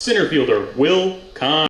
Center fielder Will Kahn.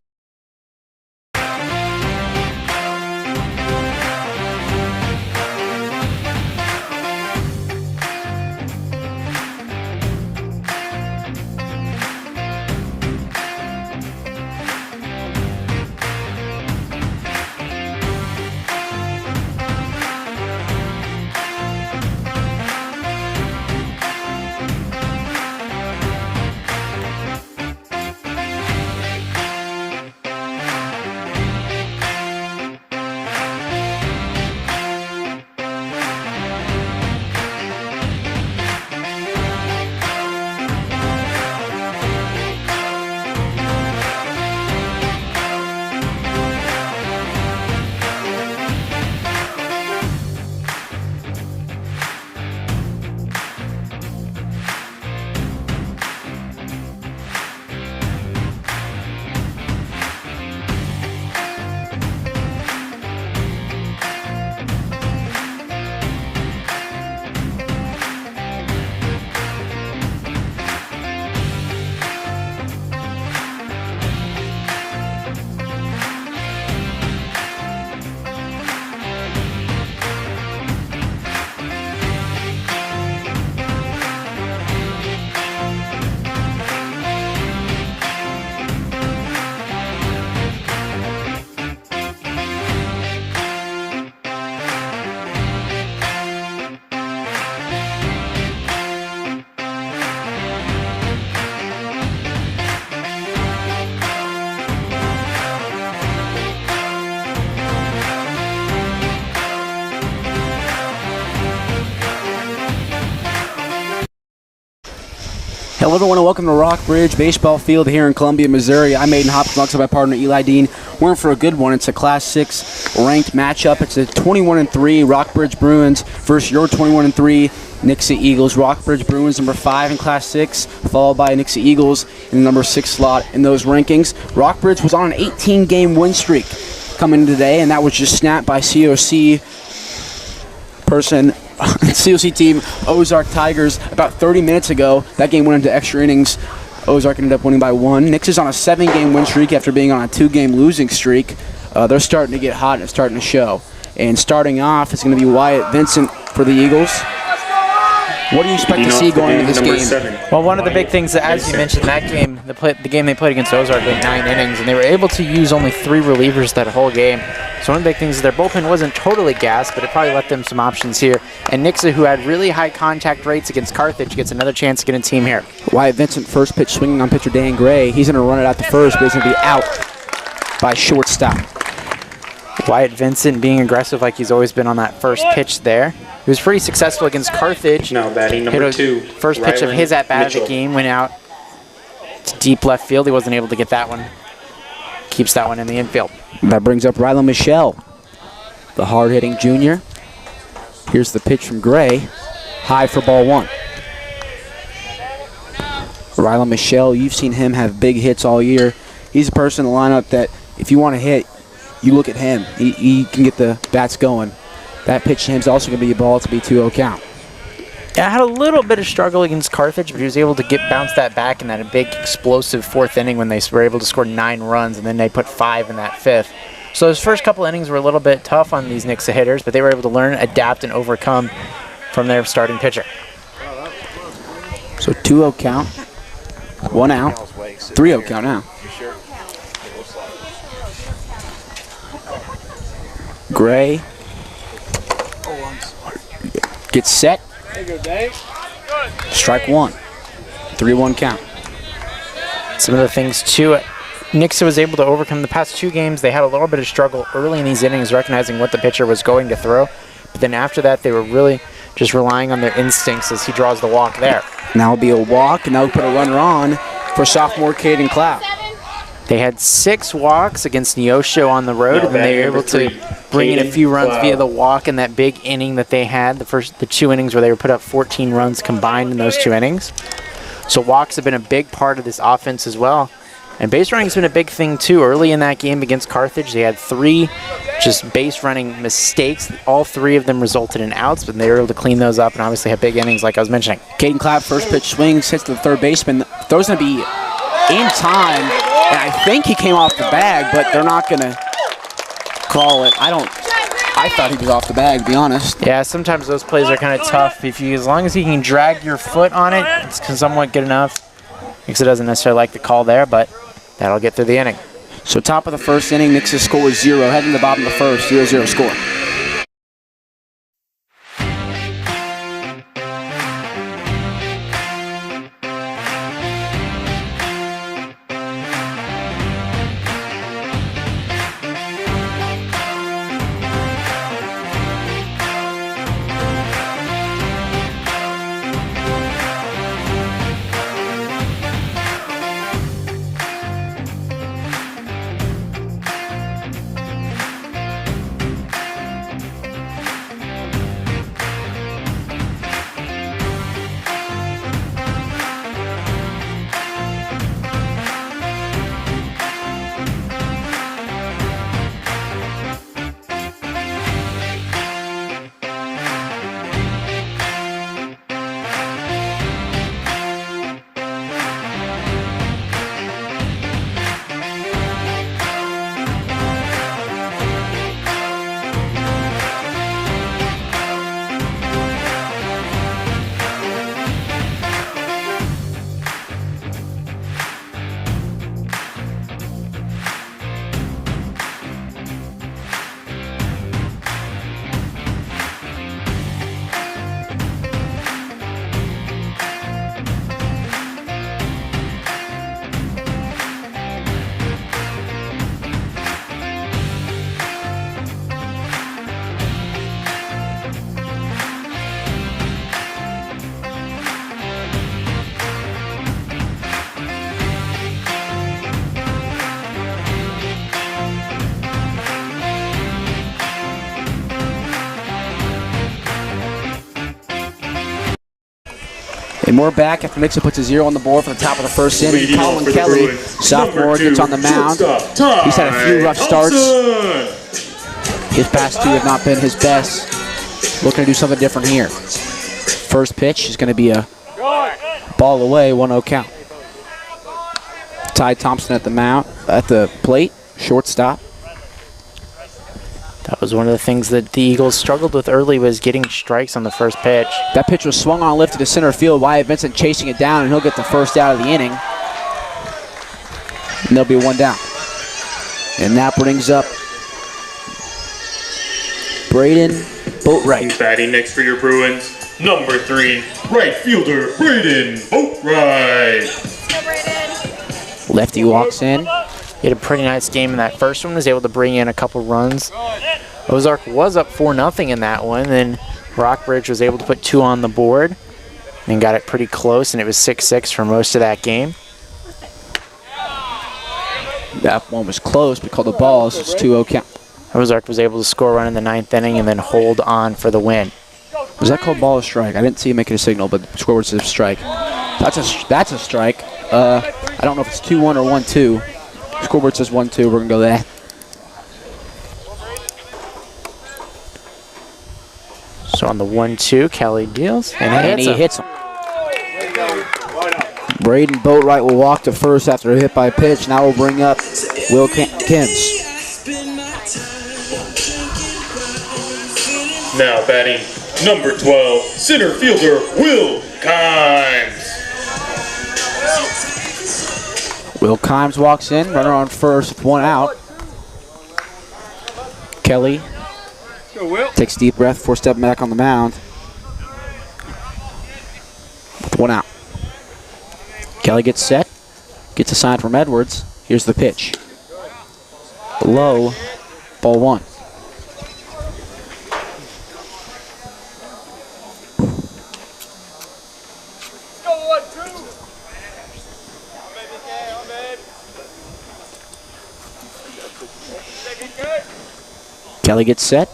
Hello everyone and welcome to Rockbridge Baseball Field here in Columbia, Missouri. I'm Aiden Hopkins, alongside my partner Eli Dean. We're in for a good one. It's a Class 6 ranked matchup. It's a 21-3 Rockbridge Bruins versus your 21-3 Nixa Eagles. Rockbridge Bruins number 5 in Class 6, followed by Nixa Eagles in the number 6 slot in those rankings. Rockbridge was on an 18-game win streak coming today, and that was just snapped by COC team Ozark Tigers about 30 minutes ago. That game went into extra innings. Ozark ended up winning by 1. Nixa's on a 7-game win streak after being on a 2-game losing streak. They're starting to get hot and it's starting to show. And starting off, it's going to be Wyatt Vincent for the Eagles. What do you expect to see going into this game? Well, one of the big things, as you mentioned, that game, the game they played against Ozark went 9 innings, and they were able to use only 3 relievers that whole game. So one of the big things is their bullpen wasn't totally gassed, but it probably left them some options here. And Nixa, who had really high contact rates against Carthage, gets another chance to get a team here. Wyatt Vincent, first pitch swinging on pitcher Dan Gray. He's going to run it out to first, but he's going to be out by shortstop. Wyatt Vincent being aggressive like he's always been on that first pitch there. He was pretty successful against Carthage. Now batting number 2. First pitch of his at-bat of the game went out to deep left field. He wasn't able to get that one. Keeps that one in the infield. That brings up Rylan Michelle, the hard-hitting junior. Here's the pitch from Gray. High for ball 1. Rylan Michelle, you've seen him have big hits all year. He's a person in the lineup that if you want to hit, you look at him. He can get the bats going. That pitch to him is also going to be a ball. It's going to be 2-0 count. Yeah, I had a little bit of struggle against Carthage, but he was able to bounce that back in that big explosive 4th inning when they were able to score 9 runs, and then they put 5 in that 5th. So those first couple innings were a little bit tough on these Nixa hitters, but they were able to learn, adapt, and overcome from their starting pitcher. So 2-0 count, 1 out, 3-0 count now. Gray gets set. Strike 1. 3-1 count. Some of the things too, Nixa was able to overcome the past 2 games. They had a little bit of struggle early in these innings, recognizing what the pitcher was going to throw. But then after that, they were really just relying on their instincts as he draws the walk there. Now it'll be a walk, and that'll put a runner on for sophomore Caden Cloud. They had 6 walks against Neosho on the road, and then they were able to bring in a few runs via the walk in that big inning that they had, the 2 innings where they were put up 14 runs combined in those 2 innings. So walks have been a big part of this offense as well. And base running has been a big thing too. Early in that game against Carthage, they had 3 just base running mistakes. All 3 of them resulted in outs, but they were able to clean those up and obviously have big innings like I was mentioning. Caden Cloud, first pitch swings, hits the third baseman. Throws going to be in time, and I think he came off the bag, but they're not going to call it. I thought he was off the bag, to be honest. Yeah, sometimes those plays are kind of tough. As long as you can drag your foot on it, it's somewhat good enough. Nixa doesn't necessarily like the call there, but that'll get through the inning. So top of the first inning, Nixa's score was 0. Heading to the bottom of the first, 0-0 score. And we're back after Nixa puts a 0 on the board for the top of the first inning. Colin Kelly, sophomore, gets on the mound. He's had a few rough starts. His past two have not been his best. Looking to do something different here. First pitch is going to be a ball away, 1-0 count. Ty Thompson at the mound, at the plate, shortstop. That was one of the things that the Eagles struggled with early, was getting strikes on the first pitch. That pitch was swung on, lifted to center field. Wyatt Vincent chasing it down, and he'll get the first out of the inning. And there'll be one down. And that brings up Braden Boatwright. Batting next for your Bruins, number 3, right fielder Braden Boatwright. Lefty walks in. He had a pretty nice game in that first one, was able to bring in a couple runs. Ozark was up 4-0 in that one, then Rockbridge was able to put 2 on the board and got it pretty close, and it was 6-6 for most of that game. That one was close, but called the ball, so it's 2-0 count. Ozark was able to score a run in the 9th inning and then hold on for the win. Was that called ball or strike? I didn't see him making a signal, but the scoreboard says strike. That's a strike. I don't know if it's 2-1 or 1-2. Scoreboard says 1-2. We're going to go there. So on the 1-2, Kelly deals, and he hits him. Braden Boatwright will walk to first after a hit by pitch. Now we'll bring up Will Kims. Now batting number 12, center fielder Will Kimes. Will Kimes walks in, runner on first with 1 out. Kelly takes a deep breath before stepping back on the mound. With 1 out. Kelly gets set, gets a sign from Edwards. Here's the pitch. Low, ball 1. Kelly gets set.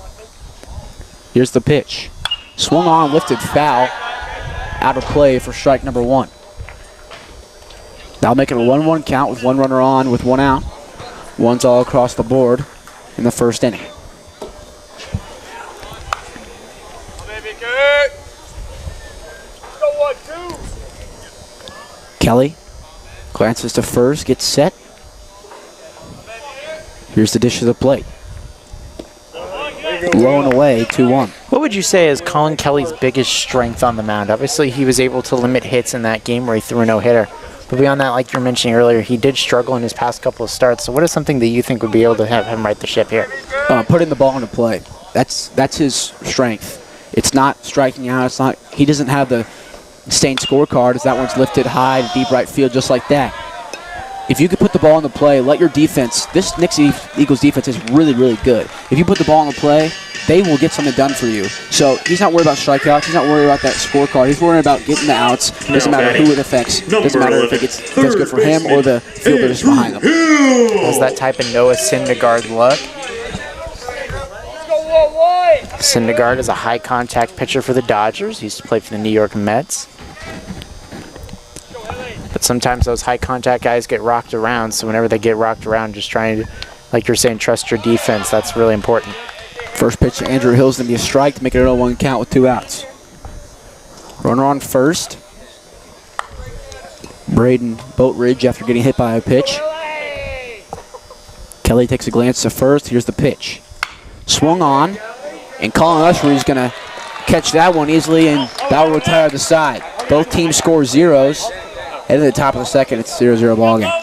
Here's the pitch. Swung on, lifted foul. Out of play for strike number 1. That'll make it a 1-1 count with 1 runner on with 1 out. 1's all across the board in the first inning. Kelly Glances to first, gets set. Here's the dish to the plate. Low and away, 2-1. What would you say is Colin Kelly's biggest strength on the mound? Obviously, he was able to limit hits in that game where he threw a no-hitter. But beyond that, like you were mentioning earlier, he did struggle in his past couple of starts. So what is something that you think would be able to have him right the ship here? Putting the ball into play. That's his strength. It's not striking out. It's not. He doesn't have the stained scorecard as that one's lifted high to deep right field just like that. If you could put the ball into play, let your defense, this Nixa Eagles defense is really, really good. If you put the ball into play, they will get something done for you. So he's not worried about strikeouts. He's not worried about that scorecard. He's worried about getting the outs. It doesn't matter who it affects. It doesn't matter if it gets good for him or the fielder just behind him. Has that type of Noah Syndergaard look. Syndergaard is a high contact pitcher for the Dodgers. He used to play for the New York Mets. But sometimes those high contact guys get rocked around, so whenever they get rocked around, just trying to, like you're saying, trust your defense. That's really important. First pitch to Andrew Hill's going to be a strike to make it a 0-1 count with 2 outs. Runner on first. Braden Boatridge after getting hit by a pitch. Kelly takes a glance to first. Here's the pitch. Swung on, and Colin Usher is going to catch that one easily, and that will retire the side. Both teams score zeros. Heading to the top of the second, it's 0-0 ballgame.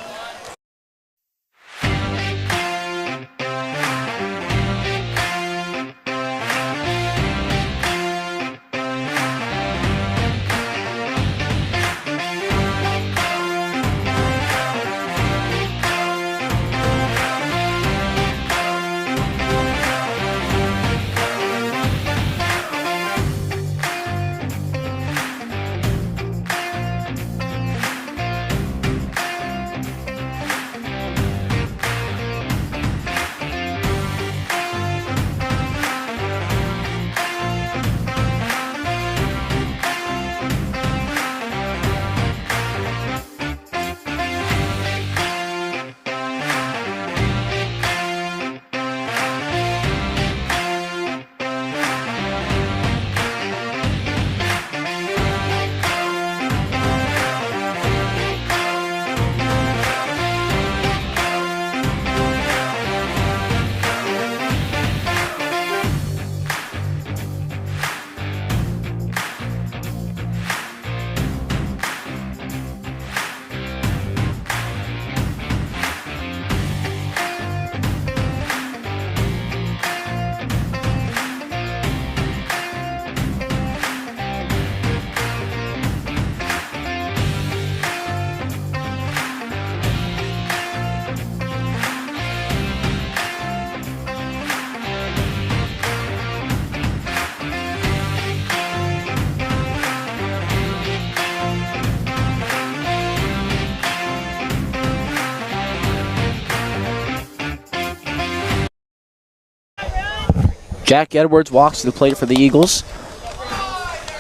Jack Edwards walks to the plate for the Eagles.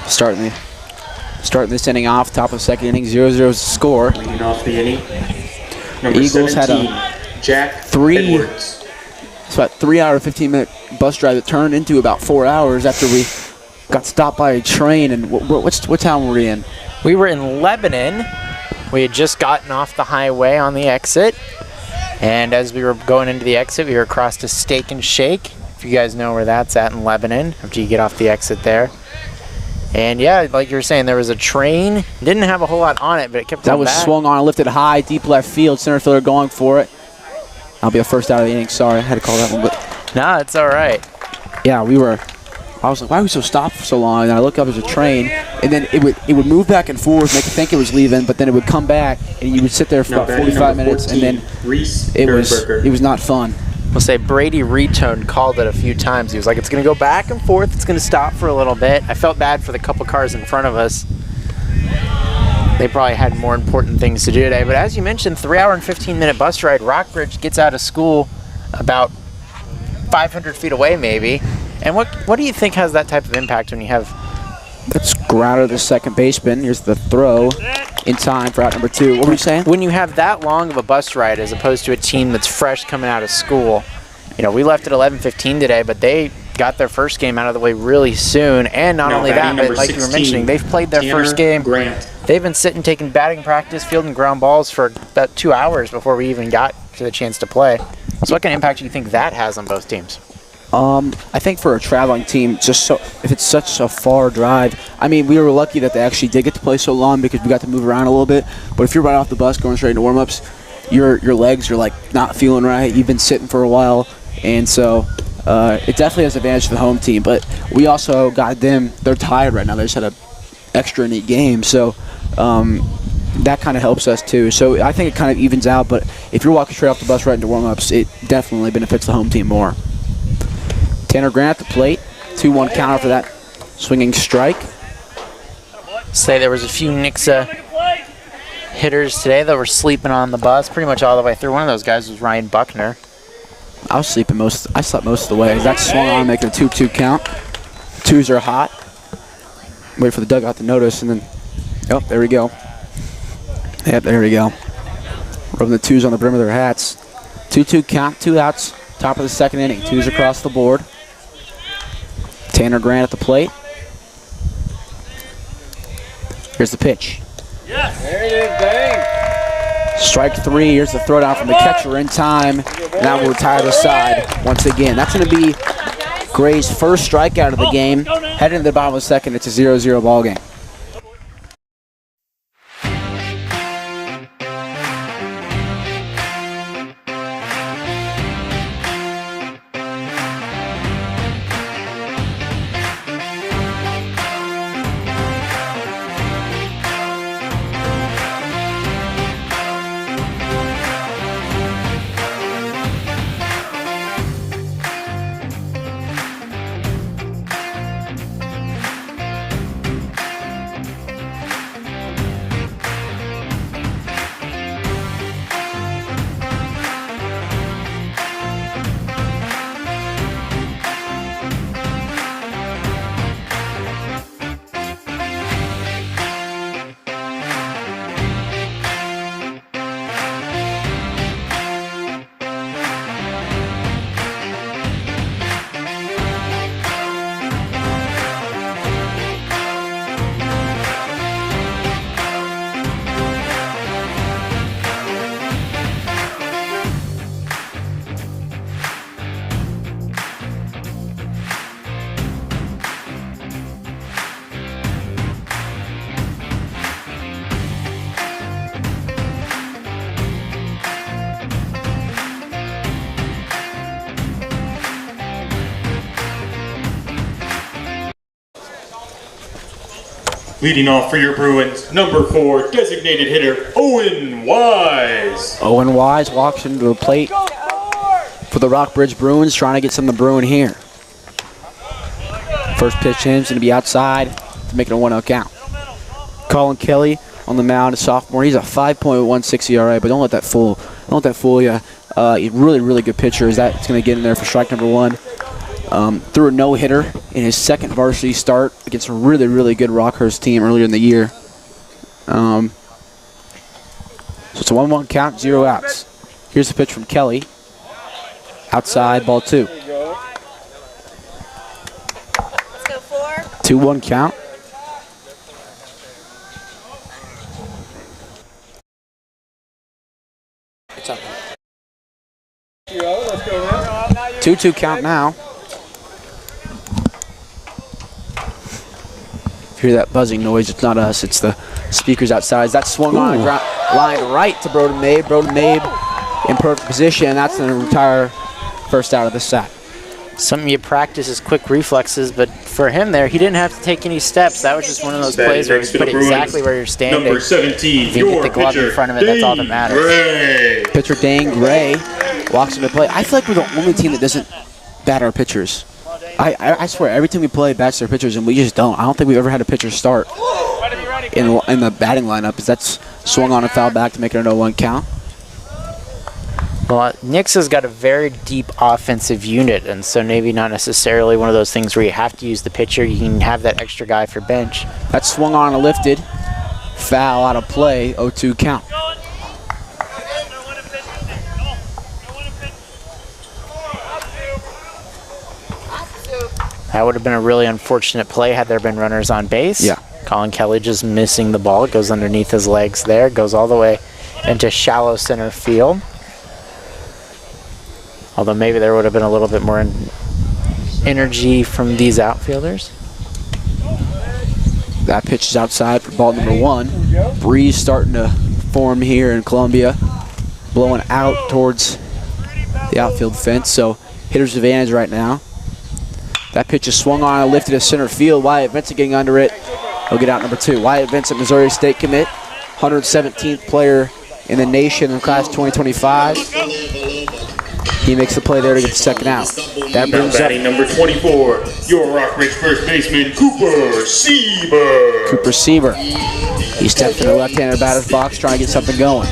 Starting this inning off, top of second inning, 0-0 score. Leading off the inning, number Eagles 17, had Jack Edwards. It's about 3 hour, 15-minute bus drive that turned into about 4 hours after we got stopped by a train. And what town were we in? We were in Lebanon. We had just gotten off the highway on the exit. And as we were going into the exit, we were across to Steak and Shake. If you guys know where that's at in Lebanon, after you get off the exit there. And yeah, like you were saying, there was a train. Didn't have a whole lot on it, but it kept That going was back. swung on, lifted high, deep left field. Center fielder going for it. I'll be a first out of the inning. Sorry, I had to call that one. But No, it's all right. yeah, I was like, why are we so stopped for so long? And then I look up, there's a train, and then it would move back and forth, make you think it was leaving, but then it would come back, and you would sit there for about 45 minutes, 14, and then it was not fun. We'll say Brady Retone called it a few times. He was like, it's going to go back and forth. It's going to stop for a little bit. I felt bad for the couple cars in front of us. They probably had more important things to do today. But as you mentioned, 3 hour and 15-minute bus ride. Rockbridge gets out of school about 500 feet away maybe. And what do you think has that type of impact when you have... That's Grouter, the second baseman. Here's the throw in time for out number 2. What were you saying? When you have that long of a bus ride as opposed to a team that's fresh coming out of school, you know, we left at 11:15 today, but they got their first game out of the way really soon. And not only that, but like you were mentioning, they've played their first game. They've been sitting taking batting practice, fielding ground balls for about 2 hours before we even got to the chance to play. So what kind of impact do you think that has on both teams? I think for a traveling team, if it's such a far drive, I mean, we were lucky that they actually did get to play so long because we got to move around a little bit. But if you're right off the bus going straight into warm-ups, your legs are like not feeling right. You've been sitting for a while, and so it definitely has advantage to the home team. But we also got them; they're tired right now. They just had an extra neat game, so that kind of helps us too. So I think it kind of evens out. But if you're walking straight off the bus right into warm-ups, it definitely benefits the home team more. Tanner Grant at the plate. 2-1 counter for that swinging strike. Say there was a few Nixa hitters today that were sleeping on the bus pretty much all the way through. One of those guys was Ryan Buckner. I slept most of the way. That swung on, making a 2-2 count. Twos are hot. Wait for the dugout to notice, and then, oh, there we go. Yep, there we go. Rubbing the twos on the brim of their hats. 2-2 count, 2 outs, top of the second inning. Twos across the board. Tanner Grant at the plate. Here's the pitch. Yes. There it is, bang. Strike 3. Here's the throwdown from the catcher in time. Now we'll retire the side once again. That's going to be Gray's first strikeout of the game. Heading to the bottom of the second, it's a 0-0 ball game. Leading off for your Bruins, number 4, designated hitter, Owen Wise. Owen Wise walks into the plate for the Rockbridge Bruins, trying to get something brewing here. First pitch in is going to be outside to make it a 1-0 count. Colin Kelly on the mound, a sophomore. He's a 5.16 ERA, but don't let that fool you. He's really good pitcher. That's going to get in there for strike number 1. Threw a no-hitter in his second varsity start against a really good Rockhurst team earlier in the year. So it's a 1-1 count, 0 outs. Here's the pitch from Kelly. Outside, ball 2. 2-1 count. It's up. 2-2 count now. Hear that buzzing noise? It's not us. It's the speakers outside. That swung on a line right to Broden Mabe. Broden Mabe in perfect position. That's going to retire first out of the set. Something you practice is quick reflexes, but for him there, he didn't have to take any steps. That was just one of those plays where you put it exactly where you're standing. Number 17, if you get the glove in front of it, that's all that matters. Gray. Pitcher Dane Gray walks into play. I feel like we're the only team that doesn't bat our pitchers. I swear, every time we play bats their pitchers, and we just don't. I don't think we've ever had a pitcher start in the batting lineup. That's swung on and fouled back to make it a 0-1 count. Well, Nixa's got a very deep offensive unit, and so maybe not necessarily one of those things where you have to use the pitcher. You can have that extra guy for bench. That swung on and lifted. Foul out of play, 0-2 count. That would have been a really unfortunate play had there been runners on base. Yeah. Colin Kelly just missing the ball. It goes underneath his legs there. Goes all the way into shallow center field. Although maybe there would have been a little bit more energy from these outfielders. That pitch is outside for ball number 1. Breeze starting to form here in Columbia. Blowing out towards the outfield fence, so hitter's advantage right now. That pitch is swung on and lifted to center field. Wyatt Vincent getting under it. He'll get out number 2. Wyatt Vincent, Missouri State commit, 117th player in the nation in class 2025. He makes the play there to get the second out. That brings up number 24, your Rockbridge first baseman, Cooper Sieber. Cooper Sieber. He steps in the left-handed batter's box trying to get something going.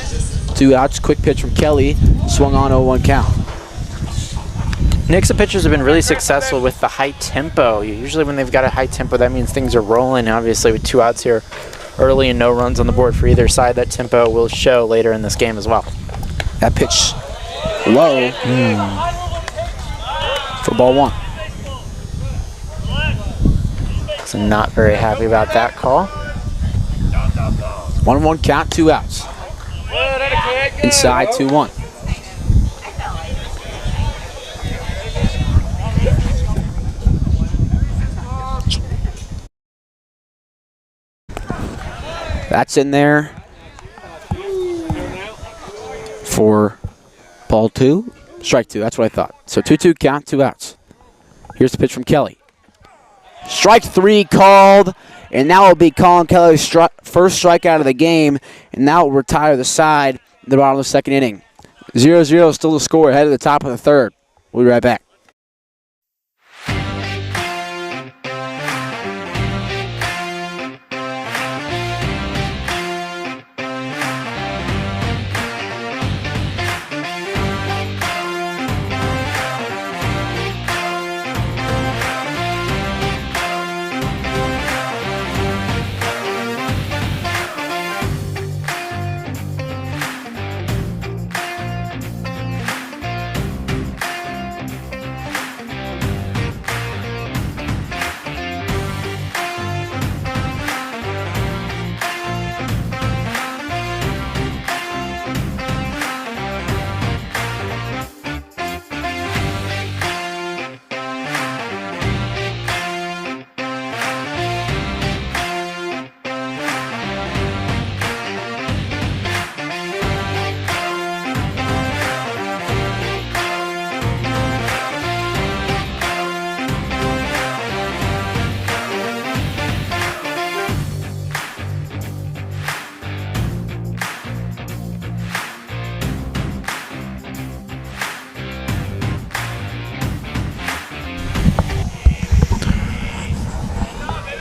2 outs, quick pitch from Kelly, swung on 0-1 count. Nixa pitchers have been really successful with the high tempo. Usually when they've got a high tempo, that means things are rolling. Obviously with 2 outs here early and no runs on the board for either side, that tempo will show later in this game as well. That pitch low for ball 1. So not very happy about that call. 1-1 count, 2 outs. Inside 2-1. That's in there for ball 2. Strike 2, that's what I thought. So 2-2 count, 2 outs. Here's the pitch from Kelly. Strike 3 called, and now will be Colin Kelly's first strikeout of the game, and now will retire the side in the bottom of the second inning. 0-0 still the score ahead of the top of the third. We'll be right back.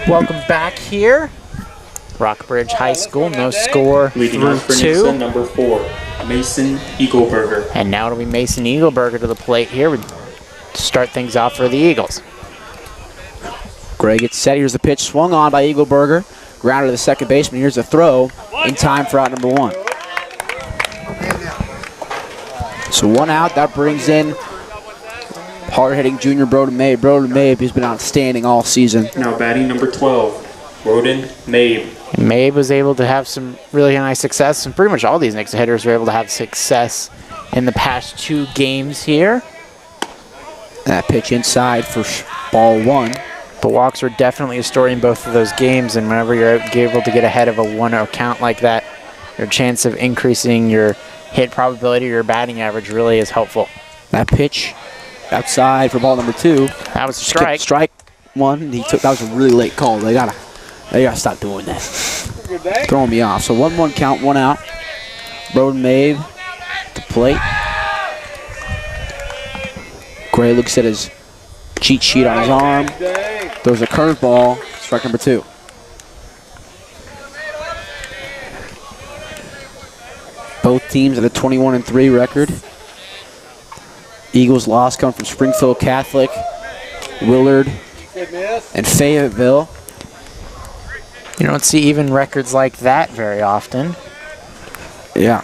Welcome back here. Rockbridge High School, no score Leading through off for 2. Nixa, number 4, Mason Eagleberger. And now it'll be Mason Eagleberger to the plate here to start things off for the Eagles. Gray gets set. Here's the pitch swung on by Eagleberger. Grounded to the second baseman. Here's the throw in time for out number 1. So 1 out. That brings in hard-hitting junior Broden Mabe. Broden Mabe has been outstanding all season. Now batting number 12, Broden Mabe. And Mabe was able to have some really nice success, and pretty much all these Nixa hitters were able to have success in the past 2 games here. That pitch inside for ball 1. But walks are definitely a story in both of those games, and whenever you're able to get ahead of a 1-0 count like that, your chance of increasing your hit probability or your batting average really is helpful. That pitch outside for ball number 2. That was a strike. Strike 1. That was a really late call. They gotta stop doing that. Throwing me off. So 1-1 count, 1 out. Broden Mabe at the plate. Gray looks at his cheat sheet on his arm. Throws a curveball. Strike number 2. Both teams at a 21-3 record. Eagles' loss come from Springfield Catholic, Willard, and Fayetteville. You don't see even records like that very often. Yeah.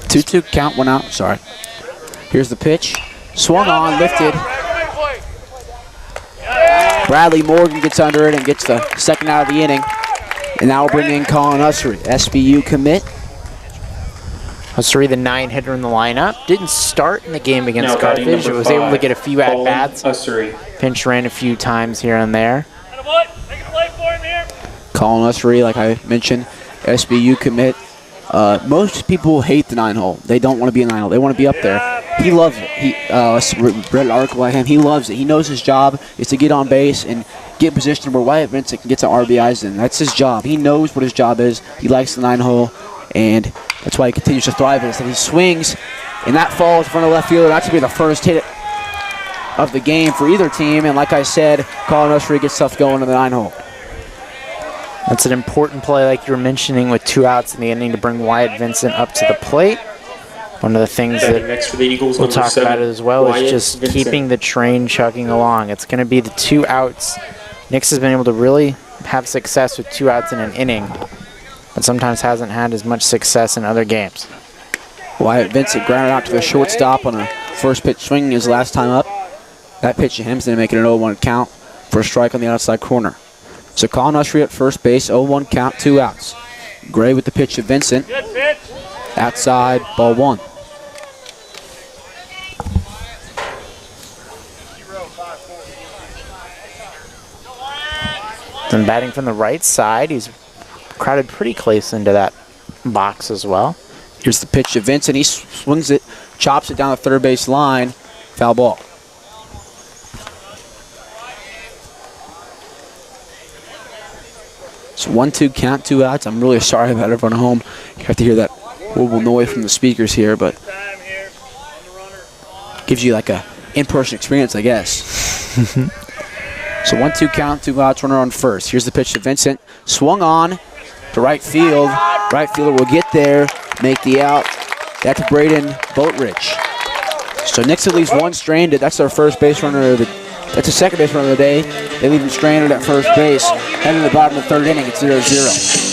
2-2 count, 1 out. Sorry. Here's the pitch. Swung on, lifted. Bradley Morgan gets under it and gets the second out of the inning. And now we'll bring in Colin Ussery, SBU commit. Ussery, the 9-hitter in the lineup. Didn't start in the game against Carthage. It was able to get a few at-bats. Pinch ran a few times here and there. Colin Ussery, like I mentioned, SBU commit. Most people hate the 9-hole. They don't want to be in the 9-hole. They want to be up there. He loves it. Read an article by him. He loves it. He knows his job is to get on base and get positioned where Wyatt Vincent can get some RBIs in. That's his job. He knows what his job is. He likes the 9-hole, and that's why he continues to thrive in it. So he swings, and that falls in front of left fielder. That's going to be the first hit of the game for either team. And like I said, Colin Ussery gets stuff going in the 9-hole. That's an important play, like you were mentioning, with 2 outs in the inning to bring Wyatt Vincent up to the plate. One of the things that next for the Eagles, we'll talk about it as well Wyatt is just Vincent. keeping the train chugging along. It's going to be the 2 outs. Nixa has been able to really have success with 2 outs in an inning, but sometimes hasn't had as much success in other games. Wyatt Vincent grounded out to the shortstop on a first pitch swing his last time up. That pitch to him's going to make it an 0-1 count for a strike on the outside corner. So Colin Ussery at first base, 0-1 count, 2 outs. Gray with the pitch to Vincent. Outside, ball 1. Then batting from the right side, he's crowded pretty close into that box as well. Here's the pitch to Vincent. He swings it, chops it down the third base line. Foul ball. So 1-2 count, 2 outs. I'm really sorry about everyone at home. You have to hear that horrible noise from the speakers here, but gives you like a in-person experience, I guess. So 1-2 count, 2 outs, runner on first. Here's the pitch to Vincent. Swung on to right field. Right fielder will get there, make the out. That's Braden Boatridge. So Nixa leaves 1 stranded. That's their first base runner of the That's the second base runner of the day. They leave him stranded at first base. Heading to the bottom of the 3rd inning, it's 0-0.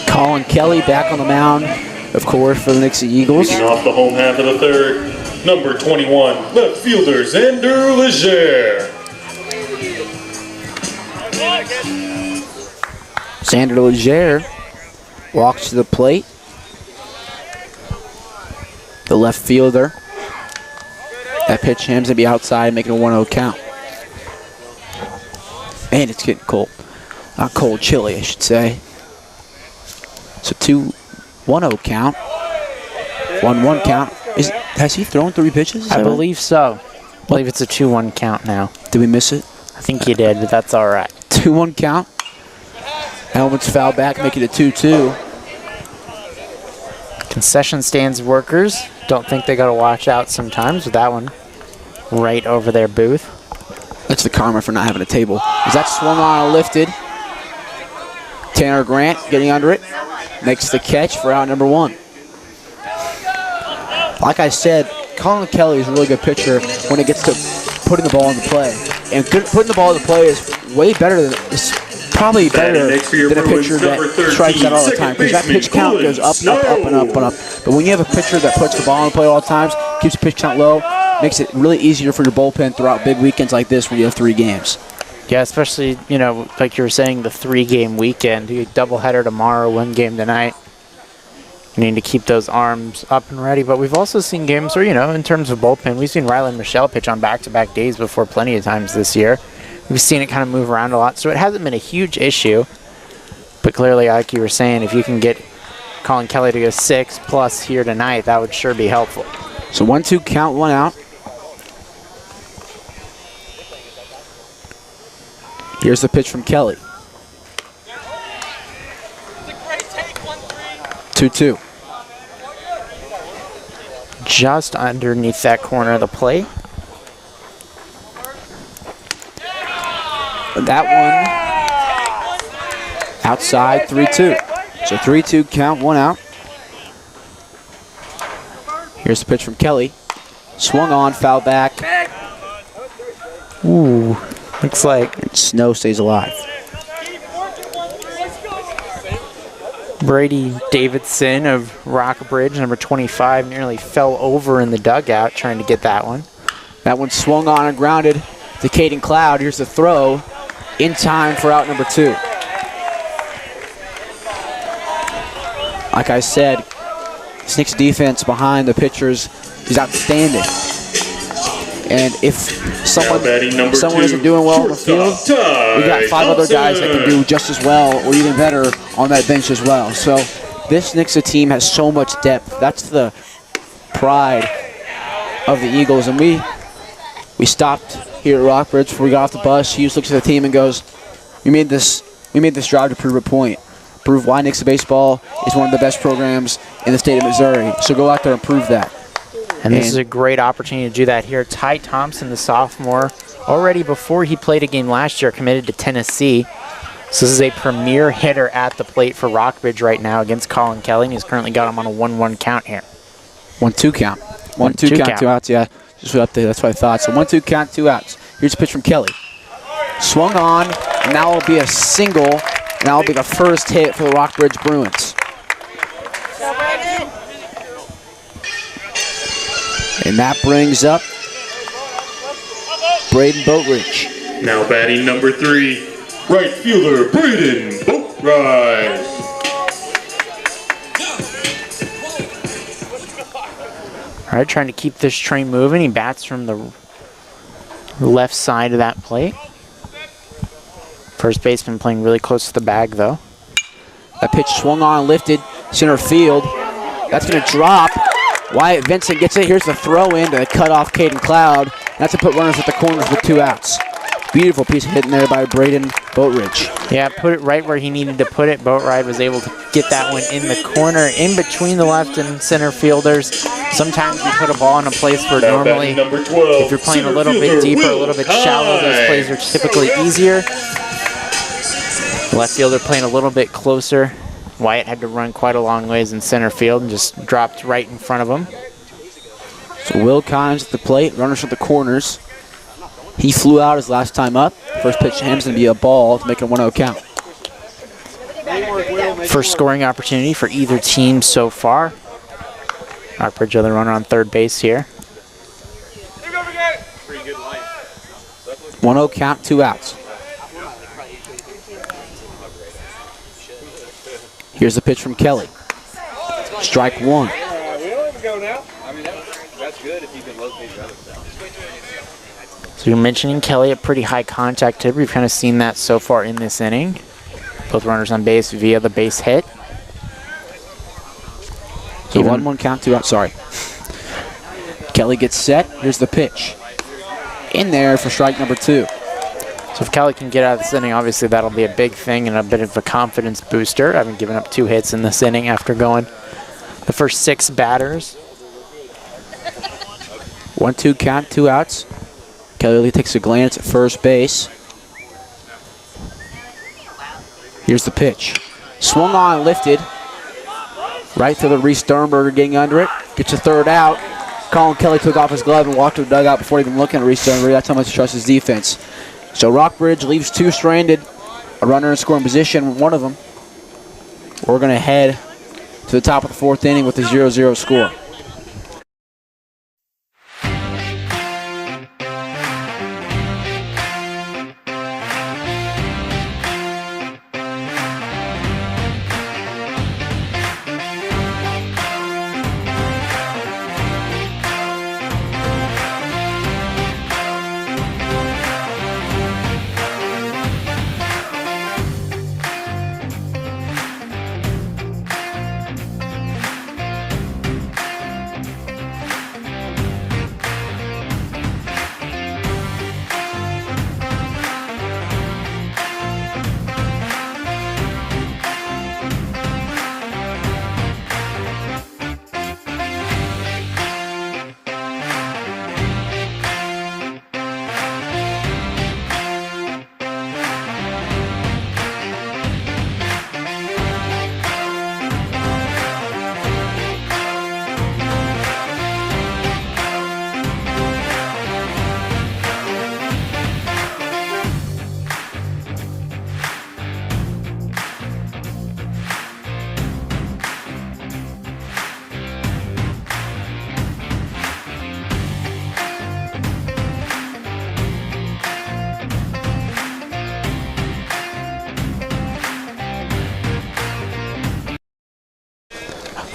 Colin Kelly back on the mound, of course, for the Nixa Eagles. Leading off the home half of the 3rd, number 21, left fielder Xander Leger. Xander Leger walks to the plate. The left fielder. That pitch to him's going to be outside, making a 1-0 count. Man, it's getting cold. Not cold, chilly, I should say. So 2-1-0 count. 1-1 count. Has he thrown 3 pitches? I believe so. I believe it's a 2-1 count now. Did we miss it? I think you did, but that's all right. 2-1 count. Helmet's foul back, make it a 2-2. Concession stands workers don't think they got to watch out sometimes with that one right over their booth. That's the karma for not having a table. Is that swung on or lifted? Tanner Grant getting under it. Makes the catch for out number 1. Like I said, Colin Kelly is a really good pitcher when it gets to putting the ball into play. And putting the ball into play is way better than probably better next for your than a Bruins, pitcher number that 13, strikes out all the time, because that second pitch count goes up, baseman, up, up, and up, and up. But when you have a pitcher that puts the ball in play all the times, keeps the pitch count low, makes it really easier for your bullpen throughout big weekends like this when you have 3 games. Yeah, especially, you know, like you were saying, the 3-game weekend. You doubleheader tomorrow, 1 game tonight. You need to keep those arms up and ready. But we've also seen games where, you know, in terms of bullpen, we've seen Riley and Michelle pitch on back-to-back days before plenty of times this year. We've seen it kind of move around a lot, so it hasn't been a huge issue. But clearly, like you were saying, if you can get Colin Kelly to go 6+ here tonight, that would sure be helpful. So 1-2 count, 1 out. Here's the pitch from Kelly. 2-2. Just underneath that corner of the plate. That one outside, 3-2. So 3-2 count, 1 out. Here's the pitch from Kelly. Swung on, foul back. Ooh, looks like And Snow stays alive. Brady Davidson of Rockbridge, number 25, nearly fell over in the dugout trying to get that one. That one swung on and grounded to Caden Cloud. Here's the throw in time for out number 2. Like I said, Nick's defense behind the pitchers is outstanding. And if someone isn't doing well on the field, we got 5 other guys that can do just as well or even better on that bench as well. So this Nixa team has so much depth. That's the pride of the Eagles. And we stopped here at Rockbridge before we got off the bus. Hughes looks at the team and goes, we made this drive to prove a point. Prove why Nixa baseball is one of the best programs in the state of Missouri. So go out there and prove that. And this is a great opportunity to do that here. Ty Thompson, the sophomore, already before he played a game last year, committed to Tennessee. So this is a premier hitter at the plate for Rockbridge right now against Colin Kelly, and he's currently got him on a 1-1 count here. 1-2 count. 1-2 count, 2 outs, yeah. Just up there, that's what I thought. So 1-2 count, 2 outs. Here's a pitch from Kelly. Swung on, and now will be a single, and that will be the first hit for the Rockbridge Bruins. And that brings up Braden Boatridge. Now batting number 3, right fielder Braden Boatridge. All right, trying to keep this train moving. He bats from the left side of that plate. First baseman playing really close to the bag, though. That pitch swung on, lifted, center field. That's going to drop. Wyatt Vincent gets it. Here's the throw in to cut off Caden Cloud. That's to put runners at the corners with 2 outs. Beautiful piece of hitting there by Braden Boatridge. Yeah, put it right where he needed to put it. Boatride was able to get that one in the corner, in between the left and center fielders. Sometimes you put a ball in a place where normally, number 12, if you're playing a little bit deeper, a little bit shallow, those plays are typically easier. Left fielder playing a little bit closer. Wyatt had to run quite a long ways in center field and just dropped right in front of him. So Will Kimes at the plate, runners at the corners. He flew out his last time up. First pitch to him is going to be a ball to make a 1-0 count. First scoring opportunity for either team so far. Rockbridge other runner on third base here. 1-0 count, 2 outs. Here's the pitch from Kelly. Strike 1. So you're mentioning Kelly, a pretty high contact hitter. We've kind of seen that so far in this inning. Both runners on base via the base hit. So 1-1 count, 2 outs. Sorry. Kelly gets set. Here's the pitch. In there for strike number 2. So if Kelly can get out of this inning, obviously that'll be a big thing and a bit of a confidence booster. Having given up 2 hits in this inning after going the first 6 batters. 1-2 count, 2 outs. Kelly takes a glance at first base. Here's the pitch. Swung on, lifted. Right to the Reese Sternberger getting under it. Gets a third out. Colin Kelly took off his glove and walked to the dugout before even looking at Reese Sternberger. That's how much he trusts his defense. So Rockbridge leaves 2 stranded a runner in scoring position, one of them. We're going to head to the top of the 4th inning with a 0-0 score.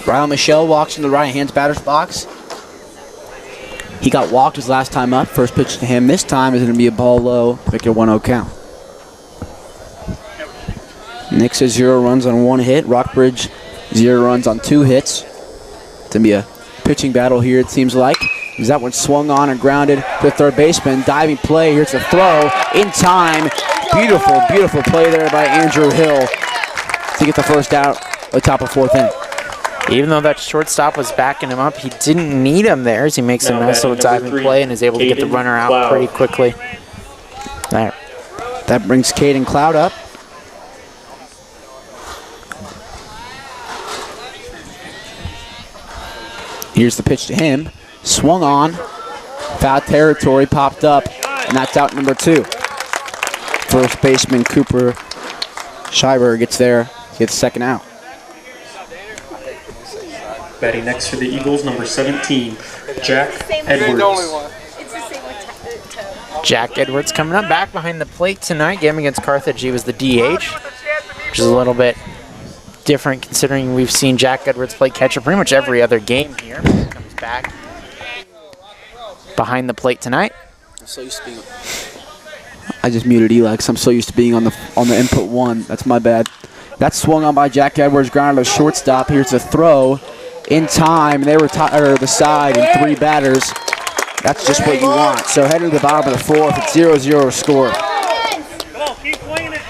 Ryan Michelle walks in the right-hand batter's box. He got walked his last time up. First pitch to him this time is going to be a ball low. Make it a 1-0 count. Nixa 0 runs on 1 hit. Rockbridge 0 runs on 2 hits. It's going to be a pitching battle here, it seems like. As that one swung on and grounded to the third baseman. Diving play. Here's a throw in time. Beautiful, beautiful play there by Andrew Hill to get the first out at the top of 4th inning. Even though that shortstop was backing him up, he didn't need him there as he makes a nice little diving play and is able to get the runner out pretty quickly. There. That brings Caden Cloud up. Here's the pitch to him. Swung on. Foul territory, popped up, and that's out number 2. First baseman Cooper Schreiber gets there to get the second out. Batting next for the Eagles, number 17, Jack Edwards. Jack Edwards coming up back behind the plate tonight. Game against Carthage, he was the DH, which is a little bit different considering we've seen Jack Edwards play catcher pretty much every other game here. Comes back behind the plate tonight. I just muted Eli because I'm so used to being on the input 1. That's my bad. That's swung on by Jack Edwards, grounded to shortstop. Here's the throw. In time, they retire the side in 3 batters. That's just what you want. So heading to the bottom of the 4th, it's 0-0 score. Come on, keep swinging it.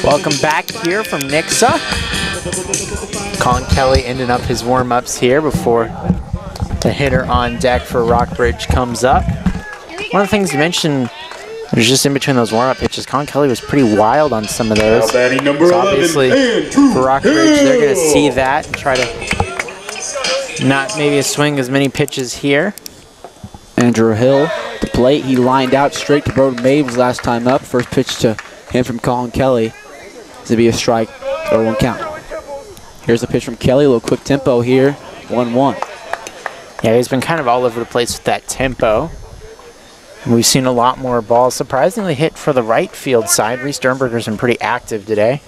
Welcome back here from Nixa. Colin Kelly ending up his warm-ups here before the hitter on deck for Rockbridge comes up. One of the things to mention It was just in between those warm-up pitches. Colin Kelly was pretty wild on some of those. Now batting number So 11, obviously, Andrew for Rockbridge, they're going to Hill. see that and try to not maybe swing as many pitches here. Andrew Hill, the plate. He lined out straight to Broden Mabes last time up. First pitch to him from Colin Kelly. To be a strike, 0-1 count. Here's the pitch from Kelly. A little quick tempo here. 1-1. Yeah, he's been kind of all over the place with that tempo. We've seen a lot more balls surprisingly hit for the right field side. Reese Sternberger's been pretty active today.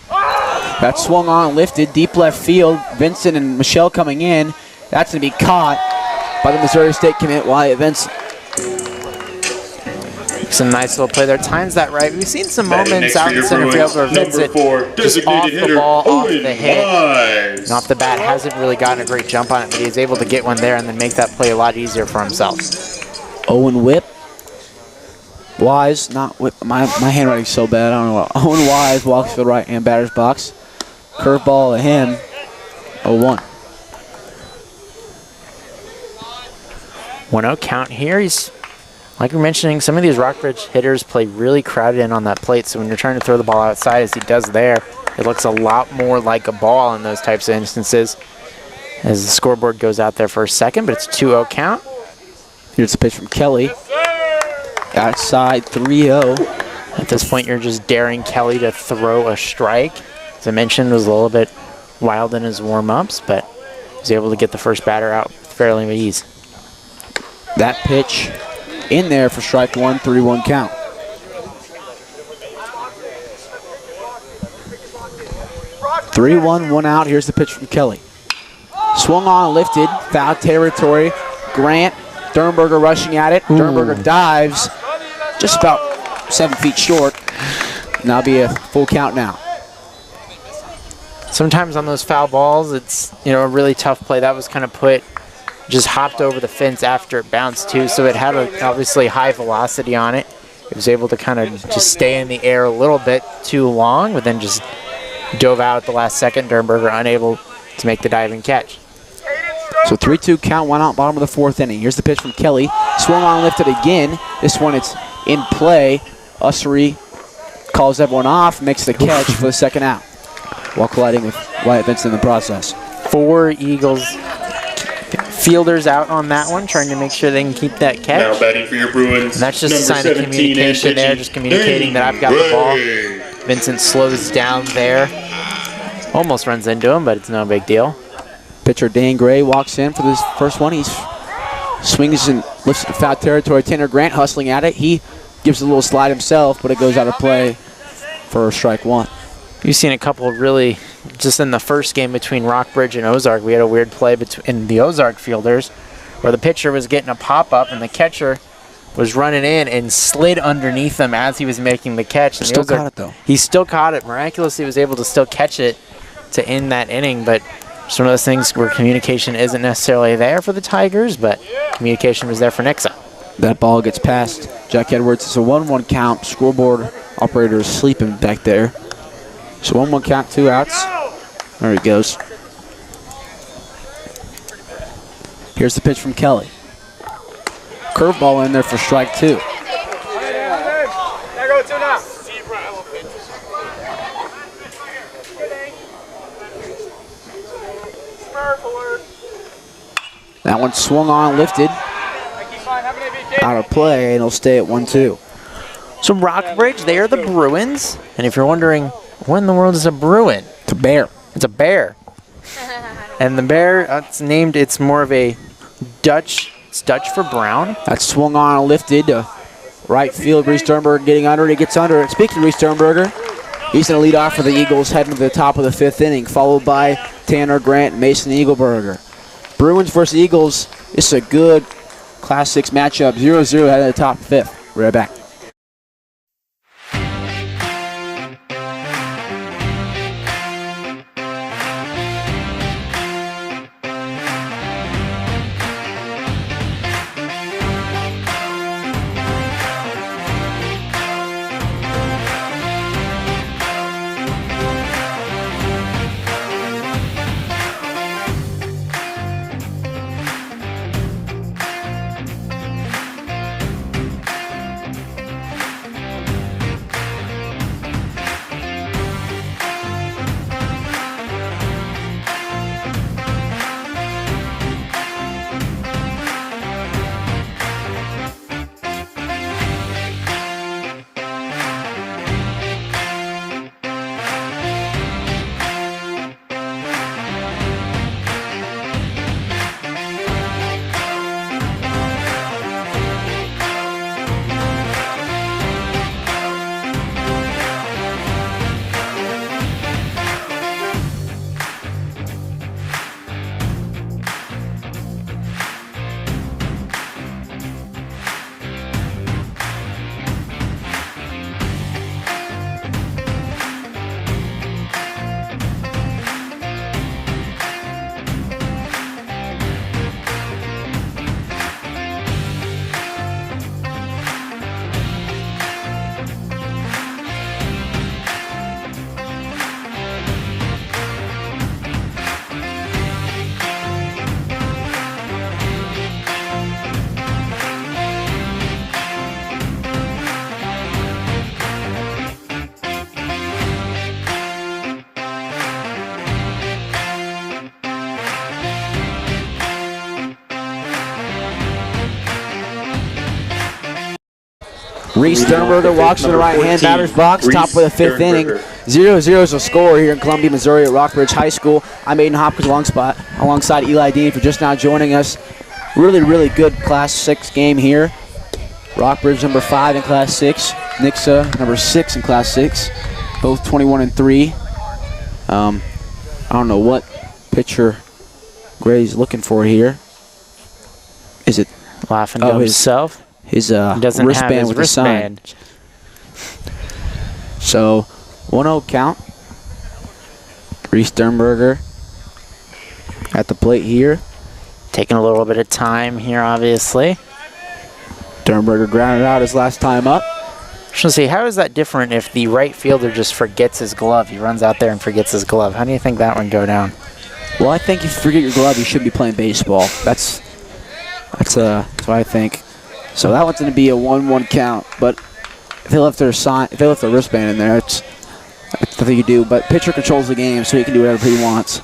That swung on, lifted, deep left field. Vincent and Michelle coming in. That's going to be caught by the Missouri State commit, Wyatt Vincent. Some nice little play there. Times that right. We've seen some Batting moments next out for in your center field Bruins, where number Vincent 4, just off designated the hitter, ball, off Owen the hit. Wise. And off the bat, hasn't really gotten a great jump on it, but he's able to get one there and then make that play a lot easier for himself. Owen Whip. Wise, not Whip. My handwriting's so bad. I don't know what. Owen Wise walks to the right-hand batter's box. Curveball to him. 0-1. 1-0 count here. He's, like we were mentioning, some of these Rockbridge hitters play really crowded in on that plate, so when you're trying to throw the ball outside, as he does there, it looks a lot more like a ball in those types of instances as the scoreboard goes out there for a second, but it's 2-0 count. Here's the pitch from Kelly. Outside 3-0. At this point, you're just daring Kelly to throw a strike. As I mentioned, was a little bit wild in his warm-ups, but he was able to get the first batter out fairly with ease. That pitch in there for strike one, 3-1 count. Three, one out. Here's the pitch from Kelly. Swung on, lifted, foul territory. Grant, Sternberger rushing at it. Sternberger dives, just about 7 feet short. And that'll be a full count now. Sometimes on those foul balls, it's a really tough play. That was kind of just hopped over the fence after it bounced too, so it had obviously high velocity on it. It was able to kind of just stay in the air a little bit too long, but then just dove out at the last second. Sternberger unable to make the diving catch. So 3-2 count, 1 out, bottom of the 4th inning. Here's the pitch from Kelly. Swung on, lifted again. This one, it's in play. Ussery calls everyone off, makes the catch for the second out, while colliding with Wyatt Vincent in the process. 4 Eagles fielders out on that one, trying to make sure they can keep that catch. Now batting for your Bruins, And that's just a number sign of 17 communication there, and just communicating that I've got the ball. Vincent slows down there. Almost runs into him, but it's no big deal. Pitcher Dan Gray walks in for this first one. He swings and lifts to foul territory. Tanner Grant hustling at it. He gives a little slide himself, but it goes out of play for strike one. You've seen a couple of really, just in the first game between Rockbridge and Ozark, we had a weird play in the Ozark fielders where the pitcher was getting a pop-up and the catcher was running in and slid underneath him as he was making the catch. And Still caught it, though. He still caught it. Miraculously, was able to still catch it to end that inning, but it's one of those things where communication isn't necessarily there for the Tigers, but communication was there for Nixa. That ball gets past Jack Edwards. It's a 1-1 count. Scoreboard operator is sleeping back there. So 1-1 count, 2 outs. There he goes. Here's the pitch from Kelly. Curveball in there for strike 2. That one swung on, lifted. Out of play, and it'll stay at 1-2. So Rockbridge, they are the Bruins. And if you're wondering, what in the world is a Bruin? It's a bear. It's a bear. And the bear, it's more of a Dutch, it's Dutch for brown. That swung on, lifted to right field. Reese Sternberger getting under it. He gets under it. Speaking of Reese Sternberger, he's going to lead off for the Eagles heading to the top of the 5th inning, followed by Tanner Grant and Mason Eagleberger. Bruins versus Eagles. This is a good Class 6 matchup. 0-0 heading to the top 5th. We're right back. Reese Sternberger walks to the right-hand batter's box, top of the fifth inning. 0-0 is a score here in Columbia, Missouri at Rockbridge High School. I'm Aiden Hopkins alongside Eli Dean for just now joining us. Really, really good Class 6 game here. Rockbridge number 5 in Class 6. Nixa number 6 in Class 6. Both 21-3. I don't know what pitcher Gray's looking for here. Is it laughing to himself? His doesn't wristband have his with wristband. the sign. So 1-0 count. Reese Sternberger at the plate here. Taking a little bit of time here, obviously. Sternberger grounded out his last time up. So see, how is that different if the right fielder just forgets his glove? He runs out there and forgets his glove. How do you think that would go down? Well, I think if you forget your glove, you should be playing baseball. That's what I think. So that one's going to be a 1-1 count. But if they left their wristband in there, I think you do. But pitcher controls the game, so he can do whatever he wants.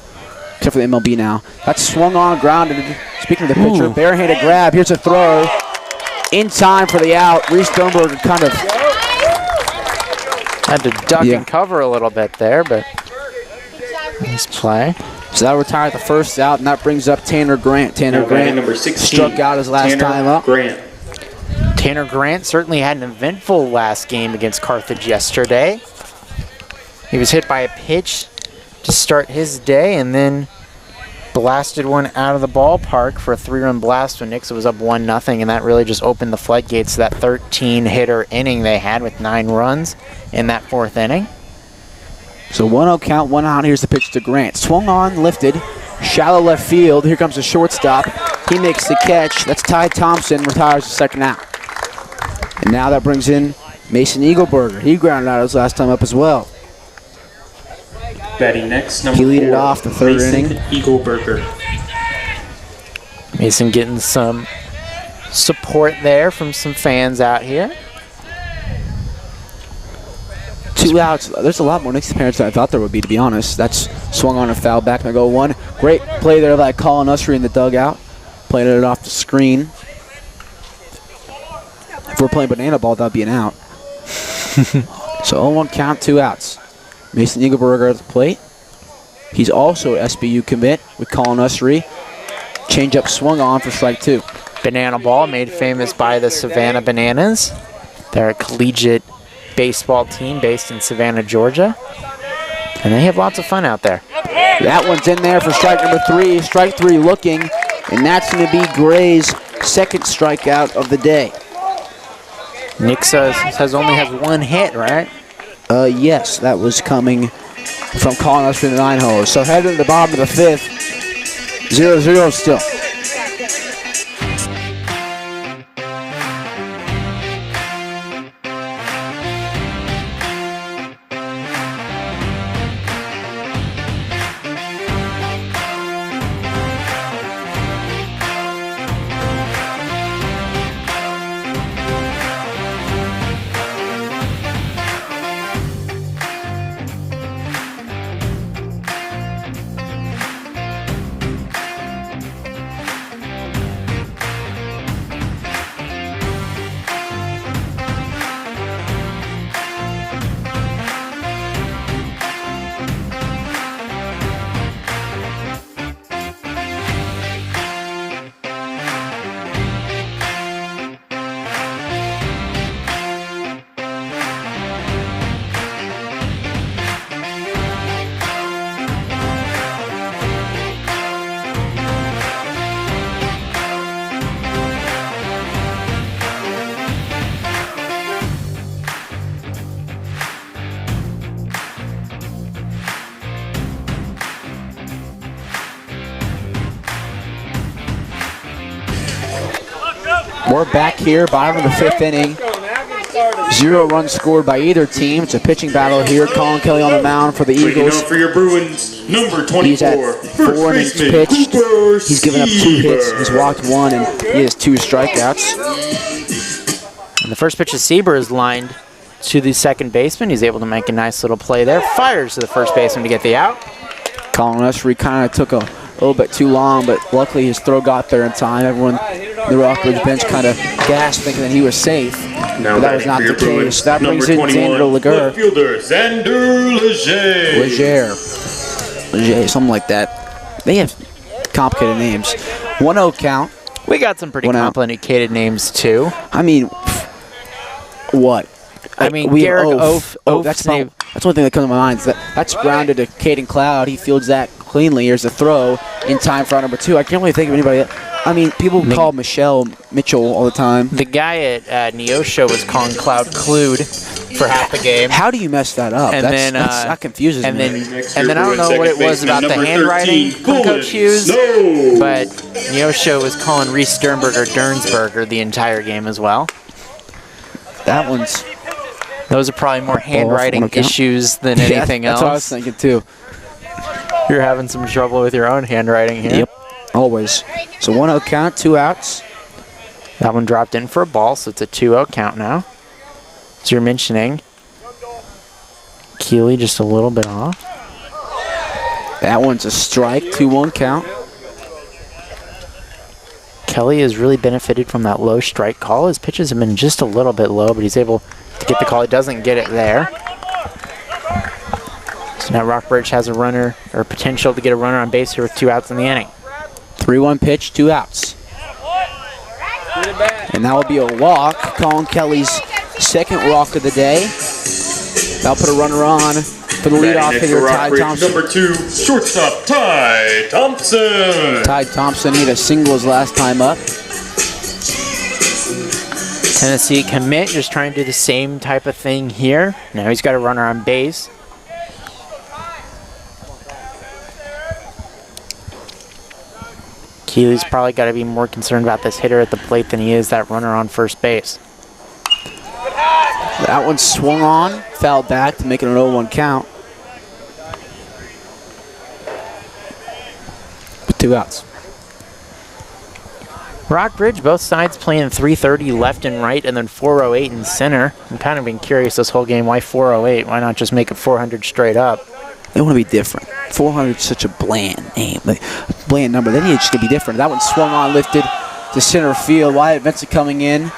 Except for the MLB now. That's swung on, grounded. Speaking of the pitcher, barehanded grab. Here's a throw. In time for the out. Reese Sternberger kind of had to duck and cover a little bit there, but nice play. So that'll retire the first out, and that brings up Tanner Grant. Tanner Grant number 16, struck out his last time up. Tanner Grant certainly had an eventful last game against Carthage yesterday. He was hit by a pitch to start his day, and then blasted one out of the ballpark for a 3-run blast when Nixa was up 1-0, and that really just opened the floodgates to that 13-hitter inning they had with 9 runs in that 4th inning. So 1-0 count, 1 out. Here's the pitch to Grant. Swung on, lifted, shallow left field. Here comes the shortstop. He makes the catch. That's Ty Thompson, retires the second out. And now that brings in Mason Eagleberger. He grounded out his last time up as well. Batting next, number He lead 4, it off the 3rd Mason inning. Eagleberger. Mason getting some support there from some fans out here. 2 outs. There's a lot more Nixa parents than I thought there would be, to be honest. That's swung on and foul back. And I go 1. Great play there by Colin Usry in the dugout. Playing it off the screen. If we're playing banana ball, that'd be an out. So 0-1 count, 2 outs. Mason Eagleberger at the plate. He's also an SBU commit with Colin Usry. Changeup swung on for strike 2. Banana ball made famous by the Savannah Bananas. They're a collegiate baseball team based in Savannah, Georgia. And they have lots of fun out there. That one's in there for strike number 3. Strike 3 looking. And that's going to be Gray's second strikeout of the day. Nixa only has 1 hit, right? Yes, that was coming from Colin Usry in the 9-hole. So heading to the bottom of the 5th. 0-0 still. We're back here, bottom of the 5th inning. 0 runs scored by either team. It's a pitching battle here. Colin Kelly on the mound for the Eagles. For your Bruins, number 24, He's at 4 innings pitched. He's given up 2 hits. He's walked 1, and he has 2 strikeouts. And the first pitch of Sieber is lined to the second baseman. He's able to make a nice little play there. Fires to the first baseman to get the out. Colin Usry kind of took a little bit too long, but luckily his throw got there in time. Everyone, the Rockbridge bench kind of gasped thinking that he was safe. Now but that was not the case. That number brings in 21, Xander Laguerre. left fielder Xander Leger, something like that. They have complicated names. 1-0 count. We got some pretty 1 out. complicated names, too. I mean, what? I mean, We Garrick Oaf. Oaf. That's one thing that comes to my mind. Is that's grounded to Caden Cloud. He fields that cleanly. Here's a throw in time for out number 2. I can't really think of anybody else. I mean, people call Mitchell all the time. The guy at Neosho was calling Cloud Clued for half the game. How do you mess that up? And that confuses me. And then I don't know what it was about the handwriting from Coach Hughes, but Neosho was calling Reese Sternberger Dernsberger the entire game as well. That one's... Those are probably more handwriting issues than anything else. That's what I was thinking, too. You're having some trouble with your own handwriting here. Yep, always. So 1-0 count, 2 outs. That one dropped in for a ball, so it's a 2-0 count now. As you're mentioning, Keeley just a little bit off. That one's a strike, 2-1 count. Kelly has really benefited from that low strike call. His pitches have been just a little bit low, but he's able to get the call. He doesn't get it there. So now Rockbridge has a runner, or potential to get a runner on base here with 2 outs in the inning. 3-1 pitch, 2 outs. And that will be a walk. Colin Kelly's second walk of the day. That'll put a runner on for the leadoff hitter, Ty Thompson. Number 2, shortstop Ty Thompson. Ty Thompson hit a singles last time up. Tennessee commit, just trying to do the same type of thing here. Now he's got a runner on base. Keeley's probably got to be more concerned about this hitter at the plate than he is that runner on first base. That one swung on, fouled back to make it an 0-1 count. With 2 outs. Rockbridge, both sides playing 330 left and right and then 408 in center. I'm kind of been curious this whole game, why 408? Why not just make it 400 straight up? They want to be different. 400 is such a bland name, bland number. They need just to be different. That one swung on, lifted to center field. Wyatt Vincent coming in.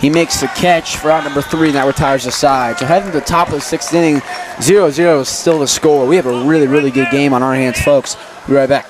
He makes the catch for out number 3, and that retires the side. So heading to the top of the 6th inning, 0-0 is still the score. We have a really, really good game on our hands, folks. We'll be right back.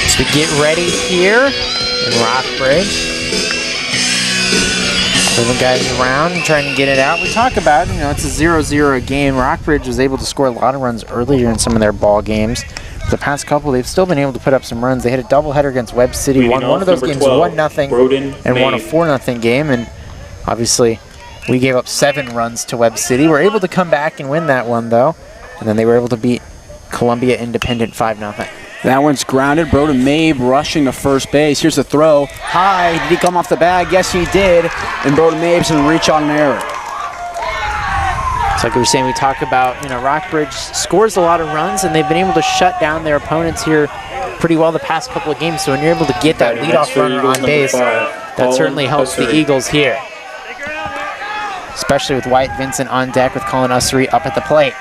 So we get ready here in Rockbridge. Moving guys around and trying to get it out. We talk about, it's a 0-0 game. Rockbridge was able to score a lot of runs earlier in some of their ball games. The past couple, they've still been able to put up some runs. They hit a doubleheader against Webb City, won one of those games 1-0, and won a 4-0 game. And obviously, we gave up 7 runs to Webb City. We're able to come back and win that one, though. And then they were able to beat Columbia Independent 5-0. That one's grounded. Broden Mabe rushing to first base. Here's the throw. High. Did he come off the bag? Yes, he did. And Broden Mabe's going to reach on an error. It's like we were saying, we talk about, Rockbridge scores a lot of runs, and they've been able to shut down their opponents here pretty well the past couple of games. So when you're able to get that leadoff runner on base, that certainly helps the Eagles here. Especially with Wyatt Vincent on deck with Colin Ussery up at the plate.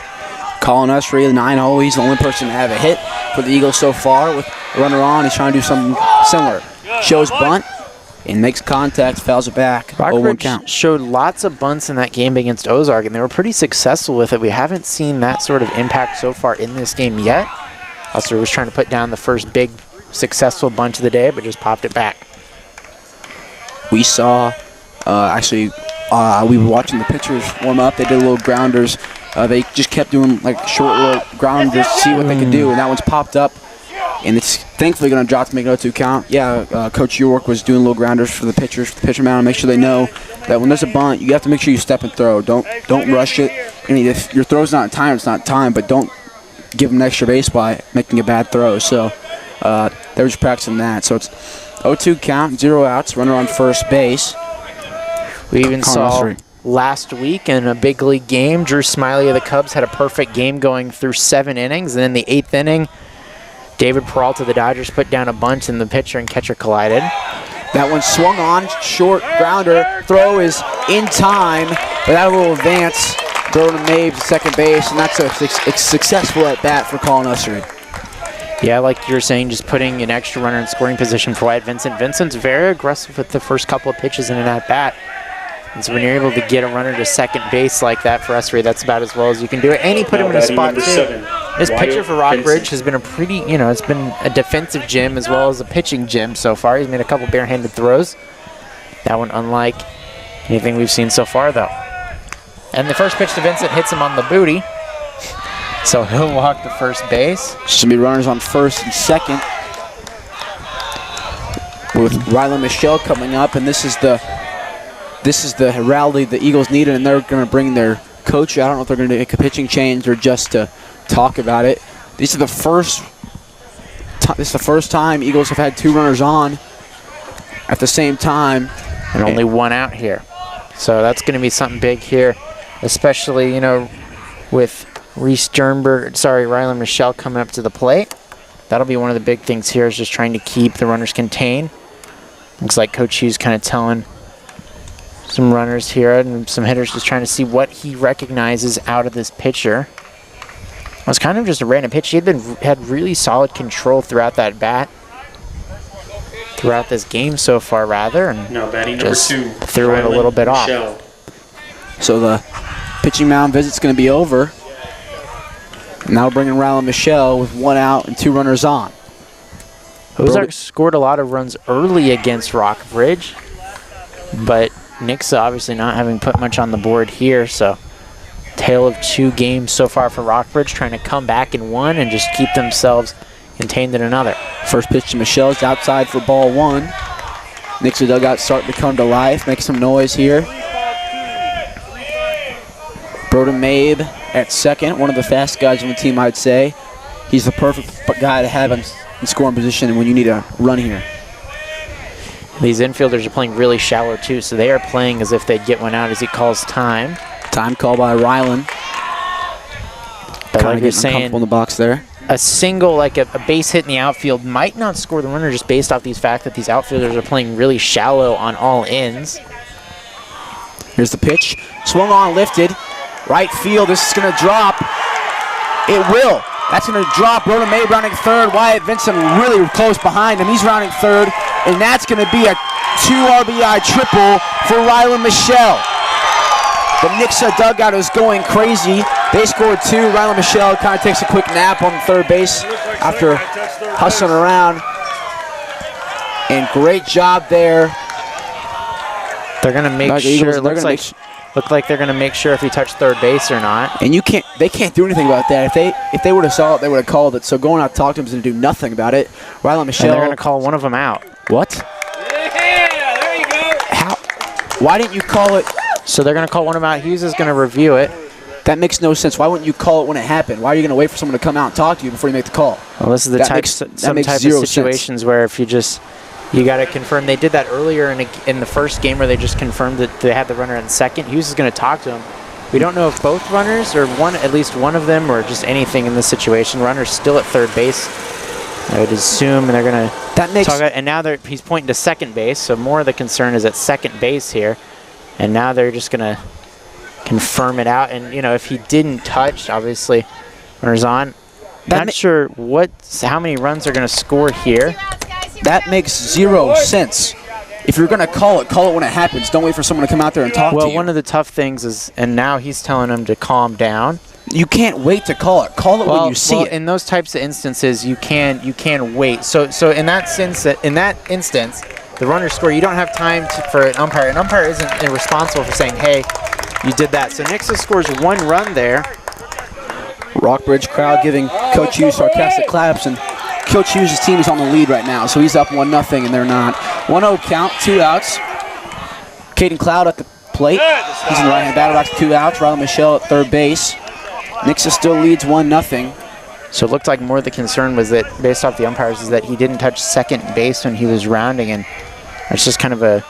Colin Usry, the 9-hole, he's the only person to have a hit for the Eagles so far. With a runner on, he's trying to do something similar. Shows bunt and makes contact, fouls it back. 0-1 count. Rockbridge showed lots of bunts in that game against Ozark, and they were pretty successful with it. We haven't seen that sort of impact so far in this game yet. Usry was trying to put down the first big successful bunt of the day, but just popped it back. We saw, we were watching the pitchers warm up. They did little grounders. They just kept doing like short little grounders to see what they could do, and that one's popped up. And it's thankfully going to drop to make an 0-2 count. Yeah, Coach York was doing little grounders for the pitchers, for the pitcher mound, to make sure they know that when there's a bunt, you have to make sure you step and throw. Don't rush it. And if your throw's not in time, it's not in time, but don't give them an extra base by making a bad throw. So they were just practicing that. So it's 0-2 count, 0 outs, runner on first base. We even saw last week in a big league game, Drew Smiley of the Cubs had a perfect game going through 7 innings. And in the 8th inning, David Peralta of the Dodgers put down a bunt and the pitcher and catcher collided. That one swung on, short grounder. Throw is in time, but that little advance, throw to Mabe to second base, and that's a successful at bat for Colin Usry. Yeah, like you were saying, just putting an extra runner in scoring position for Wyatt Vincent. Vincent's very aggressive with the first couple of pitches in an at bat. And so when you're able to get a runner to second base like that for Usry, that's about as well as you can do it. And he put him in a spot, too. This pitcher for Rockbridge has been a pretty, it's been a defensive gym as well as a pitching gym so far. He's made a couple barehanded throws. That one unlike anything we've seen so far, though. And the first pitch to Vincent hits him on the booty. So he'll walk to first base. Should be runners on first and second. With Rylan Michelle coming up, and this is the rally the Eagles needed, and they're going to bring their coach. I don't know if they're going to make a pitching change or just to talk about it. This is the first time Eagles have had 2 runners on at the same time, and only 1 out here. So that's going to be something big here, especially with Rylan Michelle coming up to the plate. That'll be one of the big things here, is just trying to keep the runners contained. Looks like Coach Hughes kind of telling some runners here and some hitters just trying to see what he recognizes out of this pitcher. It was kind of just a random pitch. He had really solid control throughout that bat, throughout this game so far, rather. And now batting number 2, threw it a little bit off. So the pitching mound visit's going to be over. Now bringing Rylan Michelle with 1 out and 2 runners on. Ozark scored a lot of runs early against Rockbridge, but Nixa obviously not having put much on the board here, so tale of 2 games so far for Rockbridge, trying to come back in 1 and just keep themselves contained in another. First pitch to Michelle is outside for ball 1. Nixa dugout starting to come to life, make some noise here. Broden Mabe at second, one of the fast guys on the team, I'd say. He's the perfect guy to have in scoring position when you need a run here. These infielders are playing really shallow too, so they are playing as if they'd get one out as he calls time. Time call by Rylan. But like you're saying, in the box there. A single, like a base hit in the outfield, might not score the runner just based off the fact that these outfielders are playing really shallow on all ends. Here's the pitch. Swung on, lifted. Right field, this is going to drop. It will. That's going to drop. Broden May rounding third. Wyatt Vincent really close behind him. He's rounding third. And that's going to be a 2 RBI triple for Rylan Michelle. The Nixa dugout is going crazy. They scored 2. Rylan Michelle kind of takes a quick nap on third base after hustling around. And great job there. They're going to make sure. Look like they're going to make sure if he touched third base or not. And they can't do anything about that. If they would have saw it, they would have called it. So going out to talk to him is going to do nothing about it. Rylan Michelle. And they're going to call one of them out. What? Yeah, there you go. How? Why didn't you call it? So they're going to call one of them out. Hughes is going to review it. That makes no sense. Why wouldn't you call it when it happened? Why are you going to wait for someone to come out and talk to you before you make the call? Well, this is the type of situations where if you got to confirm. They did that earlier in the first game where they just confirmed that they had the runner in second. Hughes is going to talk to him. We don't know if both runners or at least one of them or just anything in this situation. Runner's still at third base, I would assume, and they're going to talk about. And now he's pointing to second base, so more of the concern is at second base here. And now they're just going to confirm it out. And, if he didn't touch, obviously, Runners on. Not sure how many runs are going to score here. That makes 0 sense. If you're going to call it when it happens. Don't wait for someone to come out there and talk to you. Well, one of the tough things is, and now he's telling him to calm down. You can't wait to call it. Call it when you see it. In those types of instances, you can wait. So in that instance, the runner score, you don't have time for an umpire. An umpire isn't responsible for saying, hey, you did that. So Nixa scores 1 run there. Rockbridge crowd giving Coach Hughes sarcastic claps, and Coach Hughes' team is on the lead right now, so he's up 1-0, and they're not. 1-0 count, 2 outs. Caden Cloud at the plate. He's in the right-hand battle box, 2 outs. Riley Michelle at third base. Nixa still leads 1-0. So it looked like more of the concern was that, based off the umpires, is that he didn't touch second base when he was rounding, and it's just kind of a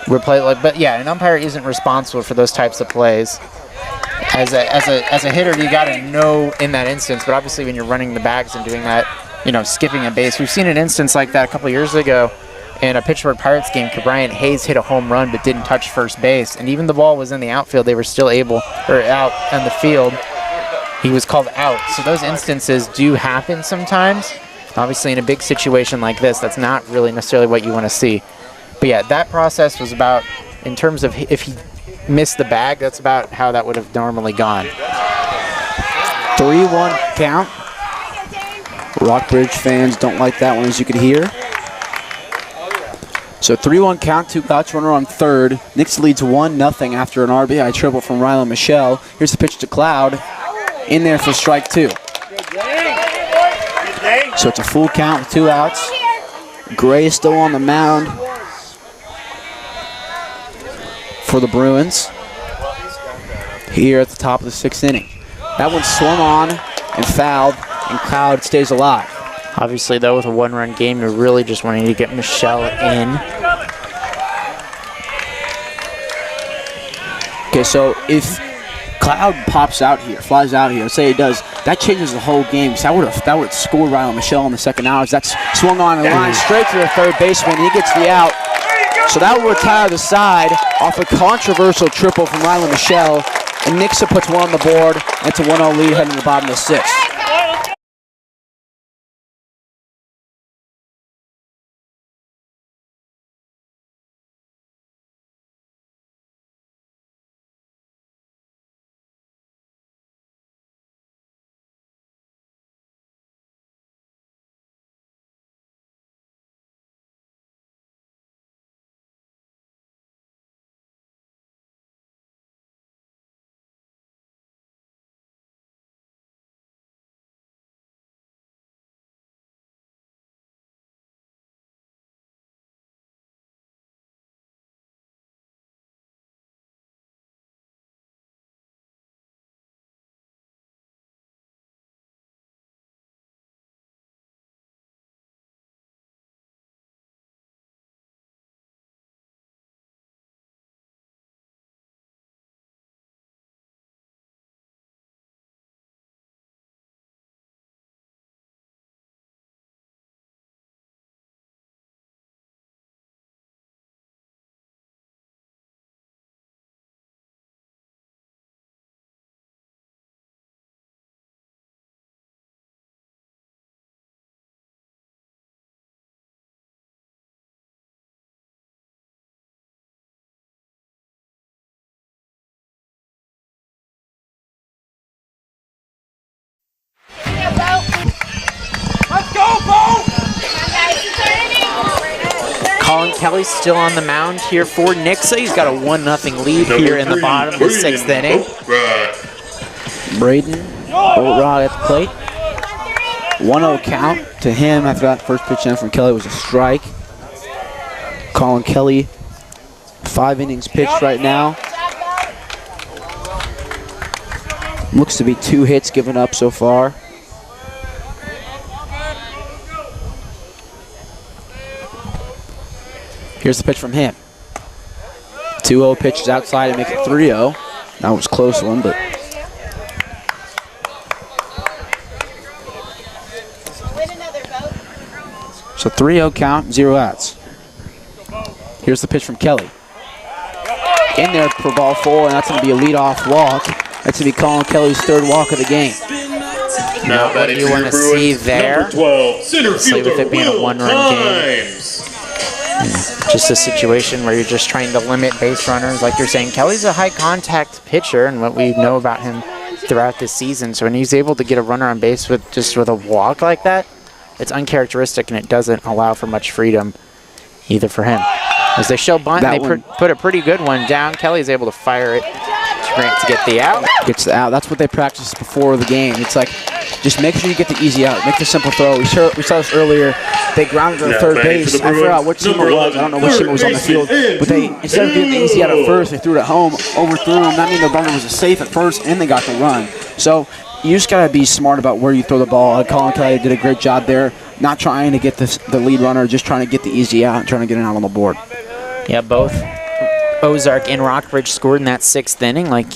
replay. But yeah, an umpire isn't responsible for those types of plays. As a hitter, you got to know in that instance. But obviously, when you're running the bags and doing that, skipping a base, we've seen an instance like that a couple years ago in a Pittsburgh Pirates game. Brian Hayes hit a home run but didn't touch first base, and even the ball was in the outfield, they were still out on the field. He was called out. So those instances do happen sometimes. Obviously, in a big situation like this, that's not really necessarily what you want to see. But yeah, that process was about, in terms of if he missed the bag, that's about how that would have normally gone. 3-1 count. Rockbridge fans don't like that one, as you could hear. So 3-1 count, 2 outs, runner on third. Nixa leads 1-0 after an RBI triple from Riley Michelle. Here's the pitch to Cloud. In there for strike 2. So it's a full count with 2 outs. Gray is still on the mound for the Bruins here at the top of the 6th inning. That one swung on and fouled, and Cloud stays alive. Obviously, though, with a 1-run game, you're really just wanting to get Michelle in. Okay, so if Cloud pops out here, flies out here, say he does, that changes the whole game. So that would have scored Riley Michelle in the second hour. That's swung on and line straight to the third baseman. He gets the out. So that will retire the side off a controversial triple from Riley Michelle. And Nixa puts 1 on the board. And it's a 1-0 lead heading to the bottom of the 6th. Let's go, Bo! Colin Kelly still on the mound here for Nixa. He's got a 1-0 lead here in the bottom of the 6th inning. Braden Boatrod at the plate. 1-0 count to him after that first pitch in from Kelly was a strike. Colin Kelly, 5 innings pitched right now. Looks to be 2 hits given up so far. Here's the pitch from him. 2-0 pitches outside and make it 3-0. That was a close one, but so 3-0 count, 0 outs. Here's the pitch from Kelly. In there for ball 4, and that's going to be a leadoff walk. That's going to be Colin Kelly's 3rd walk of the game. Now what batting you for want your to see Bruins, there. number 12, center Especially fielder with it being a Will one-run game. Himes. Just a situation where you're just trying to limit base runners. Like you're saying, Kelly's a high contact pitcher, and what we know about him throughout this season. So when he's able to get a runner on base with a walk like that, it's uncharacteristic, and it doesn't allow for much freedom either for him. As they show bunt, they put a pretty good one down. Kelly's able to fire it to get the out. Gets the out. That's what they practiced before the game. It's like, just make sure you get the easy out. Make the simple throw. We saw this earlier. They grounded to third base. I forgot what team it was. I don't know which team it was on the field. But they, instead of getting the easy out at first, they threw it at home, overthrew him. That means the runner was safe at first, and they got the run. So you just got to be smart about where you throw the ball. Colin Kelly did a great job there, not trying to get the lead runner, just trying to get the easy out and trying to get it out on the board. Yeah, both Ozark and Rockbridge scored in that 6th inning, like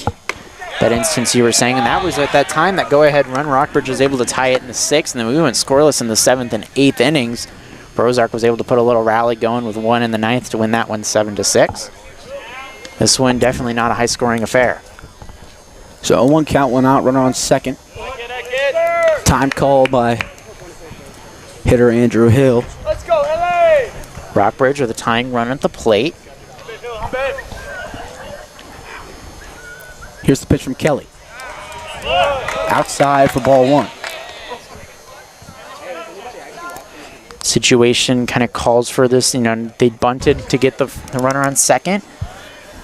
that instance you were saying, and that was at that time that go-ahead run. Rockbridge was able to tie it in the 6th, and then we went scoreless in the 7th and 8th innings. Ozark was able to put a little rally going with 1 in the 9th to win that one 7-6. This one definitely not a high-scoring affair. So 0-1 count, went out, runner on second. Time call by hitter Andrew Hill. Let's go, LA! Rockbridge with a tying run at the plate. Here's the pitch from Kelly. Outside for ball 1. Situation kind of calls for this. You know, they bunted to get the runner on second.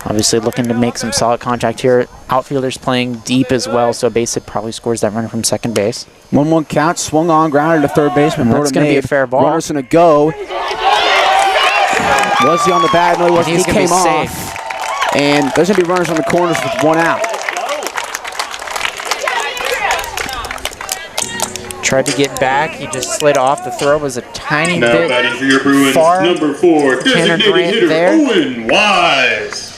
Obviously looking to make some solid contact here. Outfielders playing deep as well, so a base hit probably scores that runner from second base. 1-1 count, swung on, grounded to third baseman. That's going to be a fair ball. Runner's going to go. Was he on the bag? No, he wasn't. He came off. Safe. And there's going to be runners on the corners with 1 out. Tried to get back. He just slid off. The throw was a tiny Now bit batting for your Bruins, far. number 4, designated hitter there. Owen Wise.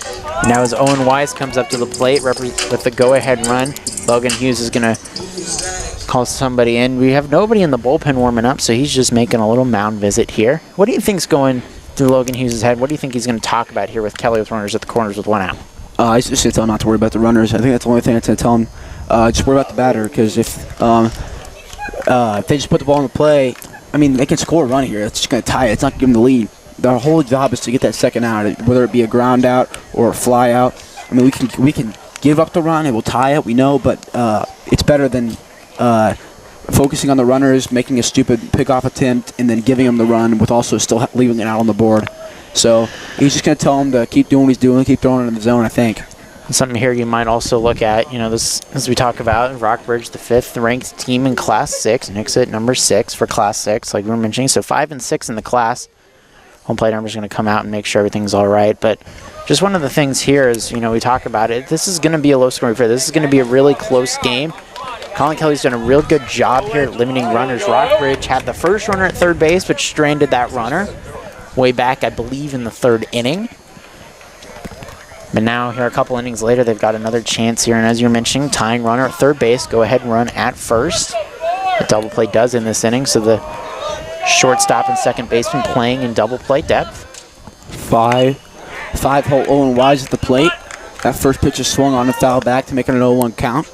Now as Owen Wise comes up to the plate with the go-ahead run, Logan Hughes is going to call somebody in. We have nobody in the bullpen warming up, so he's just making a little mound visit here. What do you think's going through Logan Hughes' head? What do you think he's going to talk about here with Kelly with runners at the corners with 1 out? He's just going to tell him not to worry about the runners. I think that's the only thing that's going to tell him. Just worry about the batter, because if they just put the ball in the play, I mean, they can score a run here. It's just going to tie it. It's not giving them the lead. Their whole job is to get that second out, whether it be a ground out or a fly out. I mean, we can give up the run. It will tie it, we know, but it's better than focusing on the runners, making a stupid pickoff attempt, and then giving them the run with also still leaving it out on the board. So he's just going to tell them to keep doing what he's doing, keep throwing it in the zone, I think. Something here you might also look at, you know, this as we talk about Rockbridge, the 5th ranked team in Class 6, Nixa at number 6 for Class 6, like we were mentioning. So 5 and 6 in the class. Home plate number is going to come out and make sure everything's all right. But just one of the things here is, you know, we talk about it. This is going to be a low-scoring affair. This is going to be a really close game. Colin Kelly's done a real good job here at limiting runners. Rockbridge had the first runner at third base, but stranded that runner way back, I believe, in the 3rd inning. But now here a couple innings later, they've got another chance here. And as you're mentioning, tying runner at third base, go ahead and run at first. The double play does in this inning, so the shortstop and second baseman playing in double play depth. 5-hole Owen Wise at the plate. That first pitch is swung on and fouled back to make it an 0-1 count.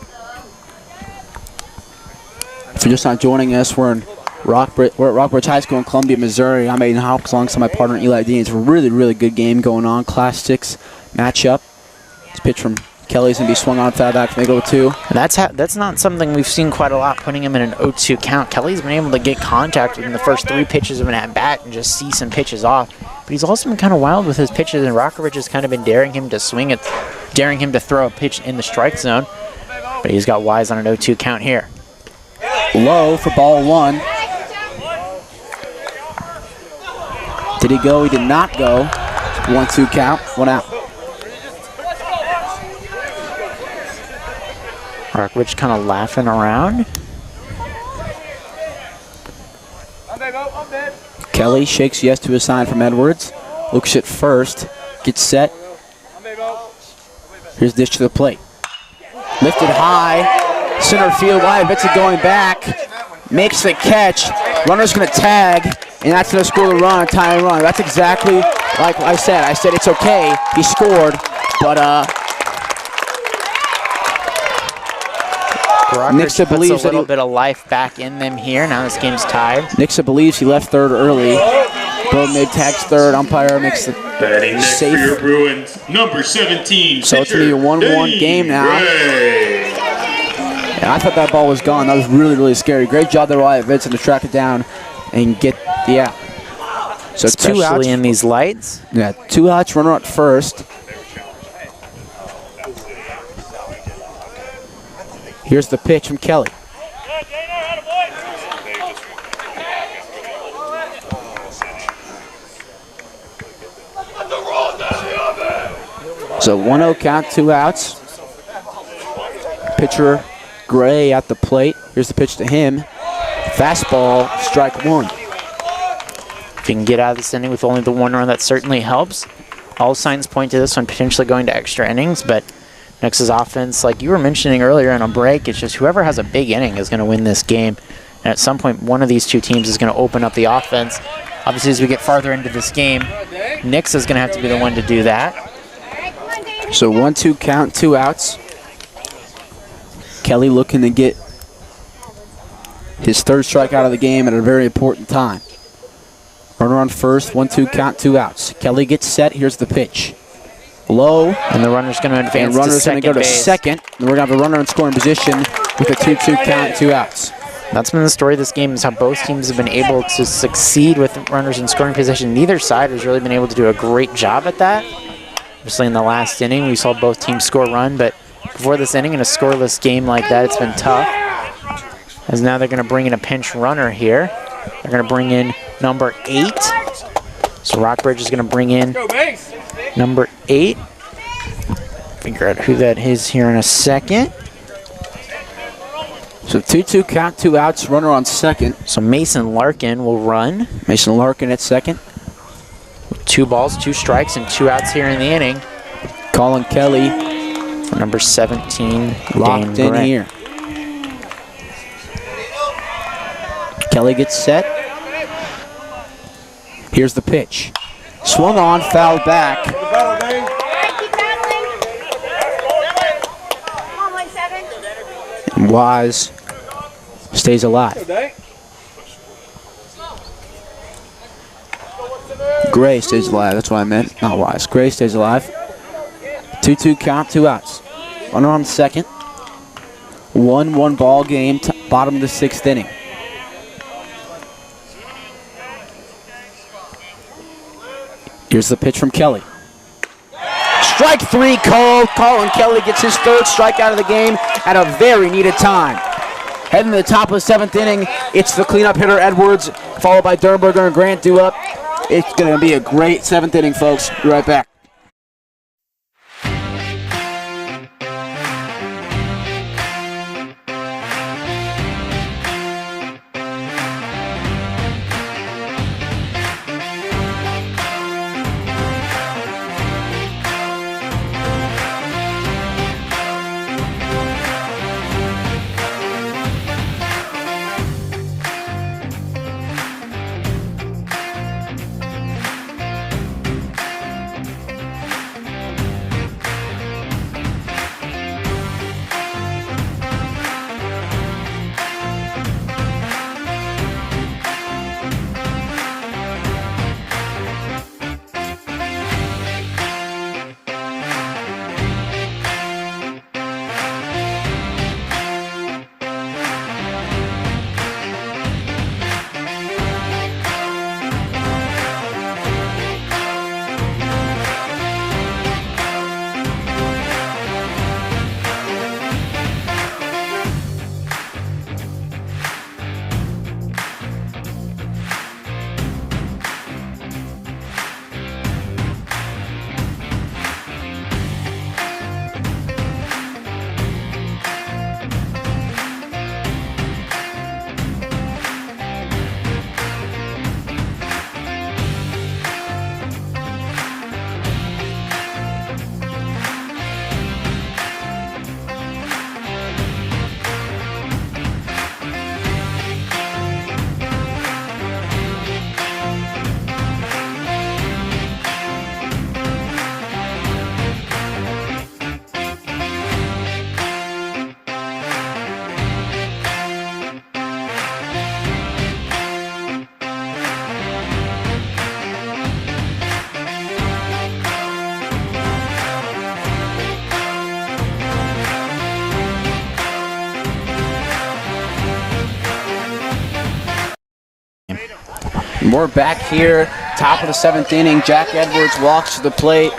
If you're just not joining us, we're at Rockbridge High School in Columbia, Missouri. I'm Aiden Hopkins alongside my partner Eli Dean. It's a really, really good game going on. Class 6 matchup. This pitch from Kelly's going to be swung on, foul back to make it 0-2. And that's not something we've seen quite a lot, putting him in an 0-2 count. Kelly's been able to get contact within the first 3 pitches of an at-bat and just see some pitches off. But he's also been kind of wild with his pitches, and Rockbridge has kind of been daring him to swing it, daring him to throw a pitch in the strike zone. But he's got Wise on an 0-2 count here. Low for ball 1. Did he go? He did not go. 1-2 count, 1 out. Rockbridge kind of laughing around. Kelly shakes yes to a sign from Edwards. Looks at first. Gets set. Here's dish to the plate. Lifted high. Center field wide. Bets it going back. Makes the catch. Runner's going to tag. And that's going to score the run, tying run. That's exactly like I said. I said it's okay. He scored. But Rockbridge Nixa puts believes a little bit of life back in them here. Now this game's tied. Nixa believes he left third early. Mid tags third. Umpire makes the Batting next safe. for your Bruins, number 17. So it's going to be a 1-1 game now. Ray. And I thought that ball was gone. That was really, really scary. Great job there by Vincent to track it down and get the out. So Especially 2 outs. in these lights. Yeah, 2 outs, runner at first. Here's the pitch from Kelly. So 1-0 count, 2 outs. Pitcher Gray at the plate. Here's the pitch to him. Fastball, strike 1. If you can get out of this inning with only the 1 run, that certainly helps. All signs point to this one potentially going to extra innings, but Nixa's offense, like you were mentioning earlier on a break, it's just whoever has a big inning is going to win this game. And at some point, one of these two teams is going to open up the offense. Obviously, as we get farther into this game, Nixa's going to have to be the one to do that. So 1-2 count, 2 outs. Kelly looking to get his 3rd strikeout of the game at a very important time. Runner on first, 1-2 count, 2 outs. Kelly gets set, here's the pitch. Low. And the runner's going to advance And runner's going to go to second. And we're going to have a runner in scoring position with a 2-2 count, 2 outs. That's been the story of this game, is how both teams have been able to succeed with runners in scoring position. Neither side has really been able to do a great job at that. Obviously in the last inning, we saw both teams score a run, but before this inning in a scoreless game like that, it's been tough. As now they're going to bring in a pinch runner here. They're going to bring in number 8. So Rockbridge is going to bring in number 8. Figure out who that is here in a second. So 2-2 count, 2 outs, runner on second. So Mason Larkin will run. Mason Larkin at second. 2 balls, 2 strikes, and 2 outs here in the inning. Colin Kelly For number 17, locked Dane in Brett. here. Kelly gets set. Here's the pitch. Swung on, fouled back. And Wise stays alive. Gray stays alive. That's what I meant. Not Wise. Gray stays alive. 2-2 count, 2 outs. Runner on second. 1-1 ball game. Bottom of the 6th inning. Here's the pitch from Kelly. Strike 3 called. Colin Kelly gets his 3rd strikeout of the game at a very needed time. Heading to the top of the 7th inning, it's the cleanup hitter Edwards, followed by Dernberger and Grant due up. It's going to be a great 7th inning, folks. Be right back. We're back here, top of the 7th inning. Jack Edwards walks to the plate,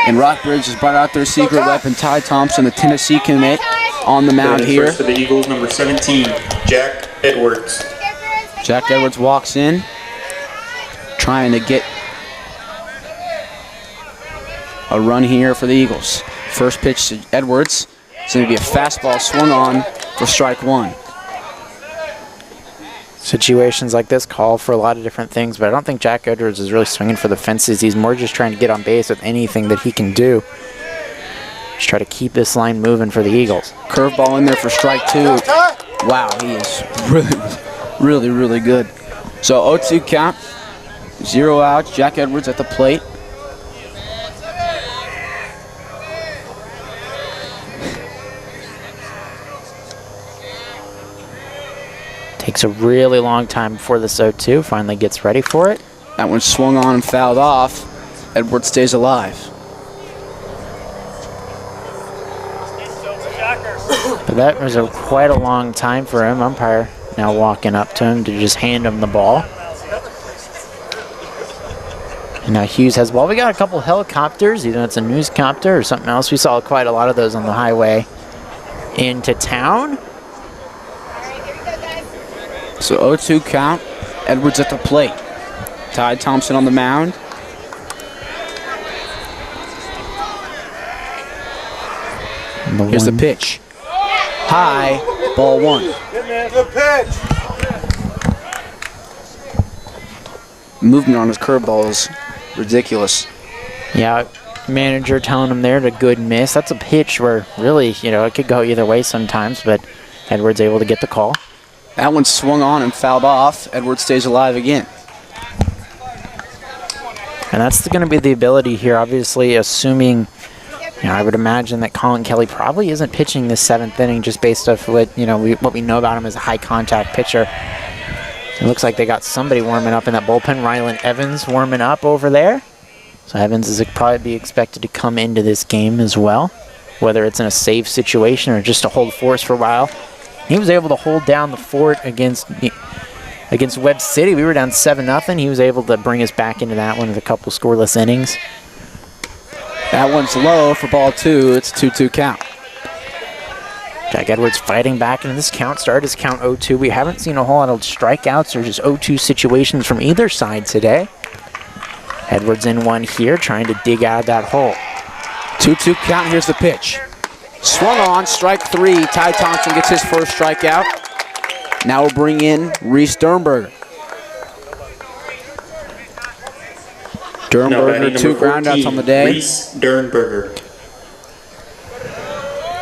and Rockbridge has brought out their secret weapon, Ty Thompson, the Tennessee commit, on the mound here. First for the Eagles, number 17, Jack Edwards. Jack Edwards walks in, trying to get a run here for the Eagles. First pitch to Edwards. It's going to be a fastball swung on for strike 1. Situations like this call for a lot of different things, but I don't think Jack Edwards is really swinging for the fences. He's more just trying to get on base with anything that he can do. Just try to keep this line moving for the Eagles. Curveball in there for strike 2. Wow, he is really good. So 0-2 count, 0 outs. Jack Edwards at the plate. Takes a really long time before this 0-2 finally gets ready for it. That one swung on and fouled off. Edwards stays alive. But that was quite a long time for him. Umpire now walking up to him to just hand him the ball. And now Hughes has the ball. We got a couple helicopters. Either it's a newscopter or something else. We saw quite a lot of those on the highway into town. So 0-2 count. Edwards at the plate. Ty Thompson on the mound. Here's the pitch. High, ball 1. Good pitch. Movement on his curveball is ridiculous. Yeah, manager telling him there to good miss. That's a pitch where really, it could go either way sometimes, but Edwards able to get the call. That one swung on and fouled off. Edwards stays alive again. And that's going to be the ability here, obviously, assuming, I would imagine that Colin Kelly probably isn't pitching this 7th inning just based off what, what we know about him as a high-contact pitcher. It looks like they got somebody warming up in that bullpen. Rylan Evans warming up over there. So Evans is probably be expected to come into this game as well, whether it's in a save situation or just to hold force for a while. He was able to hold down the fort against Webb City. We were down 7-0. He was able to bring us back into that one with a couple scoreless innings. That one's low for ball 2. It's a 2-2 count. Jack Edwards fighting back into this count. Started his count 0-2. We haven't seen a whole lot of strikeouts or just 0-2 situations from either side today. Edwards in one here, trying to dig out of that hole. 2-2 count. Here's the pitch. Swung on, strike 3. Ty Thompson gets his first strikeout. Now we'll bring in Reese Sternberger. Sternberger, 2 groundouts on the day. Reese Sternberger.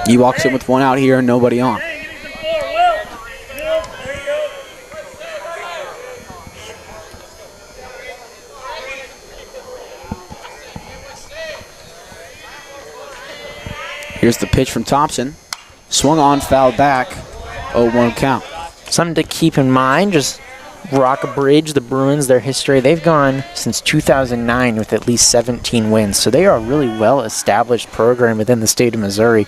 He walks in with 1 out here and nobody on. Here's the pitch from Thompson. Swung on, fouled back. 0-1 count. Something to keep in mind, just Rockbridge, the Bruins, their history, they've gone since 2009 with at least 17 wins. So they are a really well-established program within the state of Missouri.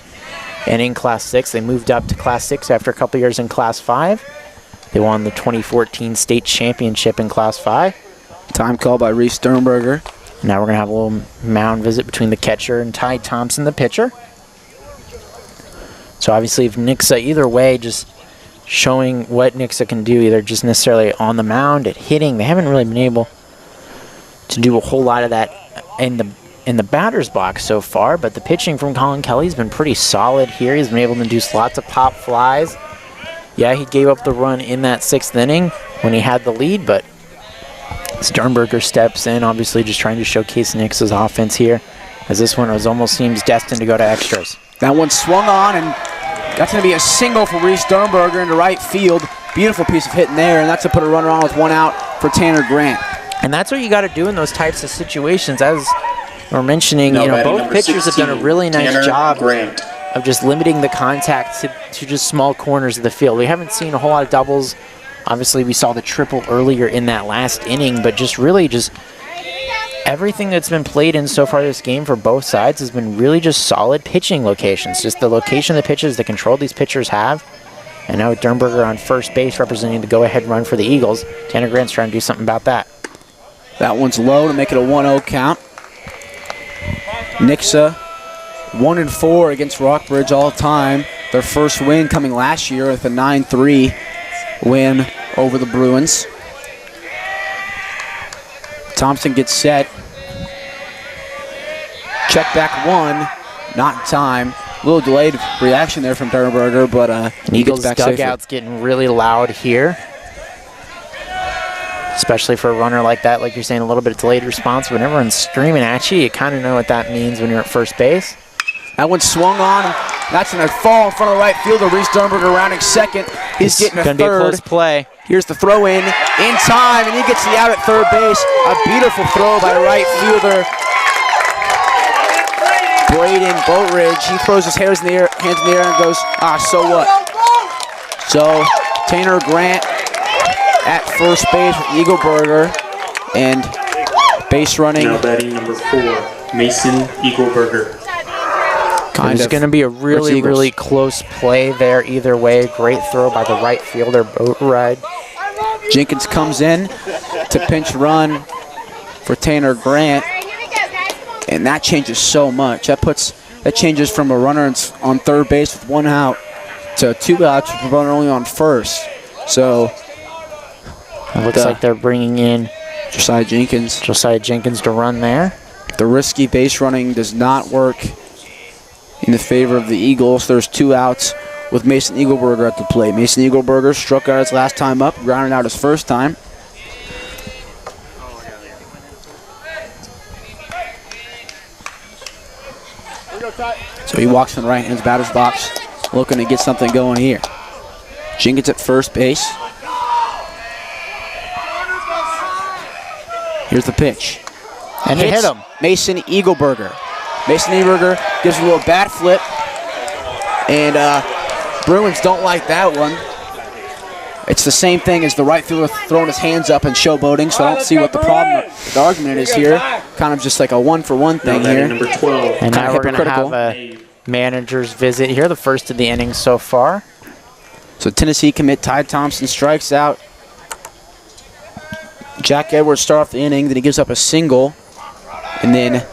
And in Class 6, they moved up to Class 6 after a couple years in Class 5. They won the 2014 state championship in Class 5. Time call by Reese Sternberger. Now we're going to have a little mound visit between the catcher and Ty Thompson, the pitcher. So obviously if Nixa, either way, just showing what Nixa can do, either just necessarily on the mound, at hitting. They haven't really been able to do a whole lot of that in the batter's box so far, but the pitching from Colin Kelly has been pretty solid here. He's been able to induce lots of pop flies. Yeah, he gave up the run in that 6th inning when he had the lead, but Sternberger steps in, obviously just trying to showcase Nixa's offense here, as this one almost seems destined to go to extras. That one swung on, and that's going to be a single for Reese Sternberger into right field. Beautiful piece of hitting there, and that's to put a runner on with 1 out for Tanner Grant. And that's what you got to do in those types of situations. As we're mentioning, both pitchers have done a really nice job of just limiting the contact to just small corners of the field. We haven't seen a whole lot of doubles. Obviously, we saw the triple earlier in that last inning, but just really just everything that's been played in so far this game for both sides has been really just solid pitching locations. Just the location of the pitches, the control these pitchers have. And now with Sternberger on first base representing the go-ahead run for the Eagles, Tanner Grant's trying to do something about that. That one's low to make it a 1-0 count. Nixa 1-4 against Rockbridge all time. Their first win coming last year with a 9-3 win over the Bruins. Thompson gets set. Check back one, not in time. A little delayed reaction there from Sternberger, but he gets Eagles back dugout's safely. getting really loud here. Especially for a runner like that, like you're saying, a little bit of delayed response. When everyone's screaming at you, you kind of know what that means when you're at first base. That one swung on. That's going to fall in front of right fielder. Reese Sternberger rounding second. He's getting a gonna be a third. close play. Here's the throw in time, and he gets the out at third base. A beautiful throw by right fielder Braden Boatridge. He throws his hands in the air and goes, so what? So Tanner Grant at first base with Eagleburger, and base running. Now batting number 4, Mason Eagleburger. It's going to be a really, really close play there either way. Great throw by the right fielder, Boatridge. Jenkins comes in to pinch run for Tanner Grant, and that changes so much. That changes from a runner on third base with 1 out to 2 outs with a runner only on first. So it looks like they're bringing in Josiah Jenkins to run there. The risky base running does not work in the favor of the Eagles. There's 2 outs with Mason Eagleburger at the plate. Mason Eagleburger struck out his last time up, grounded out his first time. So he walks in the right-hand batter's box, looking to get something going here. Jenkins at first base. Here's the pitch. And it hit him. Mason Eagleburger. Mason Eagleburger gives a little bat flip, and Bruins don't like that one. It's the same thing as the right fielder throwing his hands up and showboating, so I don't see what the argument is here. Kind of just like a 1-for-1 thing here. Number 12. And now Kinda we're going to have hypocritical. a manager's visit here, the first of the innings so far. So Tennessee commit Ty Thompson strikes out. Jack Edwards starts off the inning, then he gives up a single, and then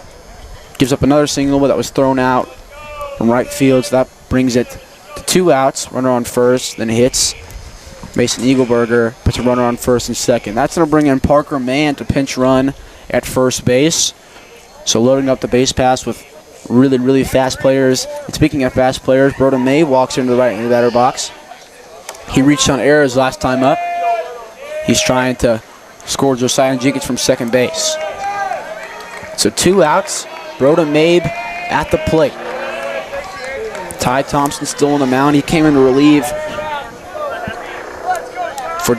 gives up another single, but that was thrown out from right field, so that brings it to 2 outs. Runner on first, then hits Mason Eagleburger, puts a runner on first and second. That's going to bring in Parker Mann to pinch run at first base. So loading up the base pass with really, really fast players. And speaking of fast players, Broden May walks into the right batter box. He reached on errors last time up. He's trying to score Josiah Jenkins from second base. So 2 outs. Broden Mabe at the plate. Ty Thompson still on the mound. He came in to relieve for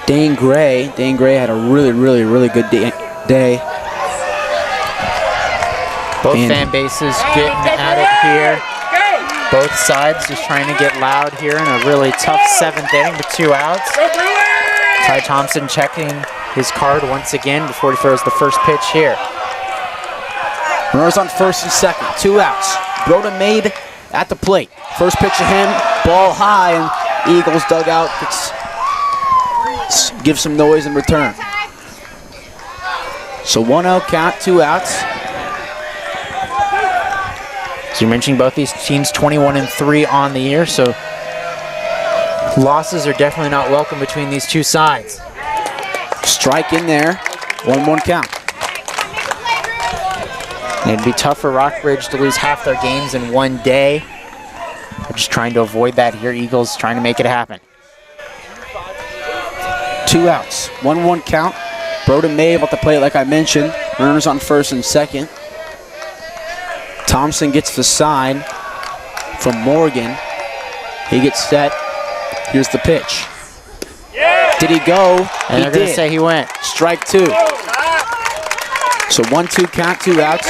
Dane Gray. Dane Gray had a really, really, really good day. Both fan bases getting at it here. Both sides just trying to get loud here in a really tough 7th inning with 2 outs. Ty Thompson checking his card once again before he throws the first pitch here. Runners on first and second, 2 outs. Broden Mabe at the plate. First pitch to him, ball high, and Eagles dugout gives some noise in return. So 1-0 count, 2 outs. So you're mentioning both these teams 21-3 on the year, so losses are definitely not welcome between these two sides. Strike in there, 1-1 count. It'd be tough for Rockbridge to lose half their games in one day. They're just trying to avoid that here. Eagles trying to make it happen. 2 outs, 1-1 count. Broden May about to play it like I mentioned. Runners on first and second. Thompson gets the sign from Morgan. He gets set. Here's the pitch. Did he go? And they're going to say he went. Strike 2. So 1-2 count, 2 outs.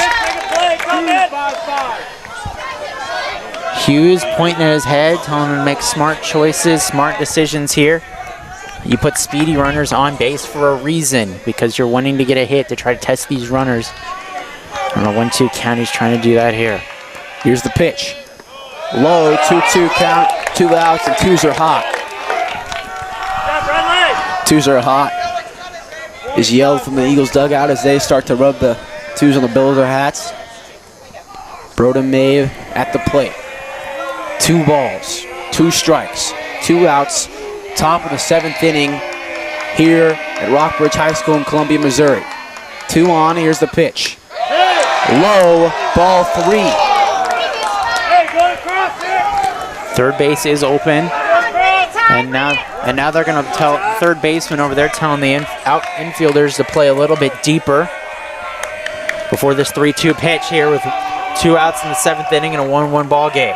Hughes pointing at his head, telling him to make smart choices, smart decisions here. You put speedy runners on base for a reason, because you're wanting to get a hit to try to test these runners. On a 1-2 count, he's trying to do that here. Here's the pitch. Low, 2-2 count, 2 outs, and 2s are hot. 2s are hot. is yelled from the Eagles dugout as they start to rub the twos on the bill of their hats. Broden Maeve at the plate. 2 balls, 2 strikes, 2 outs. Top of the 7th inning here at Rockbridge High School in Columbia, Missouri. 2 on, here's the pitch. Low, ball 3. Third base is open. And now they're going to tell third baseman over there telling the infielders to play a little bit deeper before this 3-2 pitch here with 2 outs in the 7th inning and a 1-1 ball game.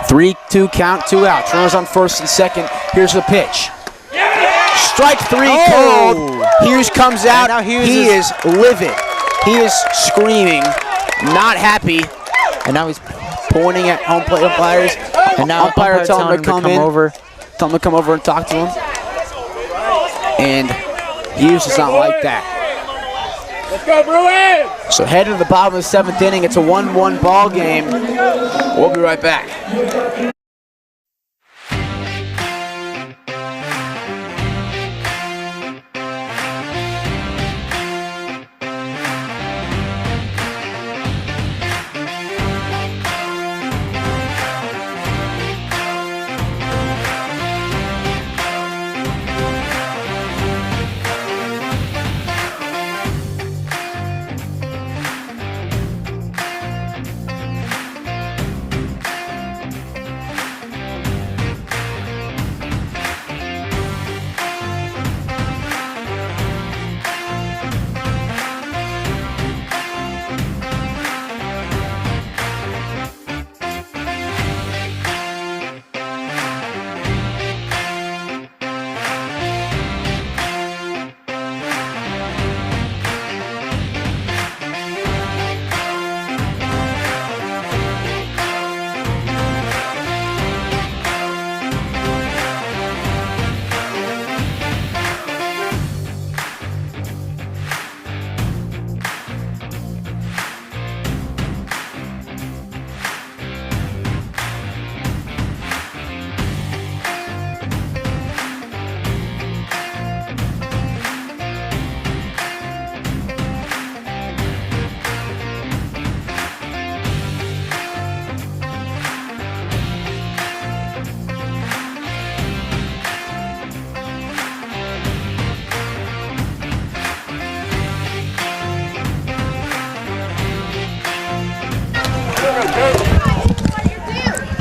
3-2 count, 2 outs. Runners on first and second. Here's the pitch. Strike 3 called. Hughes comes out. Now Hughes he is livid. He is screaming, not happy. And now he's pointing at home plate umpires. and now umpire telling him to come over. Tell him to come over and talk to him. And Hughes does not like that. Let's go, Bruins! So heading to the bottom of the 7th inning, it's a 1-1 ball game. We'll be right back.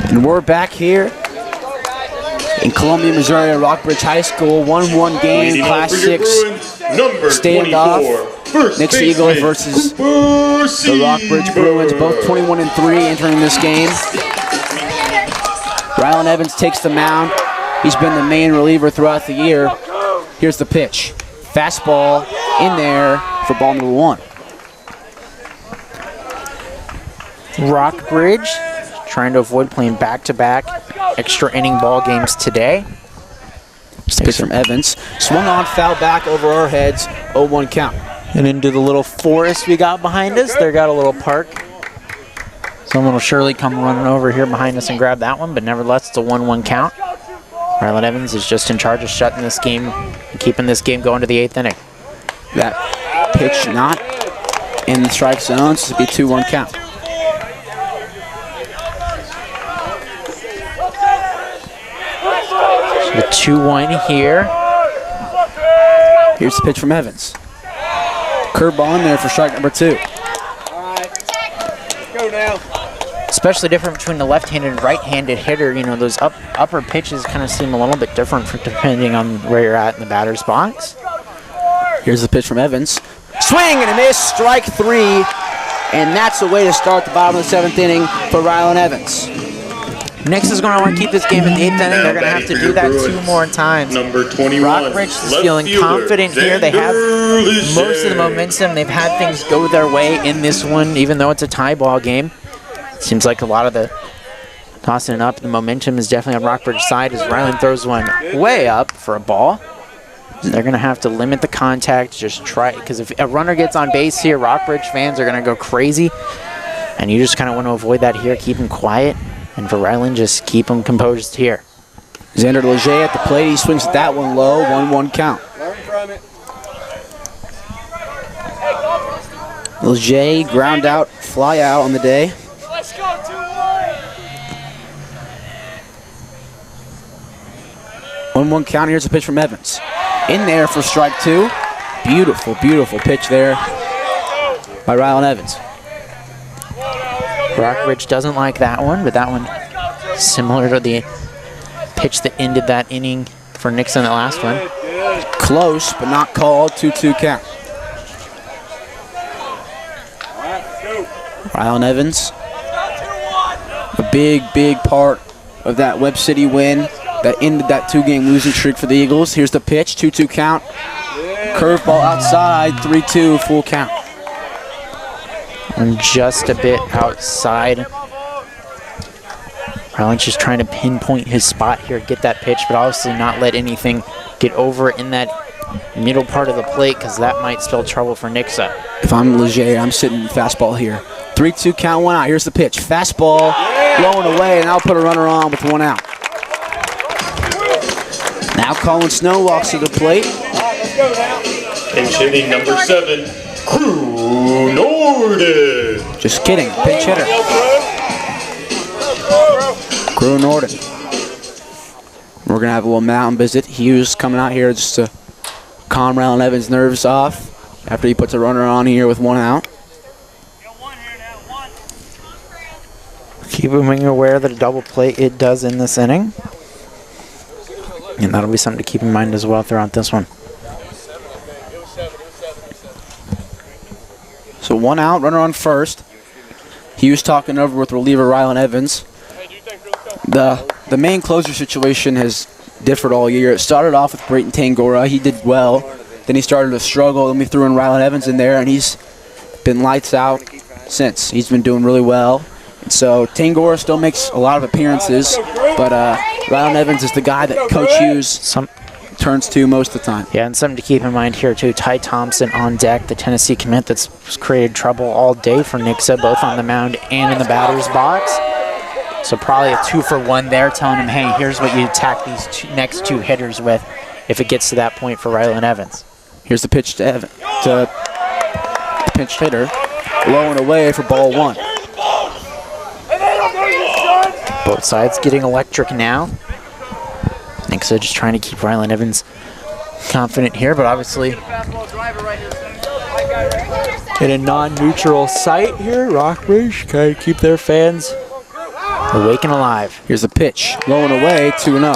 And we're back here in Columbia, Missouri at Rockbridge High School. 1-1 game, Class 6 standoff. Nixa Eagles versus the Rockbridge Bruins, both 21-3 entering this game. Rylan Evans takes the mound. He's been the main reliever throughout the year. Here's the pitch. Fastball in there for ball number 1. Rockbridge trying to avoid playing back-to-back extra inning ball games today. Pitch from Evans. Swung on, foul back over our heads. 0-1 count. And into the little forest we got behind us. They got a little park. Someone will surely come running over here behind us and grab that one, but nevertheless, it's a 1-1 count. Rylan Evans is just in charge of shutting this game and keeping this game going to the 8th inning. That pitch not in the strike zone, so it'll be 2-1 count. The 2-1 here. Here's the pitch from Evans. Curveball in there for strike number 2. Go now. Especially different between the left-handed and right-handed hitter. You know, those upper pitches kind of seem a little bit different depending on where you're at in the batter's box. Here's the pitch from Evans. Swing and a miss, strike 3. And that's the way to start the bottom of the 7th inning for Rylan Evans. Nixa's going to want to keep this game in the 8th inning. They're going to have to do that 2 more times. Number 21. Rockbridge is feeling confident here. They have most of the momentum. They've had things go their way in this one, even though it's a tie ball game. Seems like a lot of the tossing it up, the momentum is definitely on Rockbridge's side as Rylan throws one way up for a ball. They're going to have to limit the contact, just try, because if a runner gets on base here, Rockbridge fans are going to go crazy. And you just kind of want to avoid that here, keep them quiet. And for Rylan, just keep them composed here. Xander Leger at the plate. He swings at that one low. 1-1 count. Learn from it. Leger, ground out, fly out on the day. Let's go, 2-1. 1-1 count. Here's a pitch from Evans. In there for strike 2. Beautiful, beautiful pitch there by Rylan Evans. Rockbridge doesn't like that one, but that one similar to the pitch that ended that inning for Nixa in the last one. Close, but not called. 2-2 count. Rylan Evans, a big, big part of that Webb City win that ended that 2-game losing streak for the Eagles. Here's the pitch, 2-2 count. Curveball outside, 3-2, full count. And just a bit outside. Rylan's just trying to pinpoint his spot here, get that pitch, but obviously not let anything get over in that middle part of the plate because that might spell trouble for Nixa. If I'm Leger, I'm sitting fastball here. 3-2 count, 1 out. Here's the pitch. Fastball, blowing away, and I'll put a runner on with 1 out. Now Colin Snow walks to the plate. Pinch hitting number 7, Crew Norden. Just kidding, pinch hitter. Crew Norden. We're going to have a little mountain visit. Hughes coming out here just to calm Rylan Evans' nerves off after he puts a runner on here with 1 out. Keep being aware that a double play it does in this inning. And that'll be something to keep in mind as well throughout this one. So 1 out, runner on first. Hughes talking over with reliever Rylan Evans. The main closer situation has differed all year. It started off with Brayton Tangora. He did well. Then he started to struggle. Then we threw in Rylan Evans in there, and he's been lights out since. He's been doing really well. And so Tangora still makes a lot of appearances, but Rylan Evans is the guy that Coach Hughes turns to most of the time. Yeah, and something to keep in mind here too, Ty Thompson on deck, the Tennessee commit that's created trouble all day for Nixa, both on the mound and in the batter's box. So probably a 2-for-1 there, telling him, hey, here's what you attack these next 2 hitters with if it gets to that point for Rylan Evans. Here's the pitch to the pinch hitter, low and away for ball 1. Both sides getting electric now. Nixa just trying to keep Rylan Evans confident here, but obviously in a non-neutral site here, Rockbridge trying to keep their fans awake and alive. Here's the pitch, low and away, 2-0.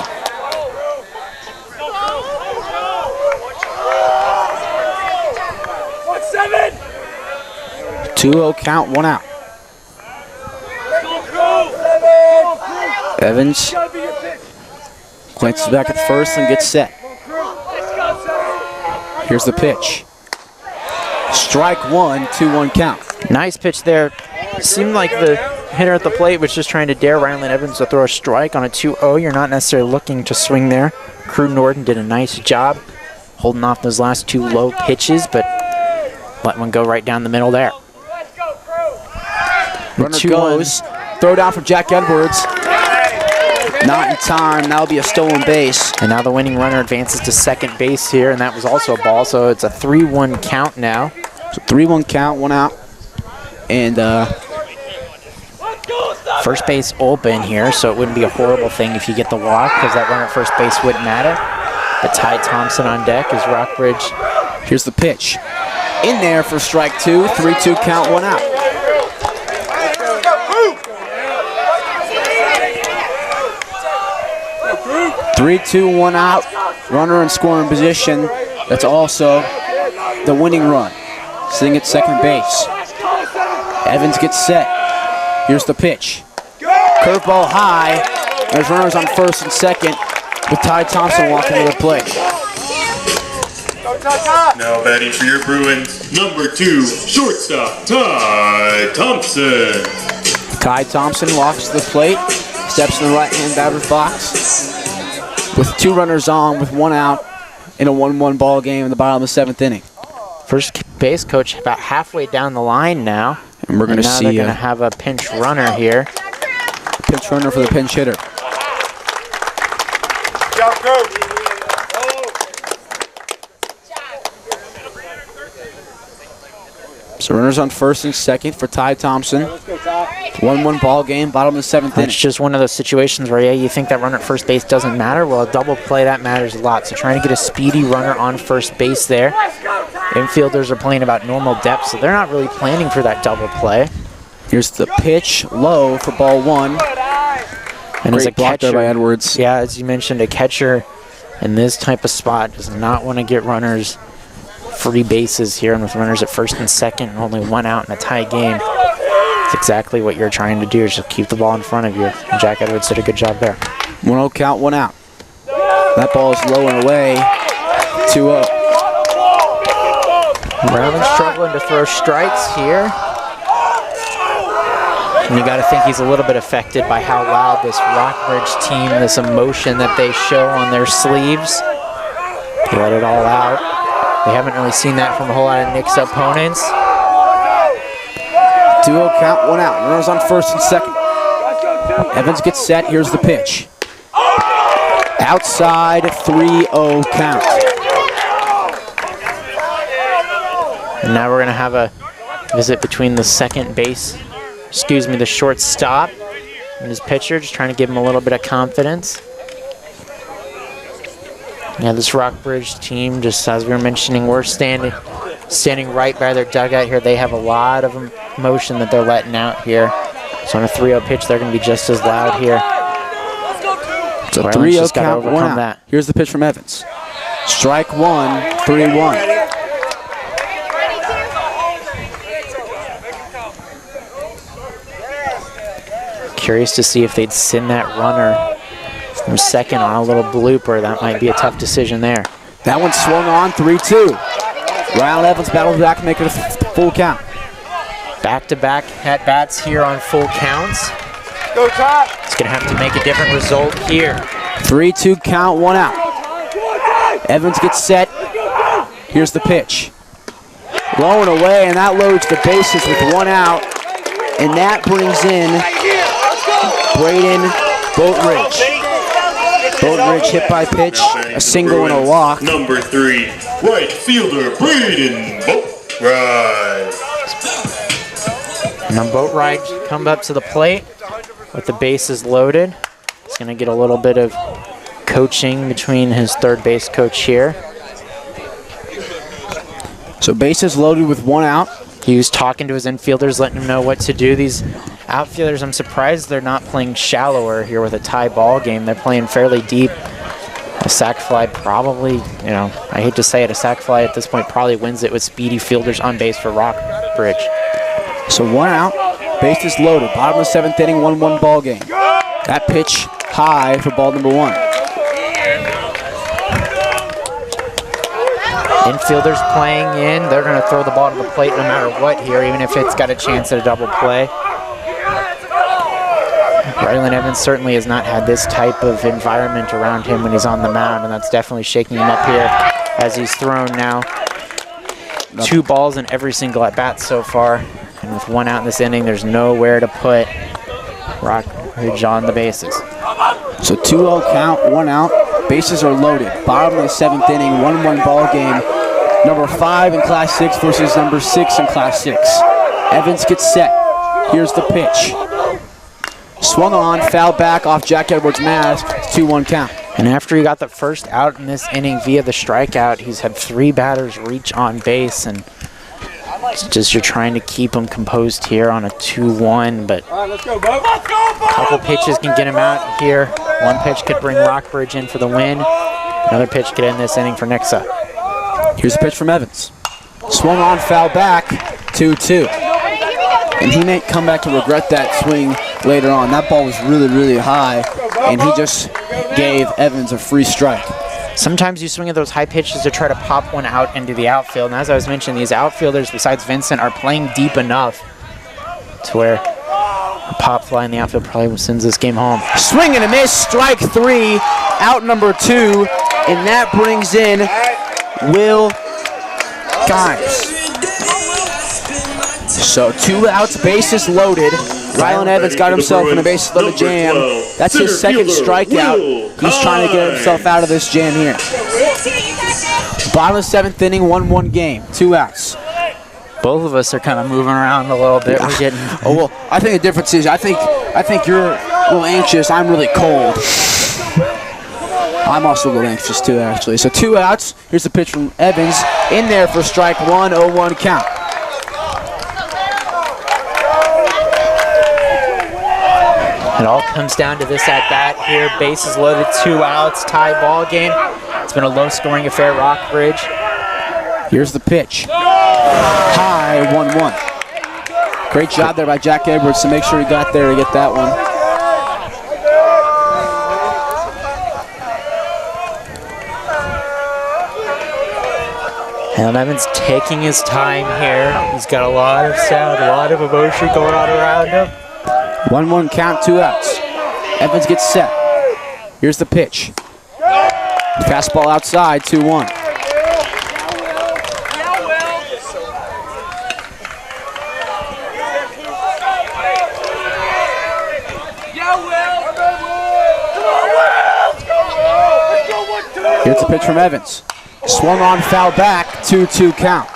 Seven. 2-0 count, 1 out. Evans glances back at first and gets set. Here's the pitch. Strike 1, 2-1 count. Nice pitch there. Seemed like the hitter at the plate was just trying to dare Rylan Evans to throw a strike on a 2-0. You're not necessarily looking to swing there. Crew Norden did a nice job holding off those last 2 low pitches, but let one go right down the middle there. Runner goes. Throw down for Jack Edwards. Not in time. That'll be a stolen base. And now the winning runner advances to second base here, and that was also a ball, so it's a 3-1 count now. So 3-1 count, 1 out. And first base open here, so it wouldn't be a horrible thing if you get the walk, because that runner at first base wouldn't matter. But Ty Thompson on deck is Rockbridge. Here's the pitch. In there for strike 2, 3-2 count, 1 out. Three, 2, 1 out. Runner in scoring position. That's also the winning run. Sitting at second base. Evans gets set. Here's the pitch. Curveball high. There's runners on first and second with Ty Thompson walking to the plate. Now batting for your Bruins, number 2, shortstop, Ty Thompson. Ty Thompson walks to the plate. Steps in the right-hand batter's box. With 2 runners on with 1 out in a 1-1 ball game in the bottom of the 7th inning. First base coach about halfway down the line now. And we're going to see they're going to have a pinch runner here. Pinch runner for the pinch hitter. So runners on first and second for Ty Thompson. 1-1 ball game, bottom of the 7th inning. It's just one of those situations where, yeah, you think that runner at first base doesn't matter. Well, a double play, that matters a lot. So trying to get a speedy runner on first base there. Infielders are playing about normal depth, so they're not really planning for that double play. Here's the pitch, low for ball 1. And as a block there catcher, by Edwards. yeah, as you mentioned, a catcher in this type of spot does not want to get runners free bases here, and with runners at first and second and only 1 out in a tie game, it's exactly what you're trying to do, is just keep the ball in front of you. And Jack Edwards did a good job there. 1-0 count, 1 out. That ball is low and away. 2-0. Brown struggling to throw strikes here. And you got to think he's a little bit affected by how loud this Rockbridge team, this emotion that they show on their sleeves. They let it all out. We haven't really seen that from a whole lot of Nixa opponents. 2-0 count, 1 out. Runners on first and second. Evans gets set. Here's the pitch. Outside, 3-0 count. And now we're going to have a visit between the the shortstop and his pitcher, just trying to give him a little bit of confidence. Yeah, this Rockbridge team, just as we were mentioning, we're standing right by their dugout here. They have a lot of emotion that they're letting out here. So on a 3-0 pitch, they're going to be just as loud here. It's a 3-0 count, 1 out. That. Here's the pitch from Evans. Strike 1, 3-1. Curious to see if they'd send that runner from second on a little blooper. That might be a tough decision there. That one swung on, 3-2. Ryan Evans battles back and make it a full count. Back-to-back at-bats here on full counts. Go top. It's going to have to make a different result here. 3-2 count, 1 out. Evans gets set. Here's the pitch. Low and away, and that loads the bases with 1 out. And that brings in Braden Boatridge. Boatridge hit by pitch, a single and a walk. Number 3, right fielder Braden Boatridge. Now Boatridge come up to the plate with the bases loaded. He's going to get a little bit of coaching between his third base coach here. So bases loaded with 1 out. He was talking to his infielders, letting them know what to do. These outfielders, I'm surprised they're not playing shallower here with a tie ball game. They're playing fairly deep. A sac fly probably, I hate to say it, a sac fly at this point probably wins it with speedy fielders on base for Rockbridge. So 1 out, bases loaded. Bottom of the 7th inning, 1-1 ball game. That pitch high for ball number 1. Infielders playing in. They're going to throw the ball to the plate no matter what here, even if it's got a chance at a double play. Rylan Evans certainly has not had this type of environment around him when he's on the mound, and that's definitely shaking him up here as he's thrown now 2 balls in every single at-bat so far. And with 1 out in this inning, there's nowhere to put Rockbridge on the bases. So 2-0 count, 1 out. Bases are loaded. Bottom of the 7th inning, 1-1 ball game. Number 5 in Class 6 versus number 6 in Class 6. Evans gets set. Here's the pitch. Swung on, foul back off Jack Edwards' mask. 2-1 count. And after he got the first out in this inning via the strikeout, he's had 3 batters reach on base, and it's just you're trying to keep him composed here on a 2-1, but a couple pitches can get him out here. One pitch could bring Rockbridge in for the win. Another pitch could end this inning for Nixa. Here's a pitch from Evans. Swung on, foul back, 2-2. And he may come back to regret that swing later on. That ball was really, really high, and he just gave Evans a free strike. Sometimes you swing at those high pitches to try to pop one out into the outfield. And as I was mentioning, these outfielders, besides Vincent, are playing deep enough to where a pop fly in the outfield probably sends this game home. Swing and a miss, strike 3, out number 2, and that brings in Will Gimes. So 2 outs, bases loaded. Rylan Evans got himself in a bases loaded jam. That's his second strikeout. He's trying to get himself out of this jam here. Bottom of the 7th inning, 1-1 game, 2 outs. Both of us are kind of moving around a little bit. We're getting. Oh well, I think the difference is I think you're a little anxious. I'm really cold. I'm also a little anxious too, actually. So 2 outs. Here's the pitch from Evans in there for strike one. 0-1 count. It all comes down to this at bat here. Bases loaded, 2 outs, tie ball game. It's been a low-scoring affair, Rockbridge. Here's the pitch. High 1-1. Great job there by Jack Edwards to make sure he got there to get that one. And Evans taking his time here. He's got a lot of sound, a lot of emotion going on around him. 1-1 count, 2 outs. Evans gets set. Here's the pitch. Fastball outside, 2-1. Here's the pitch from Evans. Swung on, foul back, 2-2 count.